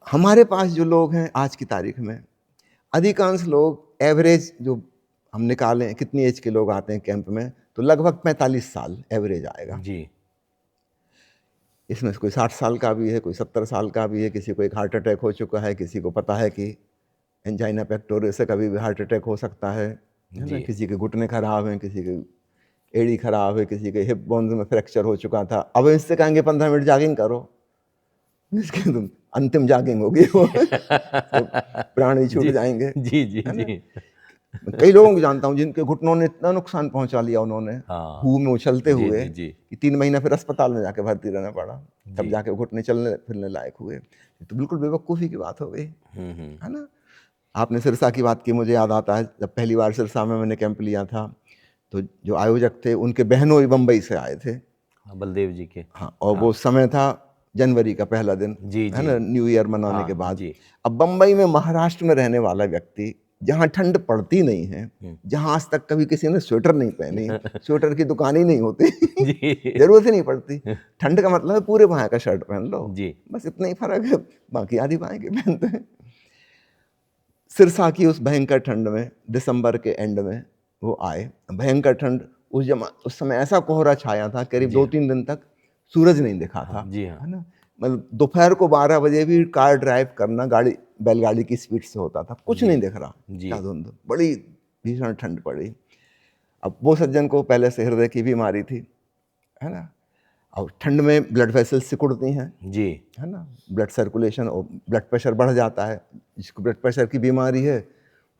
B: हमारे पास जो लोग हैं आज की तारीख में, अधिकांश लोग एवरेज जो हम निकालें कितनी एज के लोग आते हैं कैंप में, तो लगभग 45 साल एवरेज आएगा।
A: जी
B: इसमें से कोई 60 साल का भी है, कोई 70 साल का भी है, किसी को एक हार्ट अटैक हो चुका है, किसी को पता है कि एंजाइना पेक्टोरिस से कभी भी हार्ट अटैक हो सकता है ना।
A: जी।
B: किसी के घुटने खराब हैं, किसी के एड़ी खराब है, किसी के हिप बोन्स में फ्रैक्चर हो चुका था। अब इससे कहेंगे 15 मिनट जॉगिंग करो, इसके तुम अंतिम जॉगिंग होगी वो तो प्राण ही छूट
A: जी
B: जाएंगे,
A: जी जी
B: है ना।
A: जी
B: मैं कई लोगों को जानता हूँ जिनके घुटनों ने इतना नुकसान पहुंचा लिया उन्होंने
A: हाँ
B: हू में उछलते
A: जी
B: हुए
A: जी जी
B: कि 3 महीना फिर अस्पताल में जाके भर्ती रहना पड़ा, तब
A: जी।
B: जाके घुटने चलने फिरने लायक हुए। तो बिल्कुल बेवकूफ़ी की बात हो गई,
A: हम्म।
B: है ना। आपने सिरसा की बात की, मुझे याद आता है जब पहली बार सिरसा में मैंने कैंप लिया था, तो जो आयोजक थे उनके बहनों बम्बई से आए थे,
A: हाँ, बलदेव जी के।
B: हाँ, और
A: हाँ
B: वो समय था जनवरी का पहला दिन,
A: जी
B: है
A: जी
B: ना, न्यू ईयर मनाने
A: हाँ
B: के बाद।
A: जी
B: अब बम्बई में महाराष्ट्र में रहने वाला व्यक्ति, जहाँ ठंड पड़ती नहीं है, जहाँ आज तक कभी किसी ने स्वेटर नहीं पहनी, स्वेटर की दुकान ही नहीं होती
A: जी
B: जरूरत ही नहीं पड़ती। ठंड का मतलब है पूरे बाह का शर्ट पहन लो,
A: जी
B: बस इतना ही फर्क है, बाकी आधी बाहें के पहनते हैं। सिरसा की उस भयंकर ठंड में, दिसंबर के एंड में वो आए। भयंकर ठंड, उस समय ऐसा कोहरा छाया था, करीब
A: जी
B: 2-3 दिन तक सूरज नहीं दिखा था,
A: जी हाँ
B: है ना। मतलब दोपहर को 12 बजे भी कार ड्राइव करना गाड़ी बैलगाड़ी की स्पीड से होता था, कुछ
A: जी
B: नहीं दिख रहा,
A: जी
B: क्या धुंध, बड़ी भीषण ठंड पड़ी। अब वो सज्जन को पहले से हृदय की बीमारी थी, है ना, और ठंड में ब्लड वेसल्स सिकुड़ती हैं,
A: जी
B: है ना, ब्लड सर्कुलेशन और ब्लड प्रेशर बढ़ जाता है। जिसको ब्लड प्रेशर की बीमारी है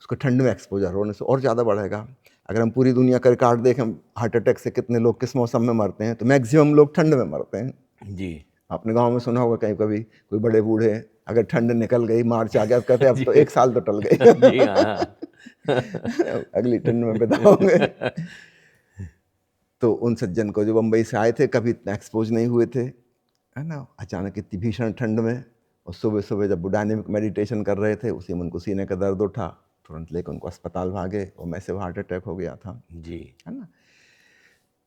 B: उसको ठंड में एक्सपोजर होने से और ज़्यादा बढ़ेगा। अगर हम पूरी दुनिया का रिकॉर्ड देखें हार्ट अटैक से कितने लोग किस मौसम में मरते हैं, तो मैक्सिमम लोग ठंड में मरते हैं।
A: जी
B: आपने गांव में सुना होगा कहीं कभी कोई बड़े बूढ़े, अगर ठंड निकल गई, मार्च आ गया, अब कहते हैं अब तो 1 साल तो टल गए
A: जी हाँ
B: अगली ठंड में बिताओगे। तो उन सज्जन को जो बम्बई से आए थे, कभी इतना एक्सपोज नहीं हुए थे, है ना, अचानक इतनी भीषण ठंड में, और सुबह सुबह जब वो डायनेमिक मेडिटेशन कर रहे थे, उसी में उनको सीने का दर्द उठा, तुरंत लेकर उनको अस्पताल भागे और मैसिव हार्ट अटैक हो गया था,
A: जी,
B: है ना।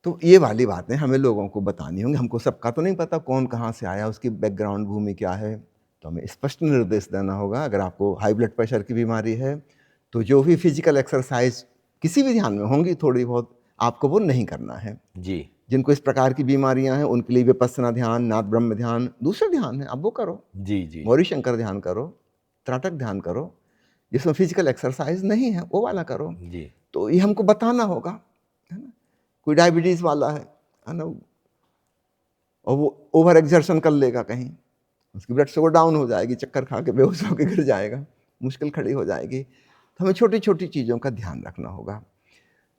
B: तो ये वाली बातें हमें लोगों को बतानी होंगी। हमको सबका तो नहीं पता कौन कहाँ से आया, उसकी बैकग्राउंड भूमि क्या है, तो हमें स्पष्ट निर्देश देना होगा। अगर आपको हाई ब्लड प्रेशर की बीमारी है, तो जो भी फिजिकल एक्सरसाइज किसी भी ध्यान में होंगी थोड़ी बहुत, आपको वो नहीं करना है।
A: जी,
B: जिनको इस प्रकार की बीमारियां हैं, उनके लिए विपස්සना ध्यान, नाद ब्रह्म ध्यान, दूसरे ध्यान है, आप वो करो।
A: जी, जी,
B: गौरी शंकर ध्यान करो, त्राटक ध्यान करो, जिसमें फिजिकल एक्सरसाइज नहीं है वो वाला करो।
A: जी,
B: तो ये हमको बताना होगा, है ना। कोई डायबिटीज़ वाला है ना, और वो ओवर एक्सर्शन कर लेगा कहीं, उसकी ब्लड शुगर डाउन हो जाएगी, चक्कर खा के बेहोश होकर गिर जाएगा, मुश्किल खड़ी हो जाएगी। तो हमें छोटी छोटी चीज़ों का ध्यान रखना होगा।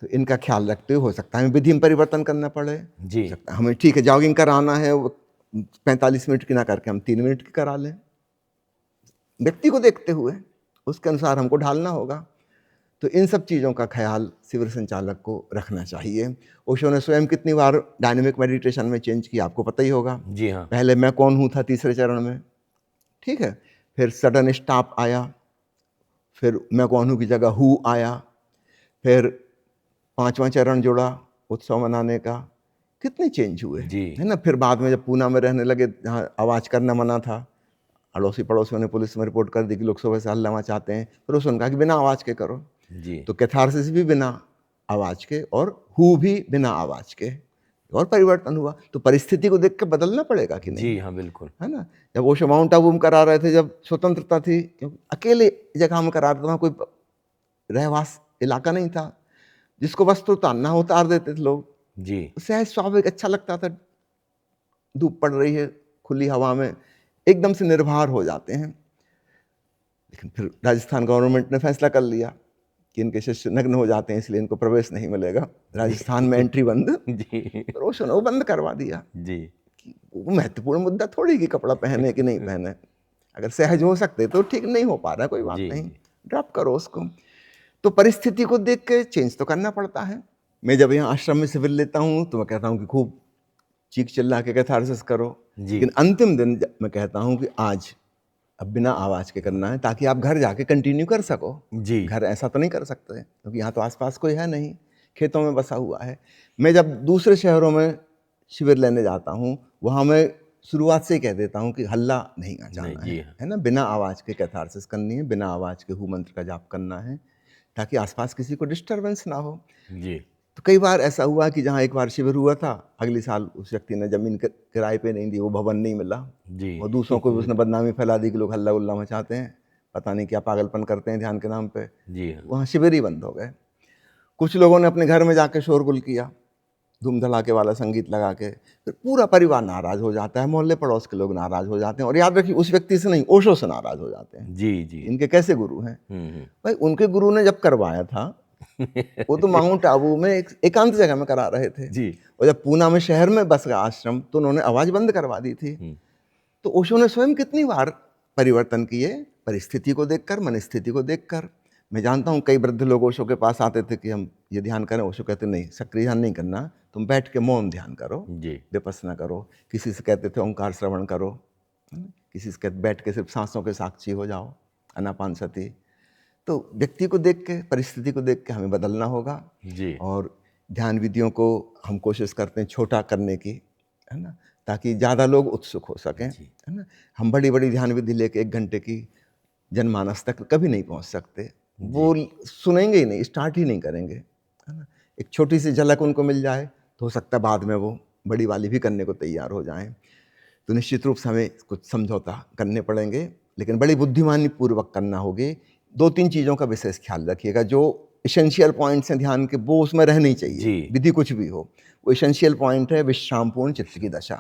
B: तो इनका ख्याल रखते हुए हो सकता है हमें विधि में परिवर्तन करना पड़े।
A: जी,
B: हो सकता है हमें, ठीक है, जॉगिंग कराना है, वो 45 मिनट की ना करके हम 3 मिनट की करा लें, व्यक्ति को देखते हुए उसके अनुसार हमको ढालना होगा। तो इन सब चीज़ों का ख्याल शिविर संचालक को रखना चाहिए। ओशो ने स्वयं कितनी बार डायनेमिक मेडिटेशन में चेंज किया, आपको पता ही होगा।
A: जी हाँ,
B: पहले मैं कौन हूँ था तीसरे चरण में, ठीक है, फिर सडन स्टॉप आया, फिर मैं कौन हूँ की जगह हु आया, फिर 5वां चरण जुड़ा उत्सव मनाने का, कितने चेंज हुए,
A: जी,
B: है ना। फिर बाद में जब पूना में रहने लगे, जहाँ आवाज़ करना मना था, अड़ोसी पड़ोसियों ने पुलिस में रिपोर्ट कर दी कि लोग सुबह से हल्ला मचाते हैं, फिर उसने कहा कि बिना आवाज़ के करो।
A: जी,
B: तो कैथारसिस भी बिना आवाज़ के और हु भी बिना आवाज़ के, और परिवर्तन हुआ। तो परिस्थिति को देख के बदलना पड़ेगा कि नहीं,
A: जी हाँ, बिल्कुल,
B: है ना। जब ओशो माउंट आबू में करा रहे थे, जब स्वतंत्रता थी, क्योंकि अकेले जगह में करा रहे थे, वहाँ कोई रहवास इलाका नहीं था, जिसको बस तो उतारना हो उतार देते थे लोग।
A: जी,
B: सहज स्वाभाविक अच्छा लगता था, धूप पड़ रही है खुली हवा में, एकदम से निर्भर हो जाते हैं। लेकिन फिर राजस्थान गवर्नमेंट ने फैसला कर लिया कि इनके शिष्य नग्न हो जाते हैं, इसलिए इनको प्रवेश नहीं मिलेगा, राजस्थान में एंट्री बंद।
A: जी,
B: फिर ओशो ने वो बंद करवा दिया।
A: जी,
B: कि वो महत्वपूर्ण मुद्दा थोड़ी कि कपड़ा पहने कि नहीं पहने, अगर सहज हो सकते तो ठीक, नहीं हो पा रहा कोई बात
A: जी,
B: नहीं,
A: जी,
B: ड्रॉप करो उसको। तो परिस्थिति को देख के चेंज तो करना पड़ता है। मैं जब यहाँ आश्रम में शिविर लेता हूँ तो मैं कहता हूँ कि खूब चीख चिल्ला के कैथारसिस करो,
A: जी,
B: लेकिन अंतिम दिन मैं कहता हूँ कि आज अब बिना आवाज़ के करना है, ताकि आप घर जाके कंटिन्यू कर सको।
A: जी,
B: घर ऐसा तो नहीं कर सकते क्योंकि यहाँ तो आसपास कोई है नहीं, खेतों में बसा हुआ है। मैं जब दूसरे शहरों में शिविर लेने जाता हूँ, वहाँ मैं शुरुआत से ही कह देता हूँ कि हल्ला नहीं
A: नहीं,
B: जाना
A: जी हाँ,
B: है ना, बिना आवाज़ के कैथारसिस करनी है, बिना आवाज़ के हु मंत्र का जाप करना है, ताकि आसपास किसी को डिस्टर्बेंस ना हो।
A: जी,
B: तो कई बार ऐसा हुआ कि जहाँ एक बार शिविर हुआ था, अगले साल उस व्यक्ति ने ज़मीन किराए पे नहीं दी, वो भवन नहीं मिला,
A: जी,
B: और दूसरों को भी उसने बदनामी फैला दी कि लोग हल्ला उल्ला मचाते हैं, पता नहीं क्या पागलपन करते हैं ध्यान के नाम पे।
A: जी हाँ,
B: वहाँ शिविर ही बंद हो गए। कुछ लोगों ने अपने घर में जाके शोरगुल किया, धूम धड़ाके वाला संगीत लगा के, फिर पूरा परिवार नाराज़ हो जाता है, मोहल्ले पड़ोस के लोग नाराज़ हो जाते हैं, और याद रखिए उस व्यक्ति से नहीं, ओशो से नाराज़ हो जाते हैं।
A: जी, जी,
B: इनके कैसे गुरु हैं
A: हुँ,
B: भाई, उनके गुरु ने जब करवाया था, वो तो माउंट आबू में एक एकांत जगह में करा रहे थे,
A: जी,
B: और जब पूना में शहर में बस गया आश्रम तो उन्होंने आवाज़ बंद करवा दी थी।
A: हुँ,
B: तो ओशो ने स्वयं कितनी बार परिवर्तन किए, परिस्थिति को देखकर, मनस्थिति को देखकर। मैं जानता हूँ कई वृद्ध लोग ओशो के पास आते थे कि हम ये ध्यान करें, ओशो कहते नहीं, सक्रिय ध्यान नहीं करना, तुम बैठ के मौन ध्यान करो,
A: जी,
B: विपස්සना करो। किसी से कहते थे ओंकार श्रवण करो, है ना? किसी से कहते बैठ के सिर्फ सांसों के साक्षी हो जाओ, आनापानसति। तो व्यक्ति को देख के, परिस्थिति को देख के हमें बदलना होगा।
A: जी,
B: और ध्यान विधियों को हम कोशिश करते हैं छोटा करने की, है ना, ताकि ज़्यादा लोग उत्सुक हो सकें,
A: जी,
B: है ना। हम बड़ी बड़ी ध्यान विधि लेके 1 घंटे की जनमानस तक कभी नहीं पहुंच सकते, वो सुनेंगे ही नहीं, स्टार्ट ही नहीं करेंगे, है ना। एक छोटी सी झलक उनको मिल जाए तो हो सकता है बाद में वो बड़ी वाली भी करने को तैयार हो जाएं। तो निश्चित रूप से हमें कुछ समझौता करने पड़ेंगे, लेकिन बड़ी बुद्धिमानी पूर्वक करना होगी। 2-3 चीज़ों का विशेष ख्याल रखिएगा, जो इसेंशियल पॉइंट्स हैं ध्यान के, वो उसमें रहनी चाहिए,
A: जी,
B: विधि कुछ भी हो। वो इसेंशियल पॉइंट है विश्रामपूर्ण चित्त की दशा,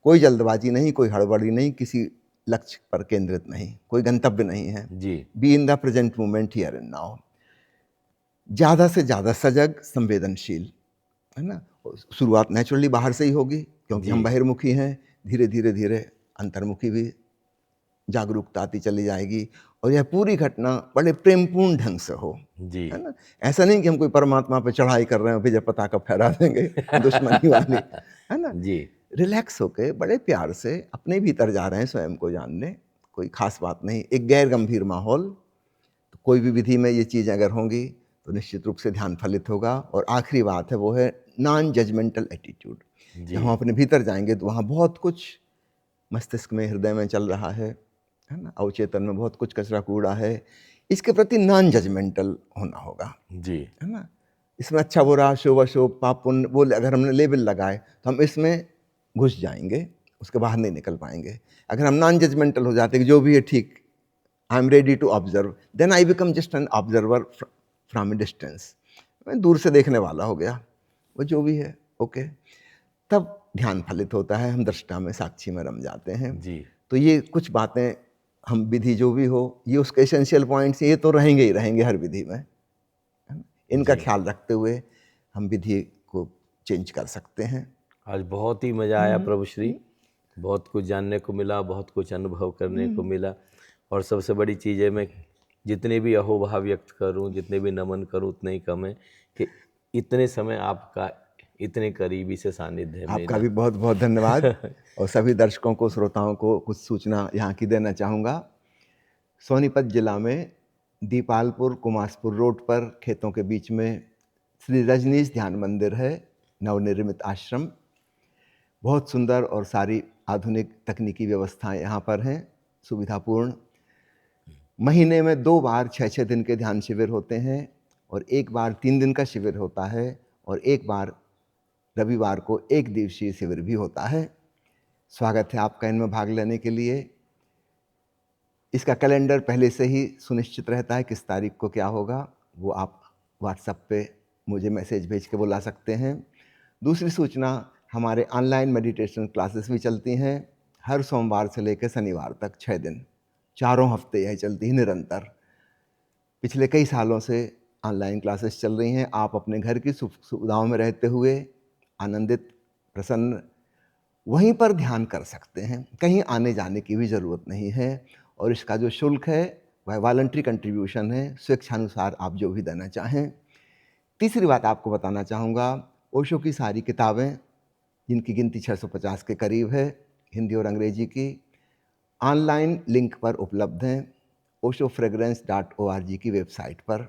B: कोई जल्दबाजी नहीं, कोई हड़बड़ी नहीं, किसी लक्ष्य पर केंद्रित नहीं, कोई गंतव्य नहीं है।
A: जी,
B: be in the present moment here and now, ज़्यादा से ज़्यादा सजग, संवेदनशील, है ना। शुरुआत नेचुरली बाहर से ही होगी, क्योंकि हम
A: जी,
B: बहिर्मुखी हैं। धीरे धीरे धीरे अंतर्मुखी भी जागरूकता आती चली जाएगी, और यह पूरी घटना बड़े प्रेमपूर्ण ढंग से हो,
A: जी
B: है ना। ऐसा नहीं कि हम कोई परमात्मा पे चढ़ाई कर रहे हैं, फिर जब पताका फहरा देंगे दुश्मनी वाली, है ना।
A: जी
B: रिलैक्स होके बड़े प्यार से अपने भीतर जा रहे हैं स्वयं को जानने, कोई खास बात नहीं, एक गैर गंभीर माहौल। तो कोई भी विधि में ये चीज़ें अगर होंगी तो निश्चित रूप से ध्यान फलित होगा। और आखिरी बात है वो है नॉन जजमेंटल एटीट्यूड।
A: जी
B: जब हम अपने भीतर जाएंगे तो वहाँ बहुत कुछ मस्तिष्क में, हृदय में चल रहा है ना, अवचेतन में बहुत कुछ कचरा कूड़ा है, इसके प्रति नॉन जजमेंटल होना होगा,
A: जी
B: है ना। इसमें अच्छा बुरा, शुभ अशुभ, पाप पुण्य वो अगर हमने लेबल लगाए तो हम इसमें घुस जाएंगे, उसके बाहर नहीं निकल पाएंगे। अगर हम नॉन जजमेंटल हो जाते कि जो भी है ठीक, I am ready to observe, then I become just an observer from a distance, मैं दूर से देखने वाला हो गया, वो जो भी है ओके। तब ध्यान फलित होता है, हम दृष्टा में, साक्षी में रम जाते हैं।
A: जी
B: तो ये कुछ बातें, हम विधि जो भी हो, ये उसके एसेंशियल पॉइंट्स ये तो रहेंगे ही रहेंगे हर विधि में, है ना? इनका
A: जी।
B: ख्याल रखते हुए हम विधि को चेंज कर सकते हैं।
A: आज बहुत ही मज़ा आया प्रभु श्री, बहुत कुछ जानने को मिला, बहुत कुछ अनुभव करने को मिला। और सबसे बड़ी चीज़ है, मैं जितने भी अहोभाव व्यक्त करूं, जितने भी नमन करूं, उतने ही कम है कि इतने समय आपका इतने करीबी से सानिध्य है
B: आपका
A: मेरा।
B: भी बहुत बहुत धन्यवाद। और सभी दर्शकों को, श्रोताओं को कुछ सूचना यहाँ की देना चाहूँगा। सोनीपत जिला में दीपालपुर कुमासपुर रोड पर खेतों के बीच में श्री रजनीश ध्यान मंदिर है, नवनिर्मित आश्रम, बहुत सुंदर और सारी आधुनिक तकनीकी व्यवस्थाएं यहाँ पर हैं, सुविधापूर्ण। महीने में 2 बार 6-6 दिन के ध्यान शिविर होते हैं, और 1 बार 3 दिन का शिविर होता है, और 1 बार रविवार को 1 दिवसीय शिविर भी होता है। स्वागत है आपका इनमें भाग लेने के लिए। इसका कैलेंडर पहले से ही सुनिश्चित रहता है, किस तारीख को क्या होगा, वो आप व्हाट्सएप पे मुझे मैसेज भेज के बुला सकते हैं। दूसरी सूचना, हमारे ऑनलाइन मेडिटेशन क्लासेस भी चलती हैं, हर सोमवार से लेकर शनिवार तक 6 दिन, चारों हफ्ते यह चलती है निरंतर। पिछले कई सालों से ऑनलाइन क्लासेस चल रही हैं। आप अपने घर की सुविधाओं में रहते हुए आनंदित, प्रसन्न वहीं पर ध्यान कर सकते हैं, कहीं आने जाने की भी ज़रूरत नहीं है। और इसका जो शुल्क है वह वॉलंटरी कंट्रीब्यूशन है, स्वेच्छानुसार आप जो भी देना चाहें। तीसरी बात आपको बताना चाहूँगा, ओशो की सारी किताबें, जिनकी गिनती 650 के करीब है, हिंदी और अंग्रेजी की, ऑनलाइन लिंक पर उपलब्ध हैं, oshofragrance.org की वेबसाइट पर।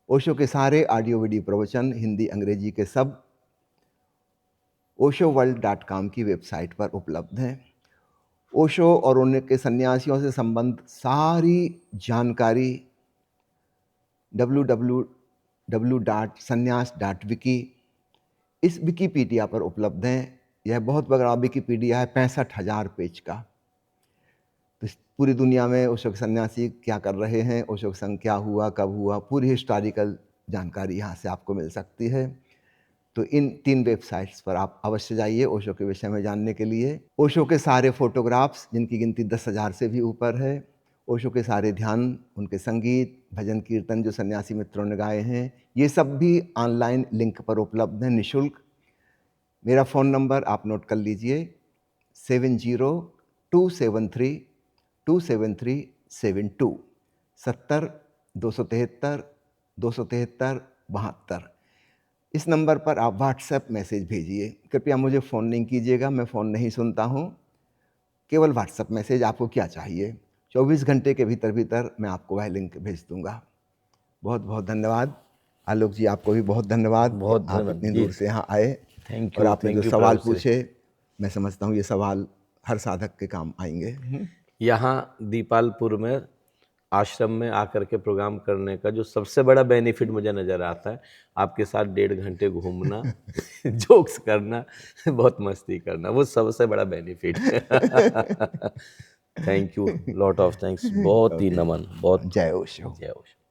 B: ओशो के सारे ऑडियो वीडियो प्रवचन हिंदी अंग्रेजी के सब oshoworld.com की वेबसाइट पर उपलब्ध हैं। ओशो और उनके सन्यासियों से संबंध सारी जानकारी www.sannyas.wiki इस विकीपीडिया पर उपलब्ध हैं। यह बहुत बड़ा विकीपीडिया है, 65,000 पेज का। तो पूरी दुनिया में ओशो के सन्यासी क्या कर रहे हैं, ओशो का संघ क्या हुआ, कब हुआ, पूरी हिस्टोरिकल जानकारी यहाँ से आपको मिल सकती है। तो इन 3 वेबसाइट्स पर आप अवश्य जाइए ओशो के विषय में जानने के लिए। ओशो के सारे फोटोग्राफ्स, जिनकी गिनती 10,000 से भी ऊपर है, ओशो के सारे ध्यान, उनके संगीत, भजन कीर्तन जो सन्यासी मित्रों ने गाए हैं, ये सब भी ऑनलाइन लिंक पर उपलब्ध हैं निःशुल्क। मेरा फ़ोन नंबर आप नोट कर लीजिए, 70-273-273-72 70-273-273-72। इस नंबर पर आप व्हाट्सएप मैसेज भेजिए। कृपया मुझे फ़ोन नहीं कीजिएगा, मैं फ़ोन नहीं सुनता हूँ। केवल व्हाट्सएप मैसेज, आपको क्या चाहिए, 24 घंटे के भीतर भीतर मैं आपको वह लिंक भेज दूंगा। बहुत बहुत धन्यवाद। आलोक जी, आपको भी बहुत धन्यवाद।
A: बहुत
B: आप
A: धन्यवाद
B: इतनी
A: जी।
B: दूर से यहाँ आए,
A: थैंक
B: और
A: यू,
B: आपने
A: थैंक
B: जो
A: यू
B: सवाल
A: प्रभु श्री।
B: पूछे, मैं समझता हूँ ये सवाल हर साधक के काम आएंगे।
A: यहाँ दीपालपुर में आश्रम में आकर के प्रोग्राम करने का जो सबसे बड़ा बेनिफिट मुझे नज़र आता है, आपके साथ 1.5 घंटे घूमना, जोक्स करना, बहुत मस्ती करना, वो सबसे बड़ा बेनिफिट है। Thank you, lot of thanks, बहुत ही नमन, बहुत
B: जय ओशो।
A: जय ओशो।